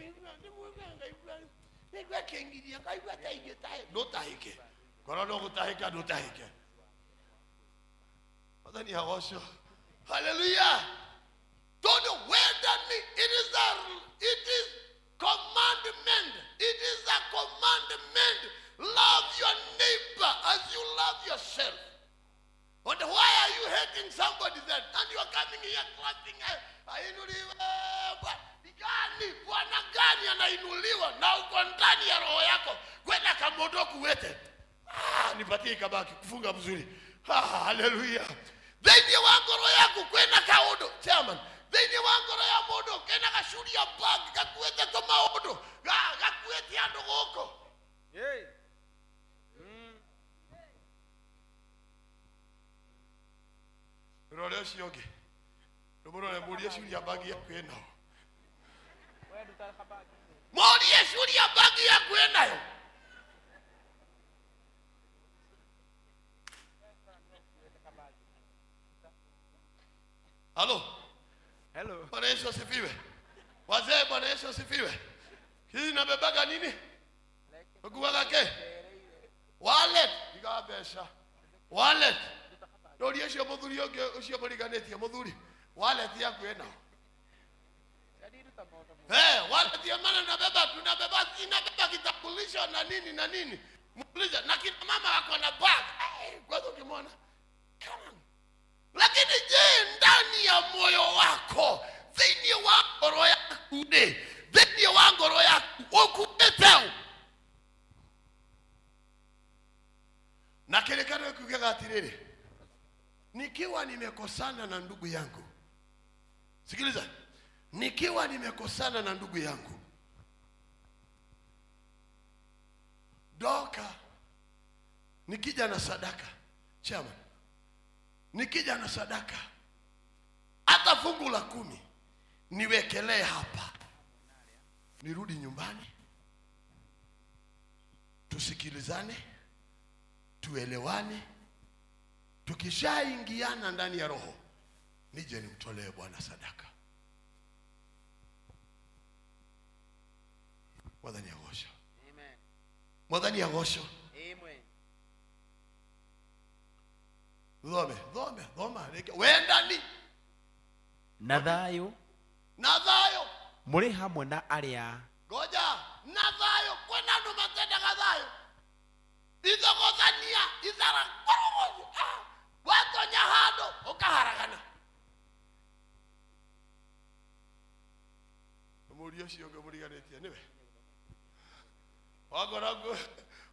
Q: ni muwenga iflani. Ni kwa kengi ya kaiwa taige tae. No taike. Kono no kutahika no tahike. Madani hawasho. Hallelujah. Don't wait me. It is commandment. It is a commandment. Love your neighbor as you love yourself. But why are you hating somebody that and you are coming here clapping? Bwana gani anainuliwa na uko ndani ya roho yako? Kwenda kamodo kuwete. Nipatie kabaki kufunga mzuri. Hallelujah. Theni wangu roho yako kwenda kaodo. Chairman. Theni wangu roho ya modo kwenda kashuri ya bag kakuwete toma odo. Kakuwete ya ndogoko.
E: Hey.
Q: Role shioge. Ndomoro na muri shuri ya bag ya kwenda. Muri shuri ya bag ya kwenda yo. Hello. Bwana Yesu asifiwe. Wazee, Bwana Yesu asifiwe. Hii nabebaga nini? Ukuwaga ke? Wallet. Digabesha. Wallet. Ndio Yesu muthuri yoge ucio muriganetie muthuri. Wallet yaku ena. Wallet ya maana tunabeba kitambulisho na nini. Muulize na kina mama wako na bag. Kwanza ukimwona. Come on. Lakini je, ndani ya moyo wako, dhini wako roho yako ne, dhini wako roho yako ukupetao. Na kile kana kugaga atirere. Nikiwa nimekosana na ndugu yangu. Sikiliza. Nikiwa nimekosana na ndugu yangu. Doka. Nikija na sadaka. Chama. Nikija na sadaka hata fungu la 10 niwekelee hapa, nirudi nyumbani, tusikilizane, tuelewane, tukishaingiana ndani ya roho nije nimtolee Bwana sadaka. Mwadhani ya gosho. Amen. Mwadhani ya gosho.
E: Amen.
Q: Thoma. Wendani.
H: Na thayo.
Q: Na thayo.
H: Muri hamwe na aria.
Q: Goja. Na thayo. Kwena andu matendaga thayo. Ithogothania. Ithara korogoju. Watonya hando. Ukaharagana. Muri ucio ngamuriganitie niwe.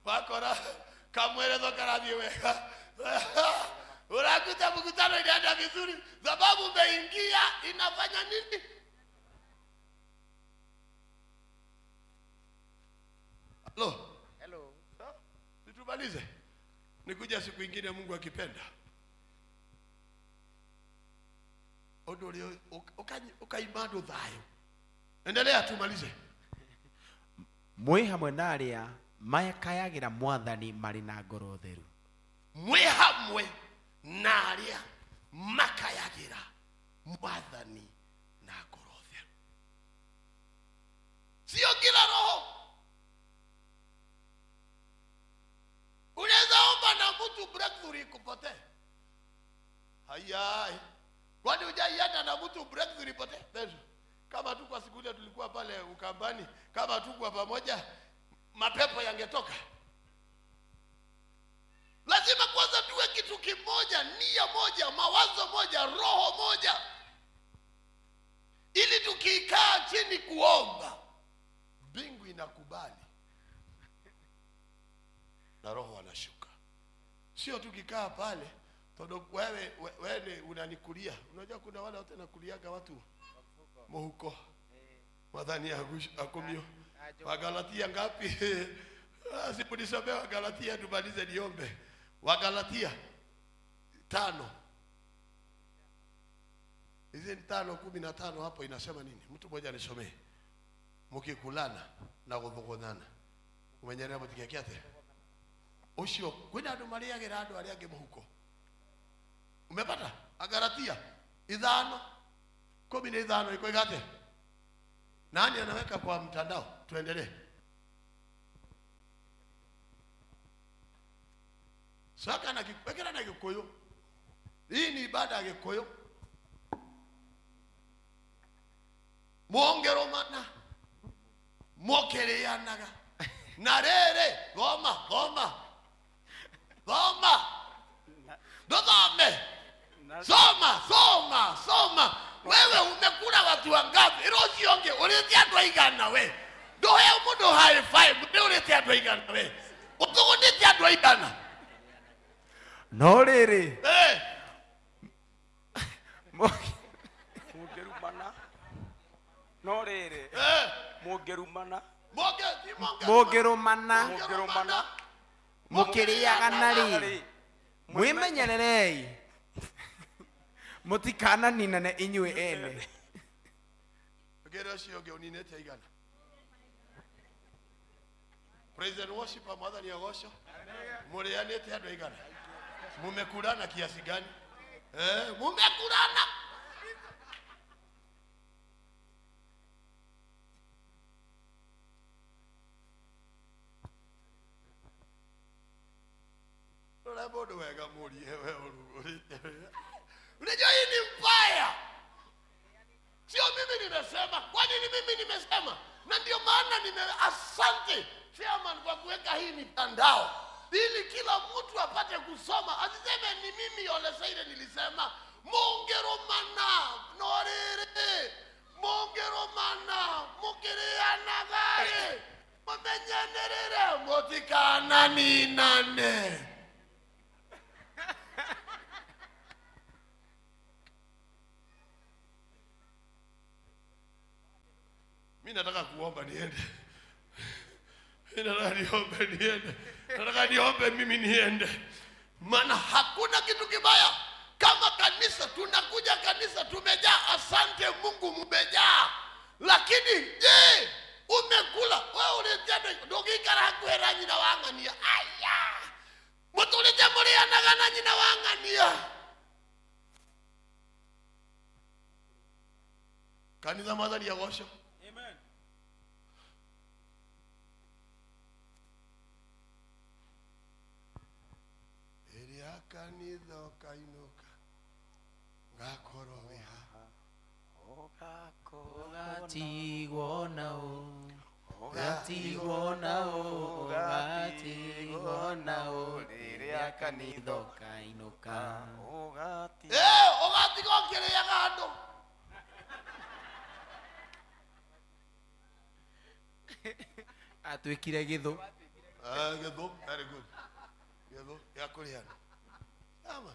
Q: Wakora kamweretho karathie wega. Unakuta mkutano inaenda vizuri sababu umeingia inafanya nini? Hello. Nitumalize. Nikuja siku nyingine Mungu akipenda. Odori ukaimando thayo. Endelea tumalize.
H: Mwi hamwe na aria mayakayagira mwathani mari na ngoro theru.
Q: Mwi hamwe na aria makayagira mwathani na ngoro theru. Sio kila roho. Unaweza omba na mtu breakthrough ikupotee. Hayai. Kwani hujaienda na mtu breakthrough ipotee? Kama tu kwa siku ile tulikuwa pale Ukambani, kama tu kwa pamoja mapepo yangetoka. Lazima kwanza tuwe kitu kimoja, nia moja, mawazo moja, roho moja. Ili tukikaa chini kuomba, mbingu inakubali. Na roho anashuka. Sio tukikaa pale, todo wewe unanikulia. Unajua kuna wale wote nakuliaga watu muhuko. Mwadhani akumio. Wagalatia ngapi? Sipunisomea Wagalatia tumalize niombe. Wagalatia 5. Hizi 5:15 hapo inasema nini? Mtu mmoja anisomee. Mukikulana na guthugunana. Umenyerera mutikiakiate. Ucio kwina andu mariagira andu aria angi muhuko. Umepata? Agalatia 5:15 iko igate. Nani anaweka kwa mtandao? Tuendelee. Saka na kipekera na Gikuyu. Hii ni ibada ya Gikuyu. Mwongeromana. Mokerianaga. Na rere, goma. Dodome. Soma. Wewe umekula watu wangapi? Rozi yonge ulitia ndo igana we. Dohe umudo high five, ndio ulitia ndo igana we. Utugunditia ndo igana.
H: No rere.
F: Mugerumana. No rere. Mugerumana.
H: Mugerumana. Mukiriaga nari. Mwimenyererei. Mutikana ninane inywe ene.
Q: Ogera cio ge uninete igana. Praise and worship mother ni agosho. Murianete andu igana. Mumekurana kiasi gani? Mumekurana. Ora bodo wega muri wewe urite. Unajua hii ni mbaya. Sio mimi nimesema. Kwa nini mimi nimesema? Na ndio maana asante chairman kwa kuweka hii mitandao. Ili kila mtu apate kusoma. Asiseme ni mimi Ole Saire nilisema. Mongeromana norere. Mongeromana mukiriana gari. Mumenyenerere motikana ni nane. Mimi nataka kuomba niende. Nataka niombe mimi niende. Maana hakuna kitu kibaya kama kanisa tunakuja kanisa tumejaa, asante Mungu mmejaa. Lakini je, umekula wewe ulitenda ndogikara hakwera nyina wangania. Aya. Mutulite muri anagana nyina wangania. Kanisa madhari ya washo. Amen. Elia kanitha ukainuka ngakorwo wi haha
E: Ugatigwo nao, ugatigwo nao, ugatigwo nao, rĩrĩa kanitha ũkainũka.
Q: Ũgatigwo ũkĩrĩaga andũ.
E: Atuĩkire gĩthũ.
Q: Gĩthũ, very good. Gĩthũ ya kũrĩana. Ama.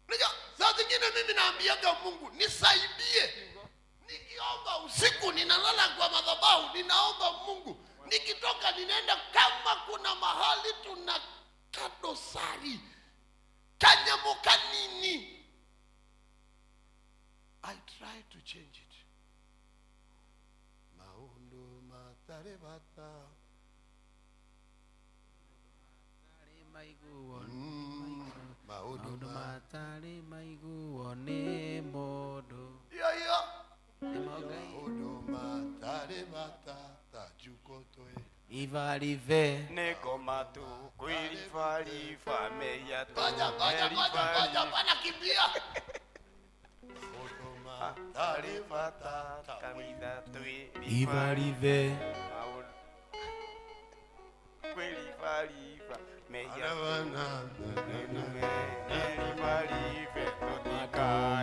Q: Nija, saa zingine mimi naambiaga Mungu nisaidie. Nikiomba usiku ninalala kwa madhabahu, ninaomba Mungu. Nikitoka ninaenda kama kuna mahali tuna kadosari. Kanyamuka nini? I try to change it. Maundu matare bata.
E: Maundu matari maiguo nĩ mũndũ.
Q: Maundu matare bata tajuko toe.
E: Ivarive
P: Ngoma tu kwilivaliva meya tu.
Q: Bana kimbia.
P: Tarifata kamida tui.
E: Ivarive
P: Kwilivaliva meya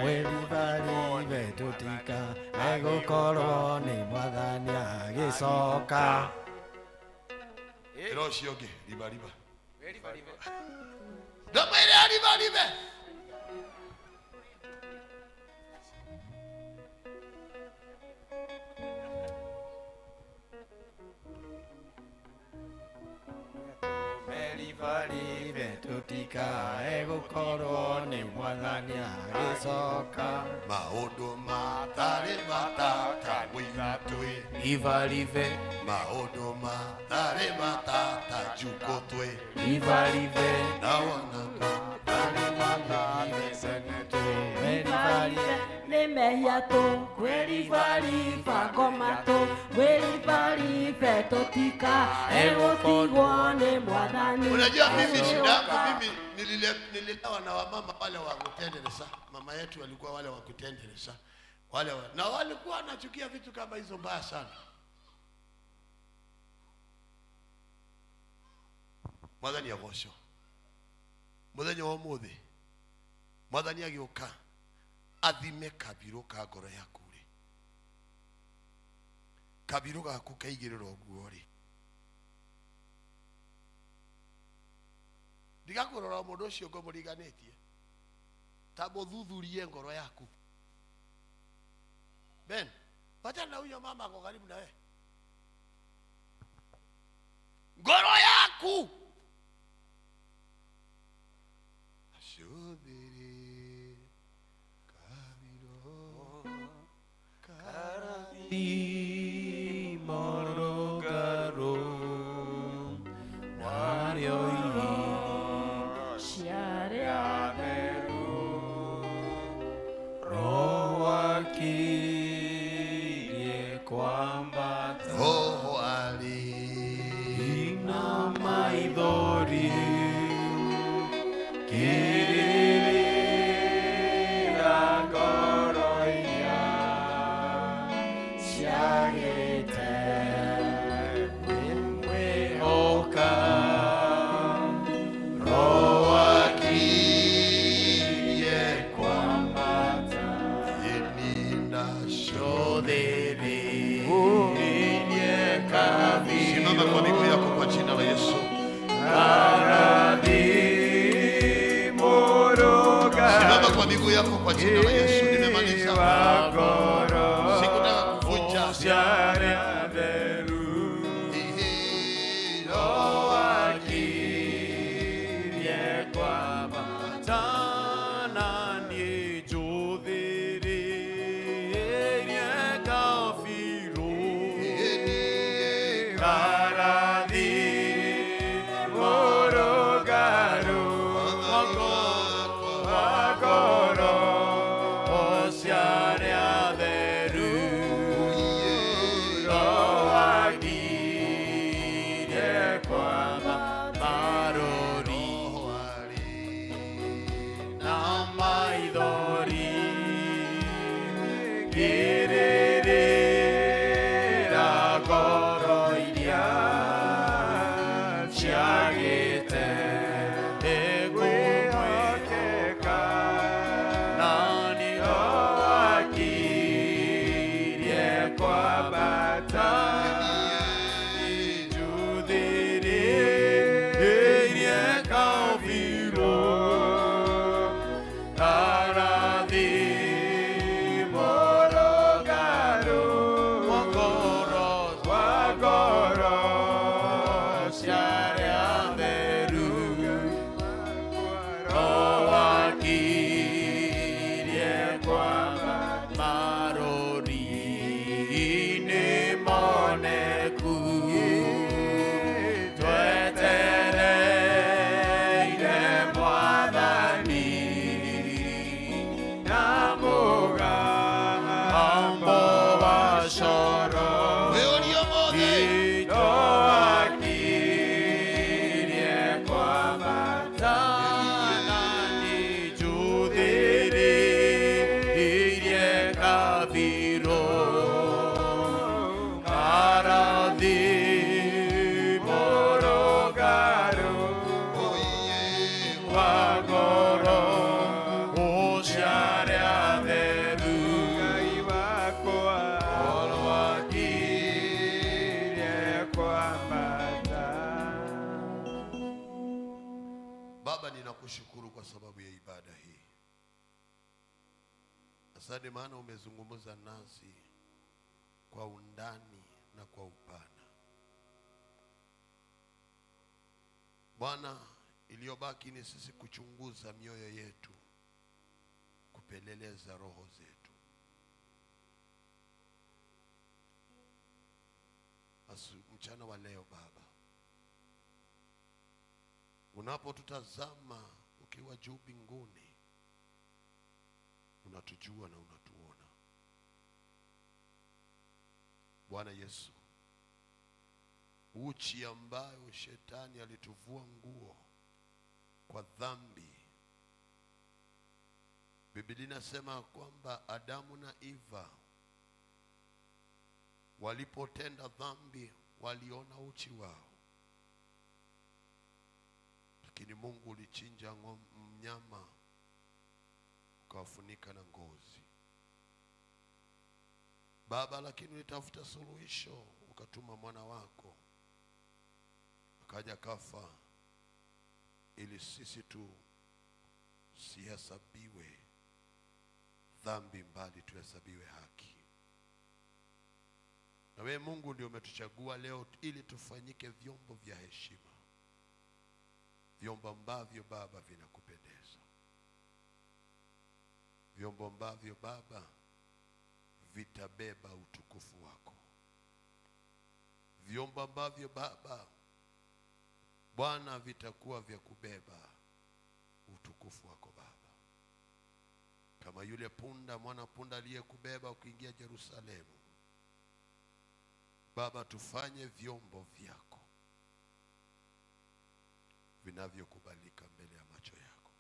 E: Mwelivalive tutika egũkorwo nĩ Mwathani agĩcoka.
Q: Rũciũ ũngĩ ribariba. Ndamwĩre ribaribe.
E: Merivalive tutika egũkorwo nĩ Mwathani agĩcoka.
Q: Maũndũ matarĩ matata wĩna twĩ.
E: Ivarive
Q: Maũndũ matarĩ matata juko twĩ.
E: Ivarive
Q: Nawana
D: Nĩ mehia tu kwĩribariba ngoma tu kwĩribaribe tutika egũtigwo nĩ Mwathani.
Q: Unajua mimi shida yangu mimi nililewa na wamama wale wa kutendeleza. Mama yetu walikuwa wale wa kutendeleza. Na walikuwa wanachukia vitu kama hizo mbaya sana. Mwathani agocwo. Muthenya wa ũmũthĩ Mwathani agĩũka athime kabirũ ka ngoro yaku rĩ. Kabirũ gaku kaigĩrĩrwo nguo rĩ. Ndigakũrora mũndũ ũcio ngũmũriganĩtie. Ta mũthuthurie ngoro yaku. Ben, wacha na huyo mama ako karibu na wewe. Ngoro yaku. Ashudiri kabiro
E: Di morogaro wario
D: Shiare
E: aberu roa kirie kwambata
Q: roho ali
E: ina maithori
Q: Simama kwa miguu yako kwa jina la Yesu. Simama kwa miguu yako kwa jina la Yesu. Nimemaliza. Sikutaka kuvunja
A: Itoakirie kwamba tana nijudhihirie kabiro karadhi morogaru wagoro osharia deru olwakirie kwamba
Q: Baba, ninakushukuru kwa sababu ya ibada hii. Asante maana umezungumza nasi kwa undani na kwa upana. Bwana, iliyobaki ni sisi kuchunguza mioyo yetu, kupeleleza roho zetu. Mchana wa leo Baba, unapotutazama ukiwa juu mbinguni, unatujua na unatuona. Bwana Yesu, uchi ambayo shetani alituvua nguo kwa dhambi, Biblia inasema kwamba Adamu na Eva walipotenda dhambi waliona uchi wao, lakini Mungu ulichinja mnyama ukawafunika na ngozi Baba, lakini ulitafuta suluhisho, ukatuma mwana wako akaja kafa ili sisi tu sihesabiwe dhambi, mbali tuhesabiwe haki. Na wewe Mungu ndio umetuchagua leo ili tufanyike vyombo vya heshima, vyombo ambavyo Baba vinakupendeza, vyombo ambavyo Baba vitabeba utukufu wako, vyombo ambavyo Baba Bwana vitakuwa vya kubeba utukufu wako Baba, kama yule punda, mwana punda aliyekubeba ukiingia Yerusalemu. Baba, tufanye vyombo vyako vinavyokubalika mbele ya macho yako.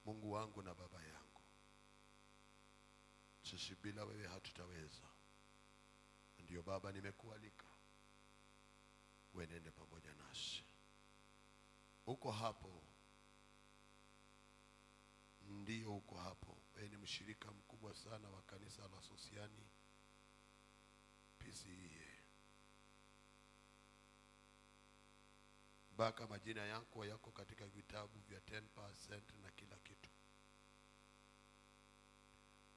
Q: Mungu wangu na Baba yangu, sisi bila wewe hatutaweza. Ndio Baba, nimekualika uenende pamoja nasi. Uko hapo, ndio uko hapo. Wewe ni mshirika mkubwa sana wa kanisa la Sosiani PCEA. Baka majina yako yako katika vitabu vya 10% na kila kitu,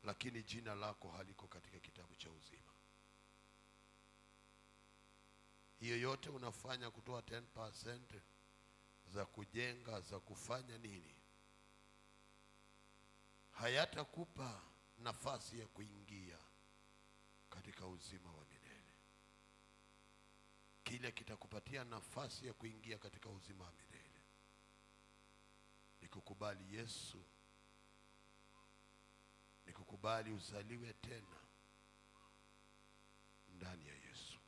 Q: lakini jina lako haliko katika kitabu cha uzima. Hiyo yote unafanya kutoa 10% za kujenga, za kufanya nini, hayatakupa nafasi ya kuingia katika uzima wa milele. Kile kitakupatia nafasi ya kuingia katika uzima wa milele ni kukubali Yesu, ni kukubali uzaliwe tena ndani ya Yesu.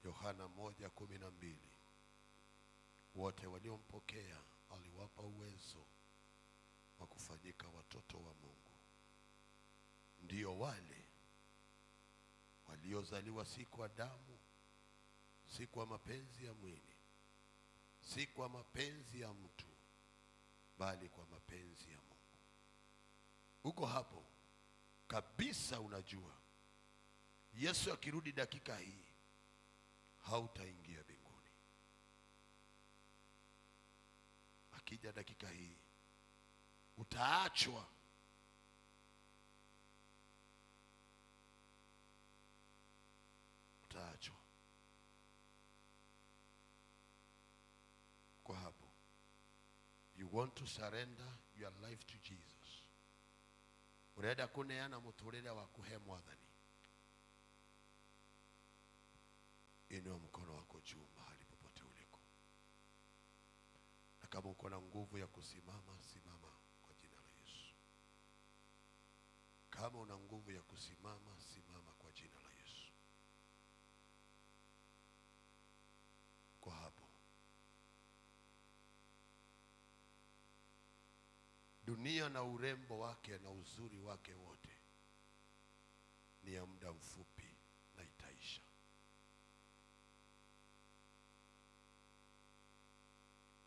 Q: Yohana 1:12, wote waliompokea aliwapa uwezo wa kufanyika watoto wa Mungu. Ndio wale waliozaliwa si kwa damu, si kwa mapenzi ya mwili, si kwa mapenzi ya mtu, bali kwa mapenzi ya Mungu. Uko hapo kabisa, unajua Yesu akirudi dakika hii hautaingia mbinguni. Akija dakika hii utaachwa. Utaachwa kwa hapo. You want to surrender your life to Jesus. Urenda kuneana muturire wa kuhe Mwathani. Inua mkono wako juu mahali popote uliko. Na kama uko na nguvu ya kusimama, simama kwa jina la Yesu. Kama una nguvu ya kusimama, simama dunia na urembo wake na uzuri wake wote ni ya muda mfupi na itaisha.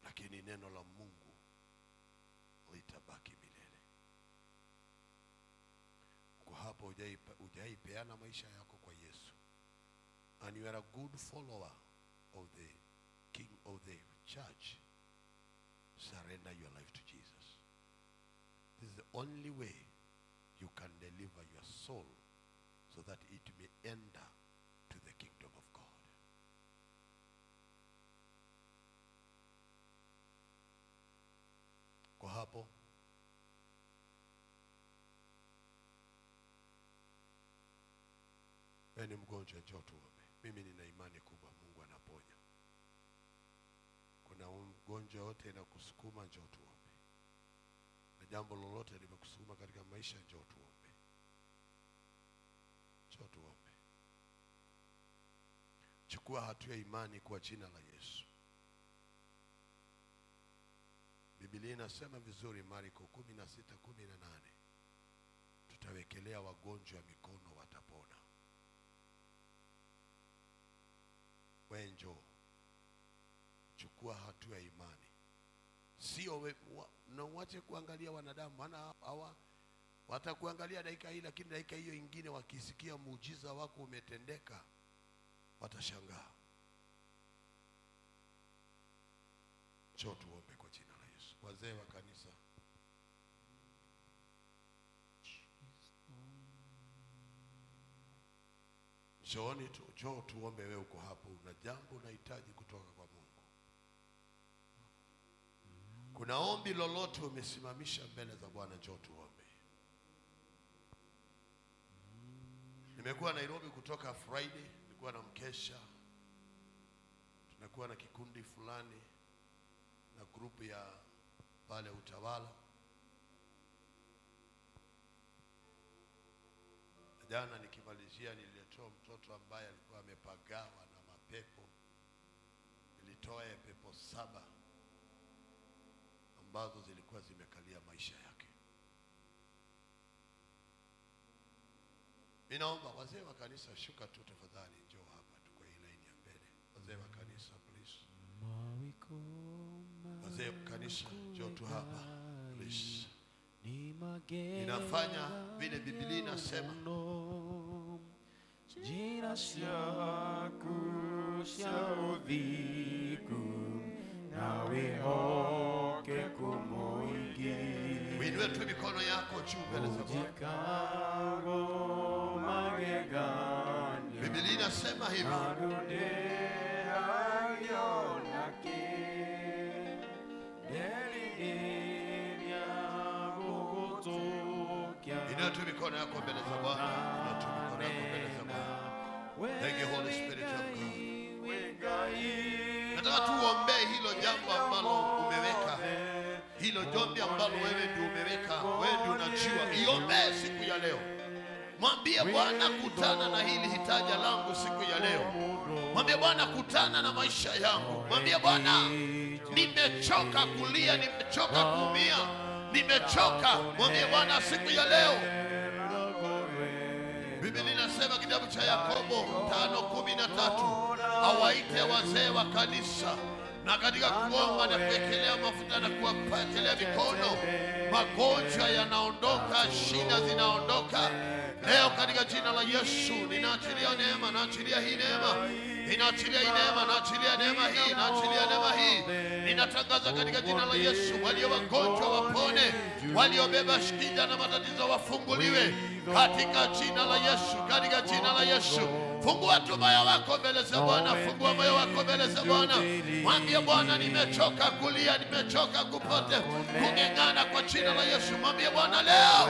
Q: Lakini neno la Mungu litabaki milele. Kwa hapo hujaipeana maisha yako kwa Yesu, and you are a good follower of the King of the church, surrender your life to Jesus. This is the only way you can deliver your soul so that it may enter to the kingdom of God. Kwa hapo ni mgonjwa, njoo tuombe. Mimi nina imani kubwa Mungu anaponya. Kuna mgonjwa wote inakusukuma, njoo tuombe. Na jambo lolote limekusukuma katika maisha, njoo tuombe. Njoo tuombe. Chukua hatua ya imani kwa jina la Yesu. Biblia inasema vizuri, Marko 16:18, tutawekelea wagonjwa mikono watapona. Wewe njoo, chukua hatua ya imani. Sio na uache kuangalia wanadamu, maana hawa watakuangalia dakika hii, lakini dakika hiyo ingine wakisikia muujiza wako umetendeka watashangaa. Njoo tuombe kwa jina la Yesu. Wazee wa kanisa, njooni tu, njoo tuombe. Wewe uko hapo, una jambo unahitaji kutoka kwa Mungu. Kuna ombi lolote umesimamisha mbele za Bwana, njoo tuombe. Nimekuwa Nairobi kutoka Friday, nilikuwa na mkesha. Tunakuwa na kikundi fulani na grupu ya pale Utawala. Jana nikimalizia nilitoa mtoto ambaye alikuwa amepagawa na mapepo. Nilitoa pepo 7 ambazo zilikuwa zimekalia maisha yake. Ninaomba wazee wa kanisa, shuka tu tafadhali, njoo hapa tu kwa hii line ya mbele. Wazee wa kanisa, please. Wazee wa kanisa, njoo tu hapa, please. Ninafanya vile Biblia inasema.
A: Jina shaku shaudhiku nawe hoke kumoigi.
Q: Winue tu mikono yako juu mbele za Bwana. Biblia inasema hivi. Inua tu mikono yako mbele za Bwana. Inua tu mikono yako mbele za Bwana. Thank you, Holy Spirit of God. Nataka tuombe hilo jambo ambalo umeweka. Hilo jombi ambalo wewe ndio umeweka. Wewe ndio unajua. Iombe siku ya leo. Mwambie Bwana, kutana na hili hitaji langu siku ya leo. Mwambie Bwana, kutana na maisha yangu. Mwambie Bwana, nimechoka kulia, nimechoka kuumia, nimechoka. Mwambie Bwana siku ya leo. Biblia inasema kitabu cha Yakobo 5:13, awaite wazee wa kanisa, na katika kuomba na kuwekelea mafuta na kuwapatia mikono, magonjwa yanaondoka, shida zinaondoka. Leo katika jina la Yesu ninaachilia neema, naachilia hii neema, ninaachilia hii neema, naachilia neema hii, naachilia neema hii. Ninatangaza katika jina la Yesu, walio wagonjwa wapone, waliobeba shida na matatizo wafunguliwe katika jina la Yesu, katika jina la Yesu. Fungua tu moyo wako mbele za Bwana, fungua moyo wako mbele za Bwana. Mwambie Bwana, nimechoka kulia, nimechoka kung'eng'ana kwa jina la Yesu. Mwambie Bwana leo,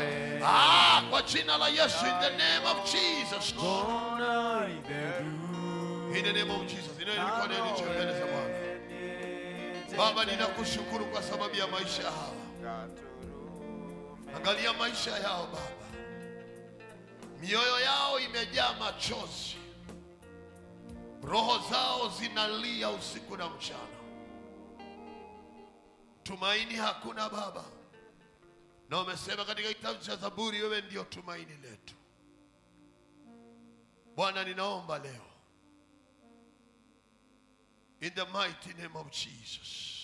Q: kwa jina la Yesu, in the name of Jesus. In the name of Jesus. Inayokuwa nini cha mbele za Bwana. Baba, ninakushukuru kwa sababu ya maisha yao. Angalia maisha yao Baba. Mioyo yao imejaa machozi. Roho zao zinalia usiku na mchana. Tumaini hakuna Baba. Na umesema katika kitabu cha Zaburi wewe ndio tumaini letu. Bwana, ninaomba leo in the mighty name of Jesus.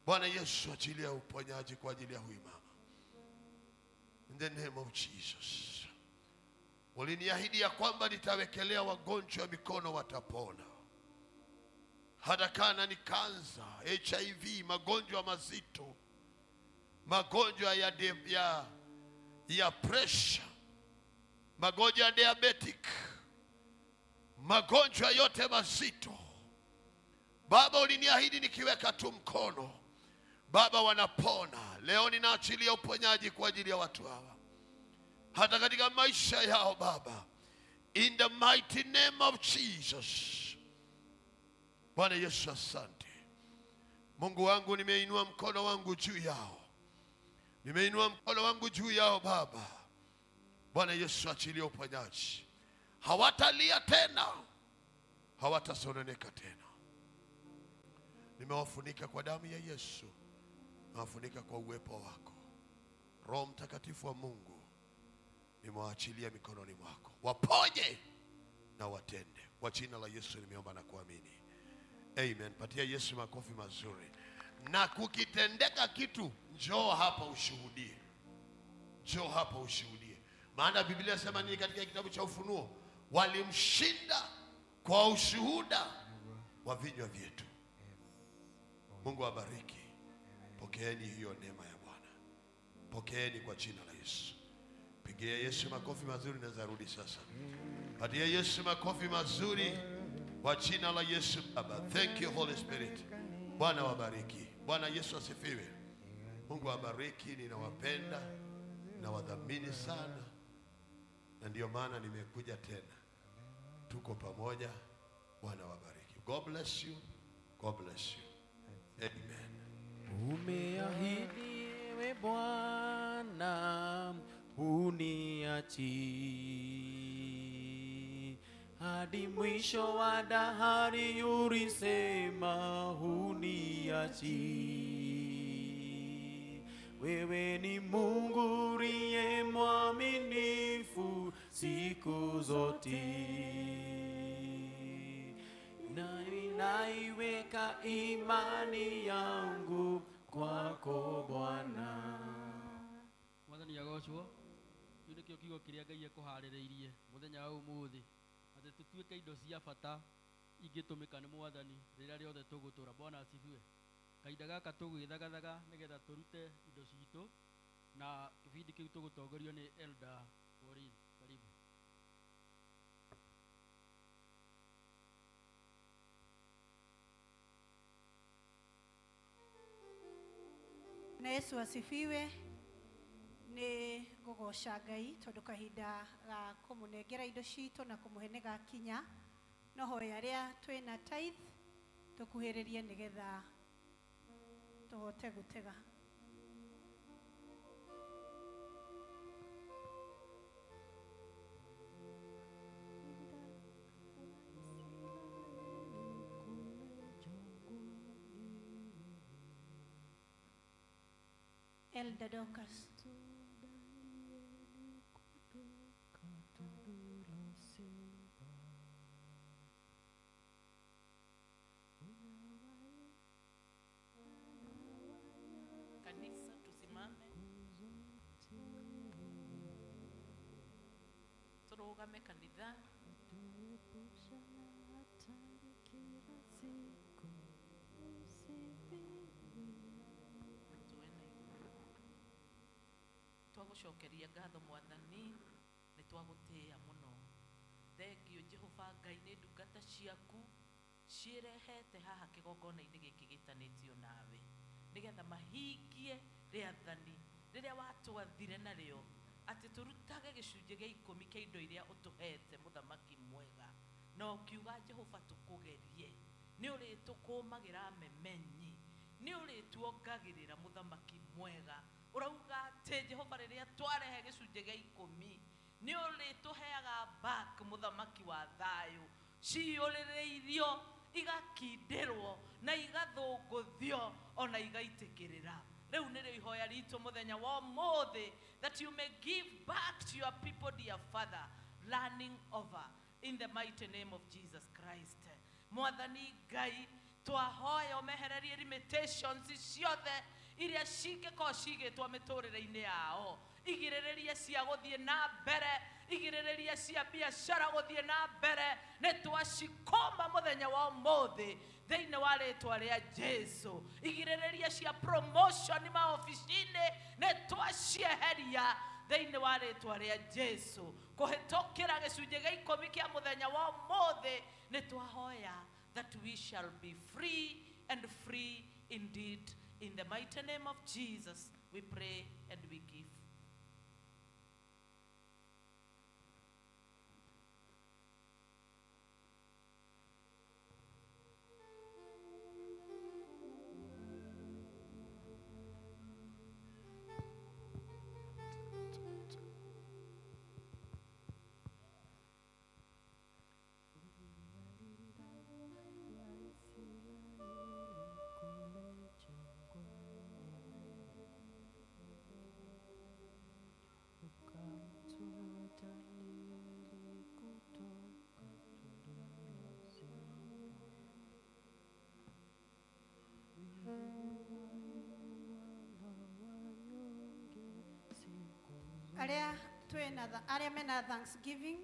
Q: Bwana Yesu, achilia uponyaji kwa ajili ya huyu mama. In the name of Jesus. Uliniahidi ya kwamba nitawekelea wagonjwa mikono watapona. Hata kana ni kansa, HIV, magonjwa mazito, magonjwa ya pressure, magonjwa ya diabetic, magonjwa yote mazito. Baba, uliniahidi nikiweka tu mkono, Baba, wanapona. Leo ninaachilia uponyaji kwa ajili ya watu hawa, hata katika maisha yao Baba, in the mighty name of Jesus. Bwana Yesu, asante. Mungu wangu, nimeinua mkono wangu juu yao. Nimeinua mkono wangu juu yao Baba. Bwana Yesu, achilia uponyaji. Hawatalia tena, hawatasononeka tena. Nimewafunika kwa damu ya Yesu, nimewafunika kwa uwepo wako. Roho Mtakatifu wa Mungu, nimewaachilia mikononi mwako. Waponye na watende. Kwa jina la Yesu nimeomba na kuamini. Amen. Patia Yesu makofi mazuri. Na kukitendeka kitu, njoo hapa ushuhudie. Njoo hapa ushuhudie. Maana Biblia inasema nini katika kitabu cha Ufunuo? Walimshinda kwa ushuhuda wa vinywa vyetu. Mungu awabariki. Pokeeni hiyo neema ya Bwana. Pokeeni kwa jina la Yesu. Pigia Yesu makofi mazuri, naweza rudi sasa. Patia Yesu makofi mazuri kwa jina la Yesu Baba. Thank you Holy Spirit. Bwana wabariki. Bwana Yesu asifiwe. Mungu awabariki, ninawapenda na wadhamini sana. Na ndio maana nimekuja tena. Tuko pamoja. Bwana wabariki. God bless you. God bless you. Amen.
E: Umeahidi we Bwana uniachi hadi mwisho wa dahari, ulisema uniachi. Wewe ni Mungu uliye mwaminifu siku zote, na ninaiweka imani yangu kwako Bwana.
B: Mwathani agocwo kiu nikio kiugo kiria Ngai ekuhaririirie muthenya wa umuthi ati tutuike indo cia bata ingitumika ni Mwathani riria riothe tugutura. Bwana asifiwe. Kahinda gaka tugwithagathaga nigetha turute indo citu, na kibindi kiu tugutongorio ni Elder Pauline. Karibu.
S: Na Yesu asifiwe. Ni gugoca Ngai tondu kahinda ga kumunengera indo citu na kumuhenega kinya, no hoya ria twina tithe tukuhiririe nigetha tuhote gutega. Elder Dorcas.
T: Kanisa tusimame, turugame kanitha. Twagucokeria ngatho Mwathani, ni twagutia muno. Thengio Jehova Ngai ni ndungata ciaku cirehete haha kigongona-ini giki gitanitio nawe, nigetha mahingie riathani riria watwathire nario ati turutage gicunjĩ gĩa 10 kia indo iria utuhete muthamaki mwega. No kiuga Jehova tukugerie, ni uri tukumagira memenyi, ni uri tuongagirira muthamaki mwega. Urauga ati Jehova riria twarehe gicunjĩ gĩa 10 ni uri tuheaga back muthamaki wa thayo, ciũrĩrĩirio igakindirwo na igathũngũthio ona igaitikirira. Rĩu nĩrĩo ihoya ritũ mũthenya wa ũmũthĩ, that you may give back to your people, dear Father, running over in the mighty name of Jesus Christ. Mwathani Ngai, twahoya ũmehererie limitations ciothe iria cingĩkorwo cigĩtwo mĩtũrĩre-inĩ yao, igirĩrĩria cia gũthiĩ na mbere, igirĩrĩria cia biacara gũthiĩ na mbere, nĩ twacikoma mũthenya wa ũmũthĩ thĩinĩ wa rĩtwa rĩa Jesu. Igirĩrĩria cia promotion maobici-inĩ nĩ twacieheria thĩinĩ wa rĩtwa rĩa Jesu. Kũhĩtũkĩra gĩcunjĩ gĩa 10 kĩa mũthenya wa ũmũthĩ nĩ twahoya that we shall be free and free indeed. In the mighty name of Jesus, we pray and we give.
S: Aria mena Thanksgiving.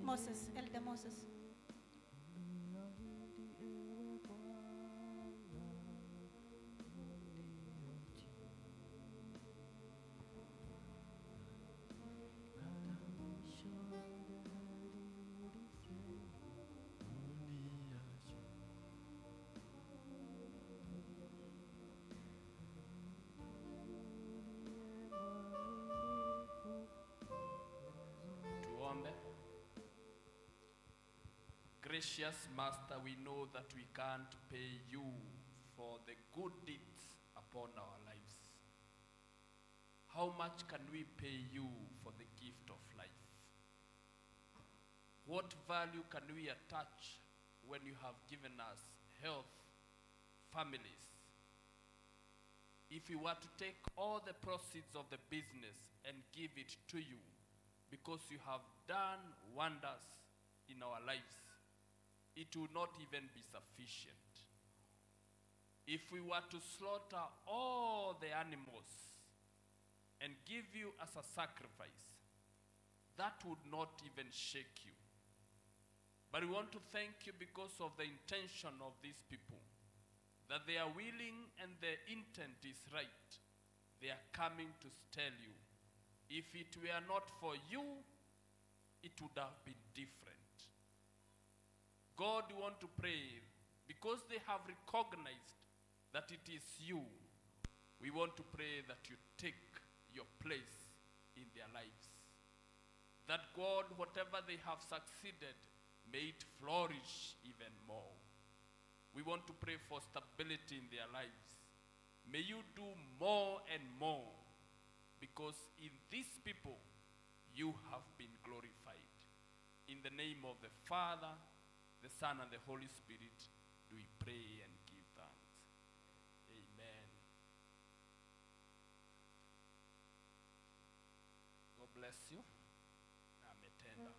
S: Moses, Elder Moses.
F: Gracious Master, we know that we can't pay you for the good deeds upon our lives. How much can we pay you for the gift of life? What value can we attach when you have given us health, families? If we were to take all the proceeds of the business and give it to you because you have done wonders in our lives, it will not even be sufficient. If we were to slaughter all the animals and give you as a sacrifice, that would not even shake you. But we want to thank you because of the intention of these people, that they are willing and the intent is right. They are coming to tell you, if it were not for you, it would have been different. God, we want to pray, because they have recognized that it is you, we want to pray that you take your place in their lives. That God, whatever they have succeeded, may it flourish even more. We want to pray for stability in their lives. May you do more and more, because in these people, you have been glorified. In the name of the Father, the Son, and the Holy Spirit, do we pray and give thanks. Amen. God bless you. Ametenda.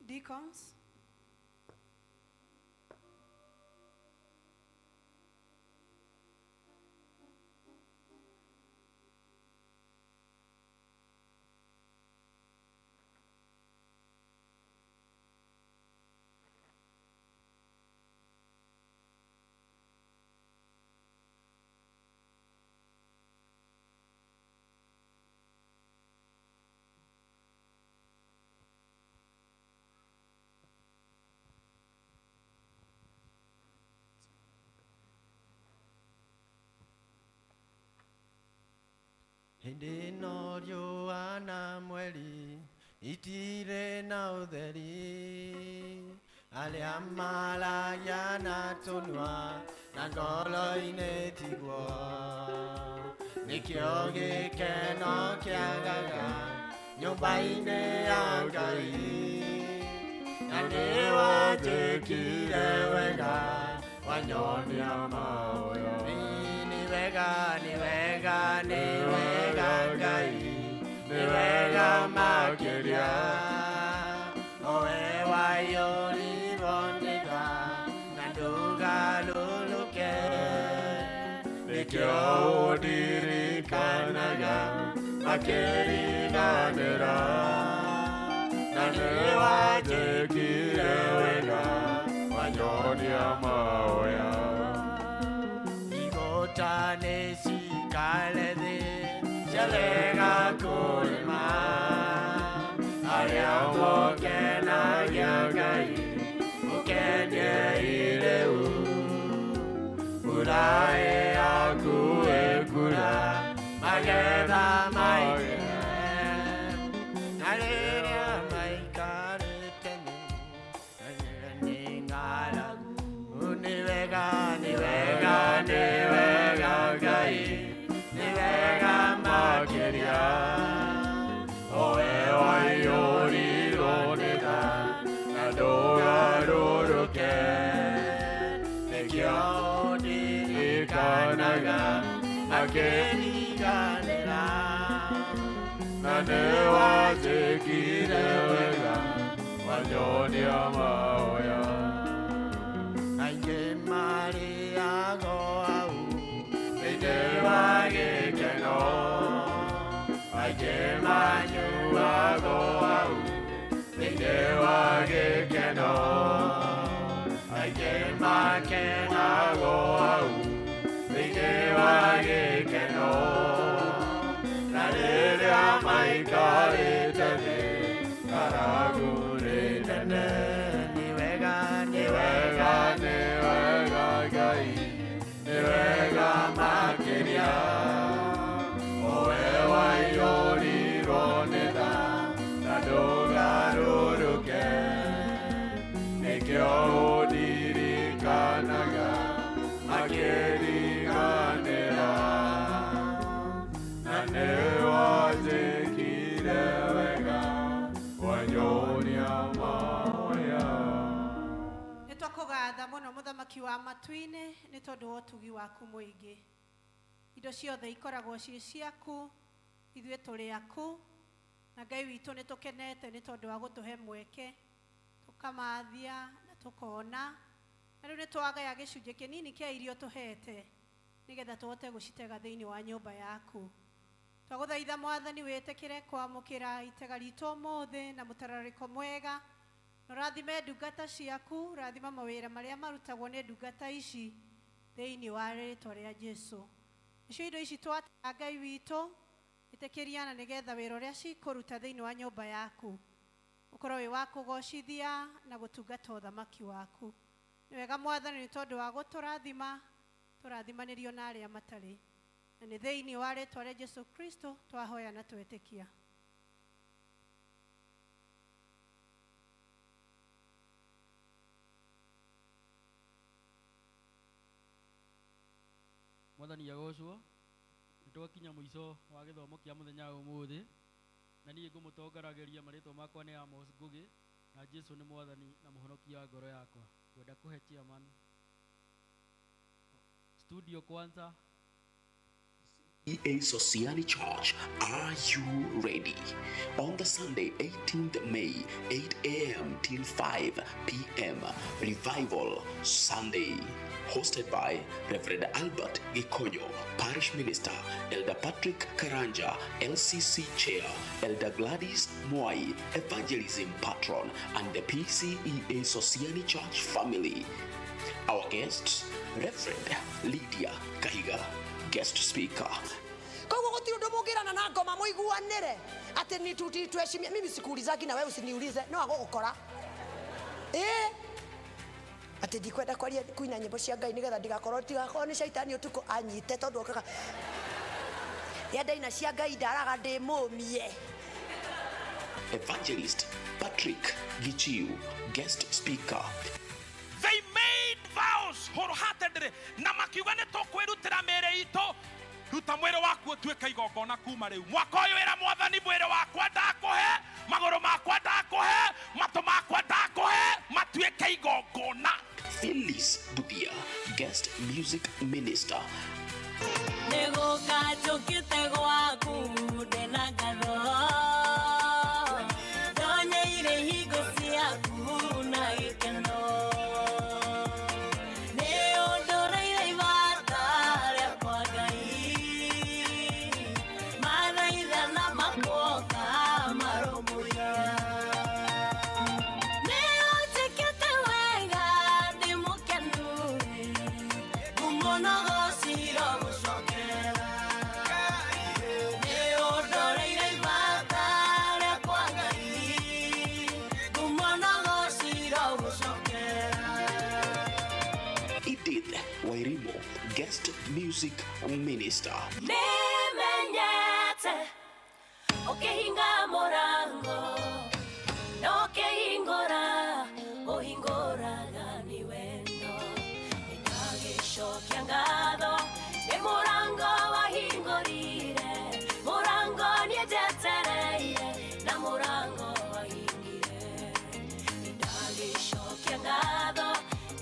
S: Deacons.
U: Hindi no riũa na mweri itire na ũtheri
P: Alia malagia na tunwa na ngolo inetigwa Nikioge keno kiagaga nyumba ine ya Ngai na niwajikire wega wanyonia maoyo ni wega Ngai ni wega makiria oe wayori bondega na nduga luluke nikio udirikanaga makiriganira na niwajikire wega wanyonia maoya igotane sikalede shalega kulma ariamoke na yagai ukenye ileu urae akue kura mageda maike naleria maikare tenu ningala univega gai nivega makiria oe wayori roneda na doga ruruke nekio dirikanaga akeriganera na newajikire wega wanyonia maoya aige mariago au ine wagikeno aige manyuago au ine wagikeno aige makenago au ine wagikeno naleria maikaritene karaguritene niwega gai niwega makiria oe wayori roneda na doga ruruke nikio udirikanaga makiriganira na newajikire wega wanyonia maoya
S: nitwakugatha muno muthamaki wa matu-ini ni tondu wa utugi waku muingi indo ciothe ikoragwo cie ciaku ithuĩ tũrĩ aku na Ngai witũ nĩ tũkenete nĩ tondũ wa gũtũhe mweke tũkamathia na tũkona na rĩu nĩ twagaya gĩcunjĩ kĩnini kĩa irio tũhete nĩgetha tũhote gũcitega thĩinĩ wa nyũmba yaku twagũthaitha Mwathani wĩtĩkĩre kwamũkĩra itega ritũ ũmũthĩ na mũtararĩko mwega na rathime ndungata ciaku rathima mawĩra marĩa marutagwo nĩ ndungata ici thĩinĩ wa rĩĩtwa rĩa Jesũ icio indo ici twatega Ngai witũ ĩtĩkĩria na nĩgetha wĩra ũrĩa cikũruta thĩinĩ wa nyũmba yaku ũkorwo wĩ wa kũgocithia na gũtungata ũthamaki waku nĩ wega Mwathani nĩ tondũ wa gũtũrathima tũrathimanĩrio na arĩa matarĩ na nĩ thĩinĩ wa rĩĩtwa rĩa Jesũ Kristo twahoya na twetĩkia
B: Mwathani agocwo nitwakinya muico wa githomo kia muthenya umuthi na niĩ ngũmũtongorageria marĩtwa makwa nĩ Amos Ngugi na Jesũ nĩ Mwathani na mũhonokia wa ngoro yakwa ngwenda kũhe chairman studio kwanza
C: EA Sociani Church, are you ready? On the Sunday, 18th May, 8 a.m. till 5 p.m. Revival Sunday, hosted by Reverend Albert Gikonyo, Parish Minister, Elder Patrick Karanja, LCC Chair, Elder Gladys Mwai, Evangelism Patron, and the PCEA Sociani Church family. Our guests, Reverend Lydia Kahiga, guest speaker.
V: Kwa goti ndo mugirana na ngoma muiguanire ati ni tuheshimie mimi sikuulizaki na wewe usiniulize no agukora ati ndikwenda kwaria kuina nyimbo cia Ngai nigetha ndigakorwo tigakorwo ni shaitani utuko anyite tondu okaga yenda ina cia Ngai ndaraga ndimumie
C: Evangelist Patrick Gichiu, guest speaker.
G: They made vows wholeheartedly na makiuga nĩ tũkwĩrutĩra mĩĩrĩ itũ ruta mwĩrĩ waku ũtuĩke igongona kuma rĩu. Mwaka ũyũ wĩra Mwathani, mwĩrĩ wakwa ndakũhe, magũrũ makwa ndakũhe, matũ makwa ndakũhe, matuĩke igongona.
C: Phyllis Budia, guest music minister.
J: Nĩgũka njũkĩte gwaku ndĩna ngatho, ndonyeire hingo ciaku na gĩkeno.
C: Guest music minister.
J: Nimenyete okehinga morango nokehingora ohingora ni wendo nikagishokia ngatho ni morango wahingorire morango niejetereire na morango wahingire nikagishokia ngatho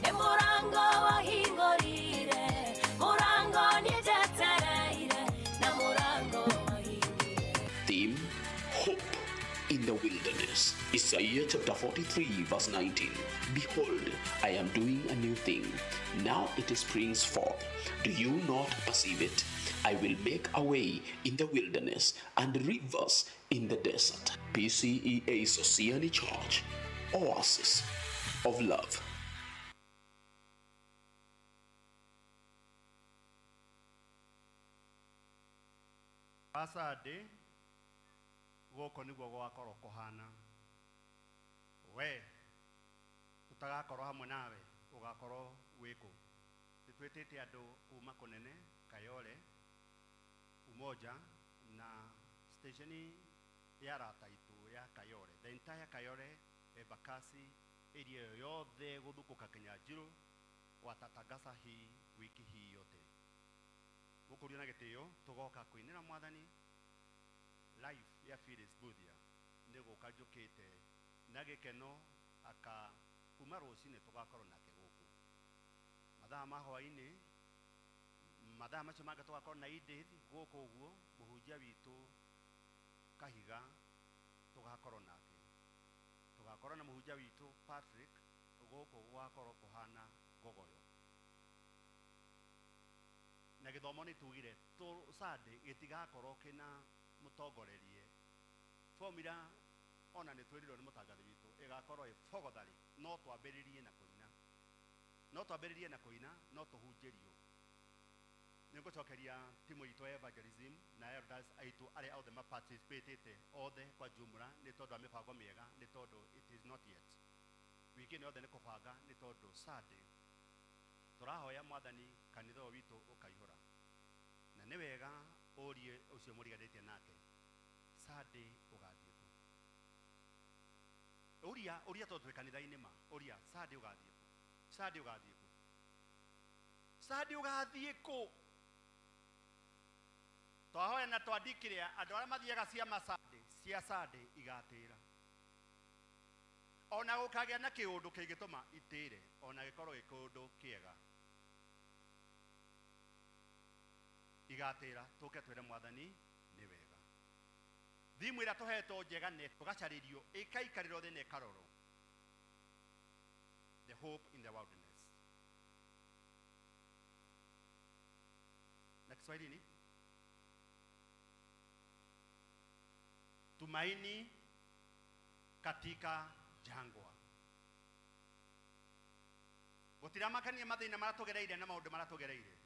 J: ni morango wahingorire.
C: Theme, hope in the wilderness. Isaiah chapter 43 verse 19. Behold, I am doing a new thing. Now it springs forth. Do you not perceive it? I will make a way in the wilderness and rivers in the desert. PCEA Society Church, oasis of love.
W: Asade goko niguo gwakorwo kuhana we tutagakorwo hamwe nawe ugakorwo wiku nitwitite andu kuma kunene Kayole Umoja na station ya rata itu ya Kayole, the entire Kayole Embakasi area yothe guthukuka Kinyanjiro watatagasa hii wiki hii yote. Gukuria na gitio tugoka kuinira Mwathani life ya Phyllis Budia niguka njukite na gikeno aka kuma rucini tugakorwo nake guku mathaa mahwa-ini mathaa macio mangĩ tugakorwo na Edith guku uguo muhunjia witu Kahiga tugakorwo nake tugakorwo na muhunjia witu Patrick guku gwakorwo kuhana Gogoyo na githomo ni tugire tu Sunday gitigakorwo kina mutongorerie formula ona ni twiriro ni mutangathi witu igakorwo ifogothari no twambiririe na kuina no tuhunjirio ningucokeria timu itu evangelism na elders aitu ari othe ma participate othe kwa jumla ni tondu wa mibango miega ni tondu it is not yet wiki ni othe ni kubanga ni tondu Sunday turahoya Mwathani kanitha witu ukaihura na ni wega urie ucio muriganite nake Sunday ugathie ku uria tondu kanitha-ini ma uria Sunday ugathie ku twahoya na twandikire andu aria mathiaga cia Sunday igatira ona gukagia na kiundu kingituma itire ona gikorwo gikundu kiega igatira tuke twire Mwathani ni wega thimu ira tuhetwo njega ne tugacaririo ikaikariro thine karoro the hope in the wilderness na Kiswahili tumaini katika jangwa gutiramakania mathina maratugereire na maundu maratugereire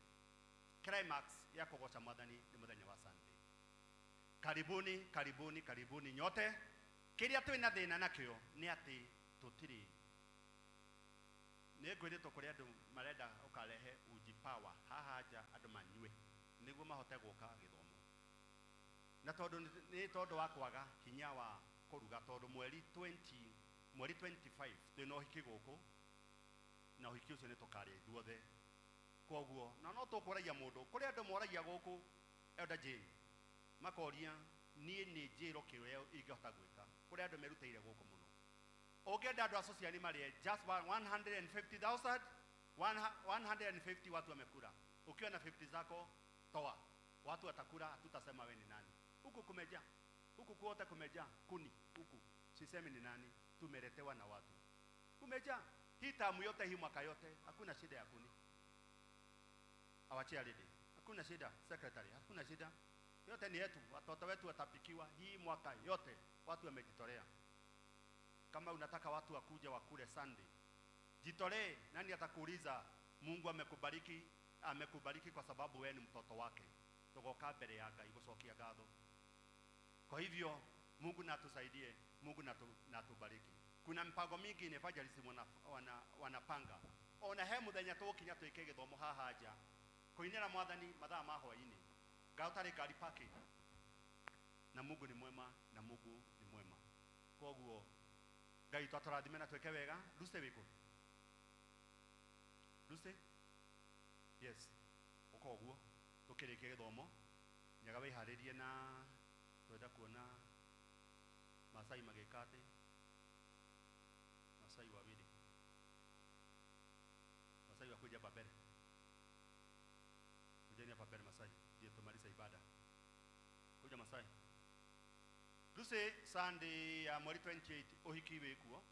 W: climax ya kugoca Mwathani ni muthenya wa Sunday. Karibuni nyote. Kiria twina thina nakio ni ati tutiri ni ngwirito kuri andu marenda ukarehe uji power hahaja andu manyue niguo mahote guka githomo na tondu ni tondu wa kwaga hinya wa kuruga tondu mweri 25 twina uhiki guku na uhiki ucio ni tukaria ithuothe koguo na no tukuragia mundu kuri andu moragia guku Elder Jane makoria nie ni njiro kiwe ingehota gwika kuri andu merutaire guku muno ungenda andu asociani marie just 150,000 150 watu wamekula ukiwa na 50 zako toa watu watakula hatutasema wewe ni nani huku kumeja huku kuota kumeja kuni huku sisemi ni nani tumeletewa na watu kumeja hii tamu yote hii mwaka yote hakuna shida ya kuni awachia lidi hakuna shida secretary hakuna shida yote ni yetu watoto wetu watapikiwa hii mwaka yote watu wamejitolea kama unataka watu wakuja wakule Sunday jitolee nani atakuuliza Mungu amekubariki kwa sababu wewe ni mtoto wake tugoka mbele ya Ngai gucokia ngatho kwa hivyo Mungu natusaidie Mungu natubariki kuna mpango mingi ni evangelism wanapanga ona he muthenya tukinya twike githomo haha nja kuinira mwathani mathaa ma hwaini gautari kari paki na Mungu ni mwema na Mungu ni mwema koguo Ngai twaturathime na tweke wega Lucy wiko Lucy yes ukoguo tukirikia githomo nyaga wiharirie na twenda kuona Masai magekate Masai wawili Masai wakuja Babel kujeni Babel Masai ndio tumaliza ibada kuja Masai Lucy Sunday ya mweri 28 uhiki wikuo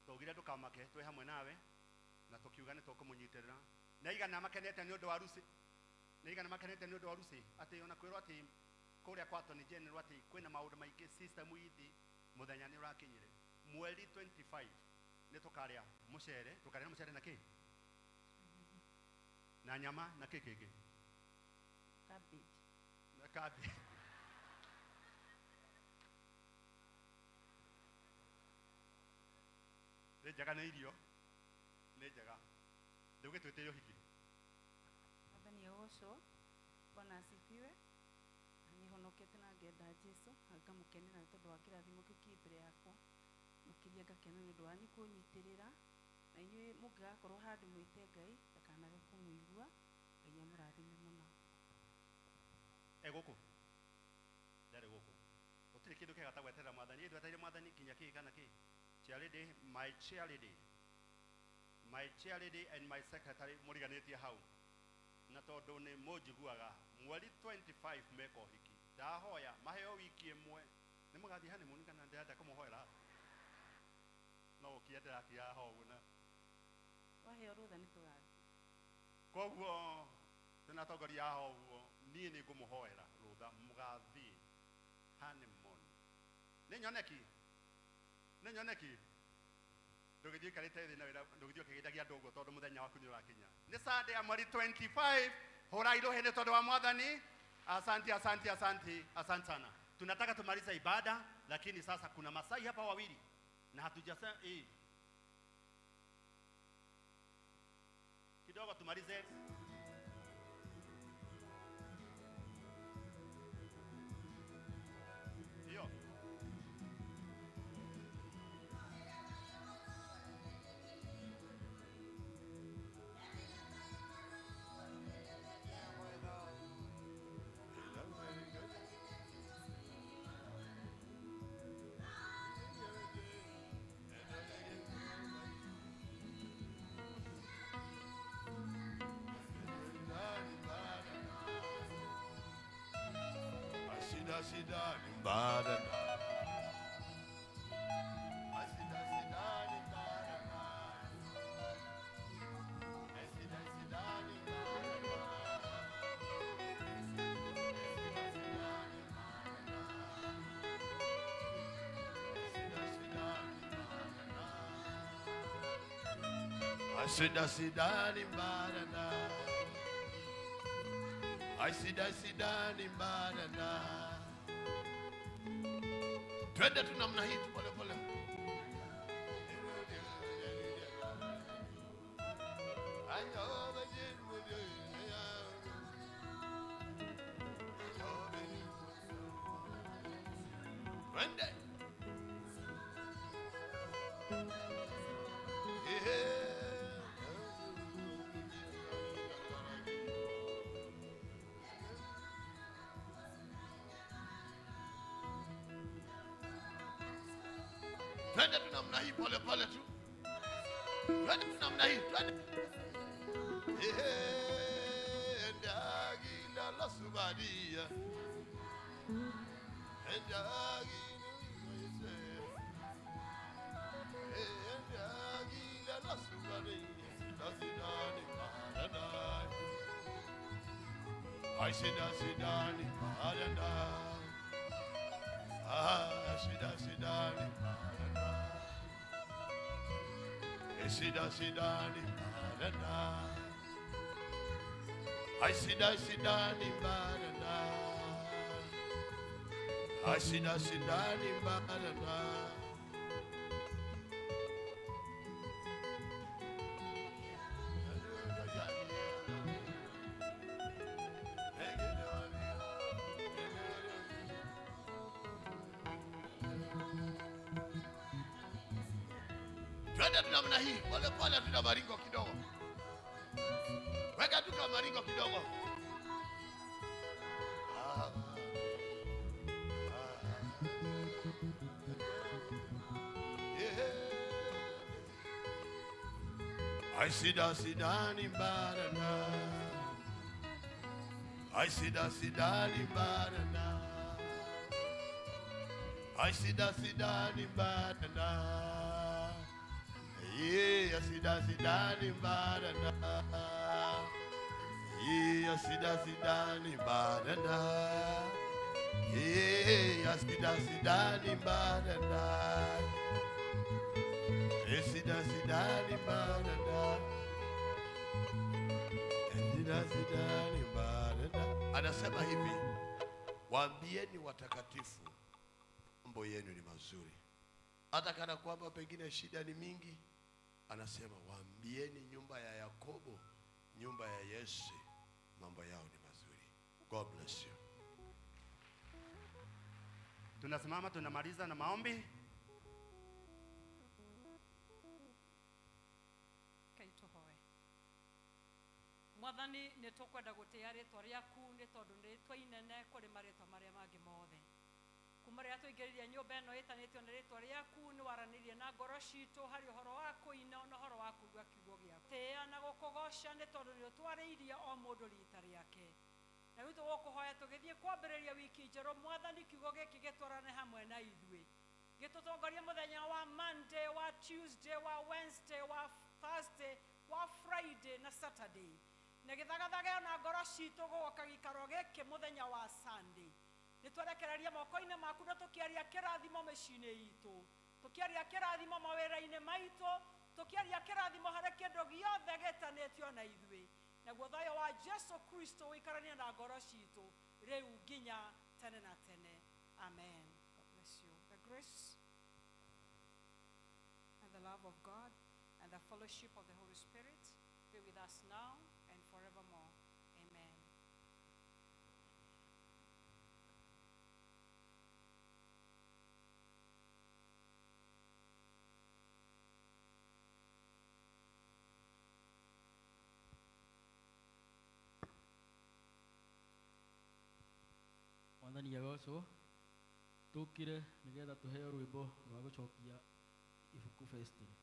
W: tugire tukamake twe hamwe nawe na tukiuga ni tukumunyiterera na igana makenete ni undu wa Lucy na igana makenete ni undu wa Lucy ati ona kwirwo ati kuria kwa Tony General ati kwina maundu maingi system ithi muthenya ni urakinyire mweri 25 ni tukaria mucere tukaria mucere na ki na nyama na kiki
O: cabbage
W: na cabbage ni jaga na irio ni jaga nduge twete hiki
O: Baba ni osho Bwana asifiwe nihonokete na ngenda Jesu ngamukenera tondu wa kirathimo kiki mbere yakwa mukiria ngakena ni ndwani kunyitirira na inyuĩ mũngĩgakorwo handũ mwĩte Ngai ndakanage kũmũigua Ngai amũrathime mũno
W: guku ndari guku gũtirĩ kĩndũ kĩega ta gweterera mwathani ĩ ndwetereire mwathani kinya kĩ kana kĩ charity my charity and my secretary mũriganĩtie hau na tondũ nĩ mũnjiguaga mweri 25 meko hiki ndahoya maheo wiki ĩmwe nĩ mũgathiĩ honeymoon kana ndĩrenda kũmũhoera no ũkiendera kĩaha ũguo na
O: waheo rũtha nĩ tũgathiĩ
W: koguo tunatongoria haha ũguo niĩ nĩ ngũmũhoera rũtha mũgathiĩ honeymoon nĩ nyoneki ndũgĩthiĩ karĩte thĩ na wĩra ndũgĩthiĩ ũkĩgĩtagia andũ ũguo tondũ mũthenya waku nĩ ũrakinya nĩ Sunday ya mweri 25 hũra irũhĩ nĩ tondũ wa mwathani asante sana tunataka tumaliza ibada lakini sasa kuna Masai hapa wawili na hatujasema kidogo tumalize hiyo
Q: Asida ni mbadala Asida ni mbadala Asida ni mbadala Asida ni mbadala Asida ni mbadala twende tu namna hii tu pole pole twende Twende tu namna hii pole pole tu. Twende tu namna hii. Twende. Endagila la subadia. Endagila la subadia. Sidani paradai. I sidani paradai. Sidani paradai. Sidani paradai. I sidani paradai. I sidani paradai. Twende tu namna hii, pole pole tuna maringo kidogo. Weka tu kama maringo kidogo. I sidani barana. I sidani barana. I sidani barana. Yeah, sidani barana. Yeah, sidani barana. Yeah, sidani barana. Yeah, sidani barana. Sidani barana. Anasema hivi, waambieni watakatifu mambo yenu ni mazuri. Hata kana kwamba pengine shida ni mingi, anasema waambieni nyumba ya Yakobo, nyumba ya Yese, mambo yao ni mazuri. God bless you.
W: Tunasimama tunamaliza na maombi.
I: Kaituhoe. Mwathani nĩ tũkwenda gũtĩĩa rĩĩtwa rĩaku nĩ tondũ nĩ rĩĩtwa inene kũrĩ marĩĩtwa marĩa mangĩ mothe. Kuma rĩrĩa tũingĩrĩire nyũmba ĩno ĩtanĩtio nĩ rĩĩtwa rĩaku nĩ waranĩirie na ngoro citũ harĩ ũhoro wa kũina na ũhoro wa kuuga kiugo gĩaku. Tĩĩa na gũkũgoca nĩ tondũ nĩ ũtwarĩirie o mũndũ riita rĩake. Na rĩu tũgũkũhoya tũgĩthiĩ kwambĩrĩria wiki njerũ Mwathani kiugo gĩkĩ gĩtwarane hamwe na ithuĩ. Gĩtũtongorie mũthenya wa Monday, wa Tuesday, wa Wednesday, wa Thursday, wa Friday na Saturday. Na gĩthagathage na ngoro citũ gũgoka gĩikaro gĩkĩ mũthenya wa Sunday. Nĩ twerekereria moko-inĩ maku na tũkĩaria kĩrathimo mĩciĩ-inĩ itũ. Tũkĩaria kĩrathimo mawĩra-inĩ maitũ. Tũkĩaria kĩrathimo harĩ kĩndũ gĩothe gĩtanĩtio na ithuĩ. Naguo thayũ wa Jesu Kristo ũikaranie na ngoro citũ rĩu nginya tene na tene. Amen. God bless you. The grace and the love of God and the fellowship of the Holy Spirit be with us now and forevermore. Amen.
B: Mwathani agocwo tukire nigetha tuheo rwimbo rwa gucokia ibuku festival.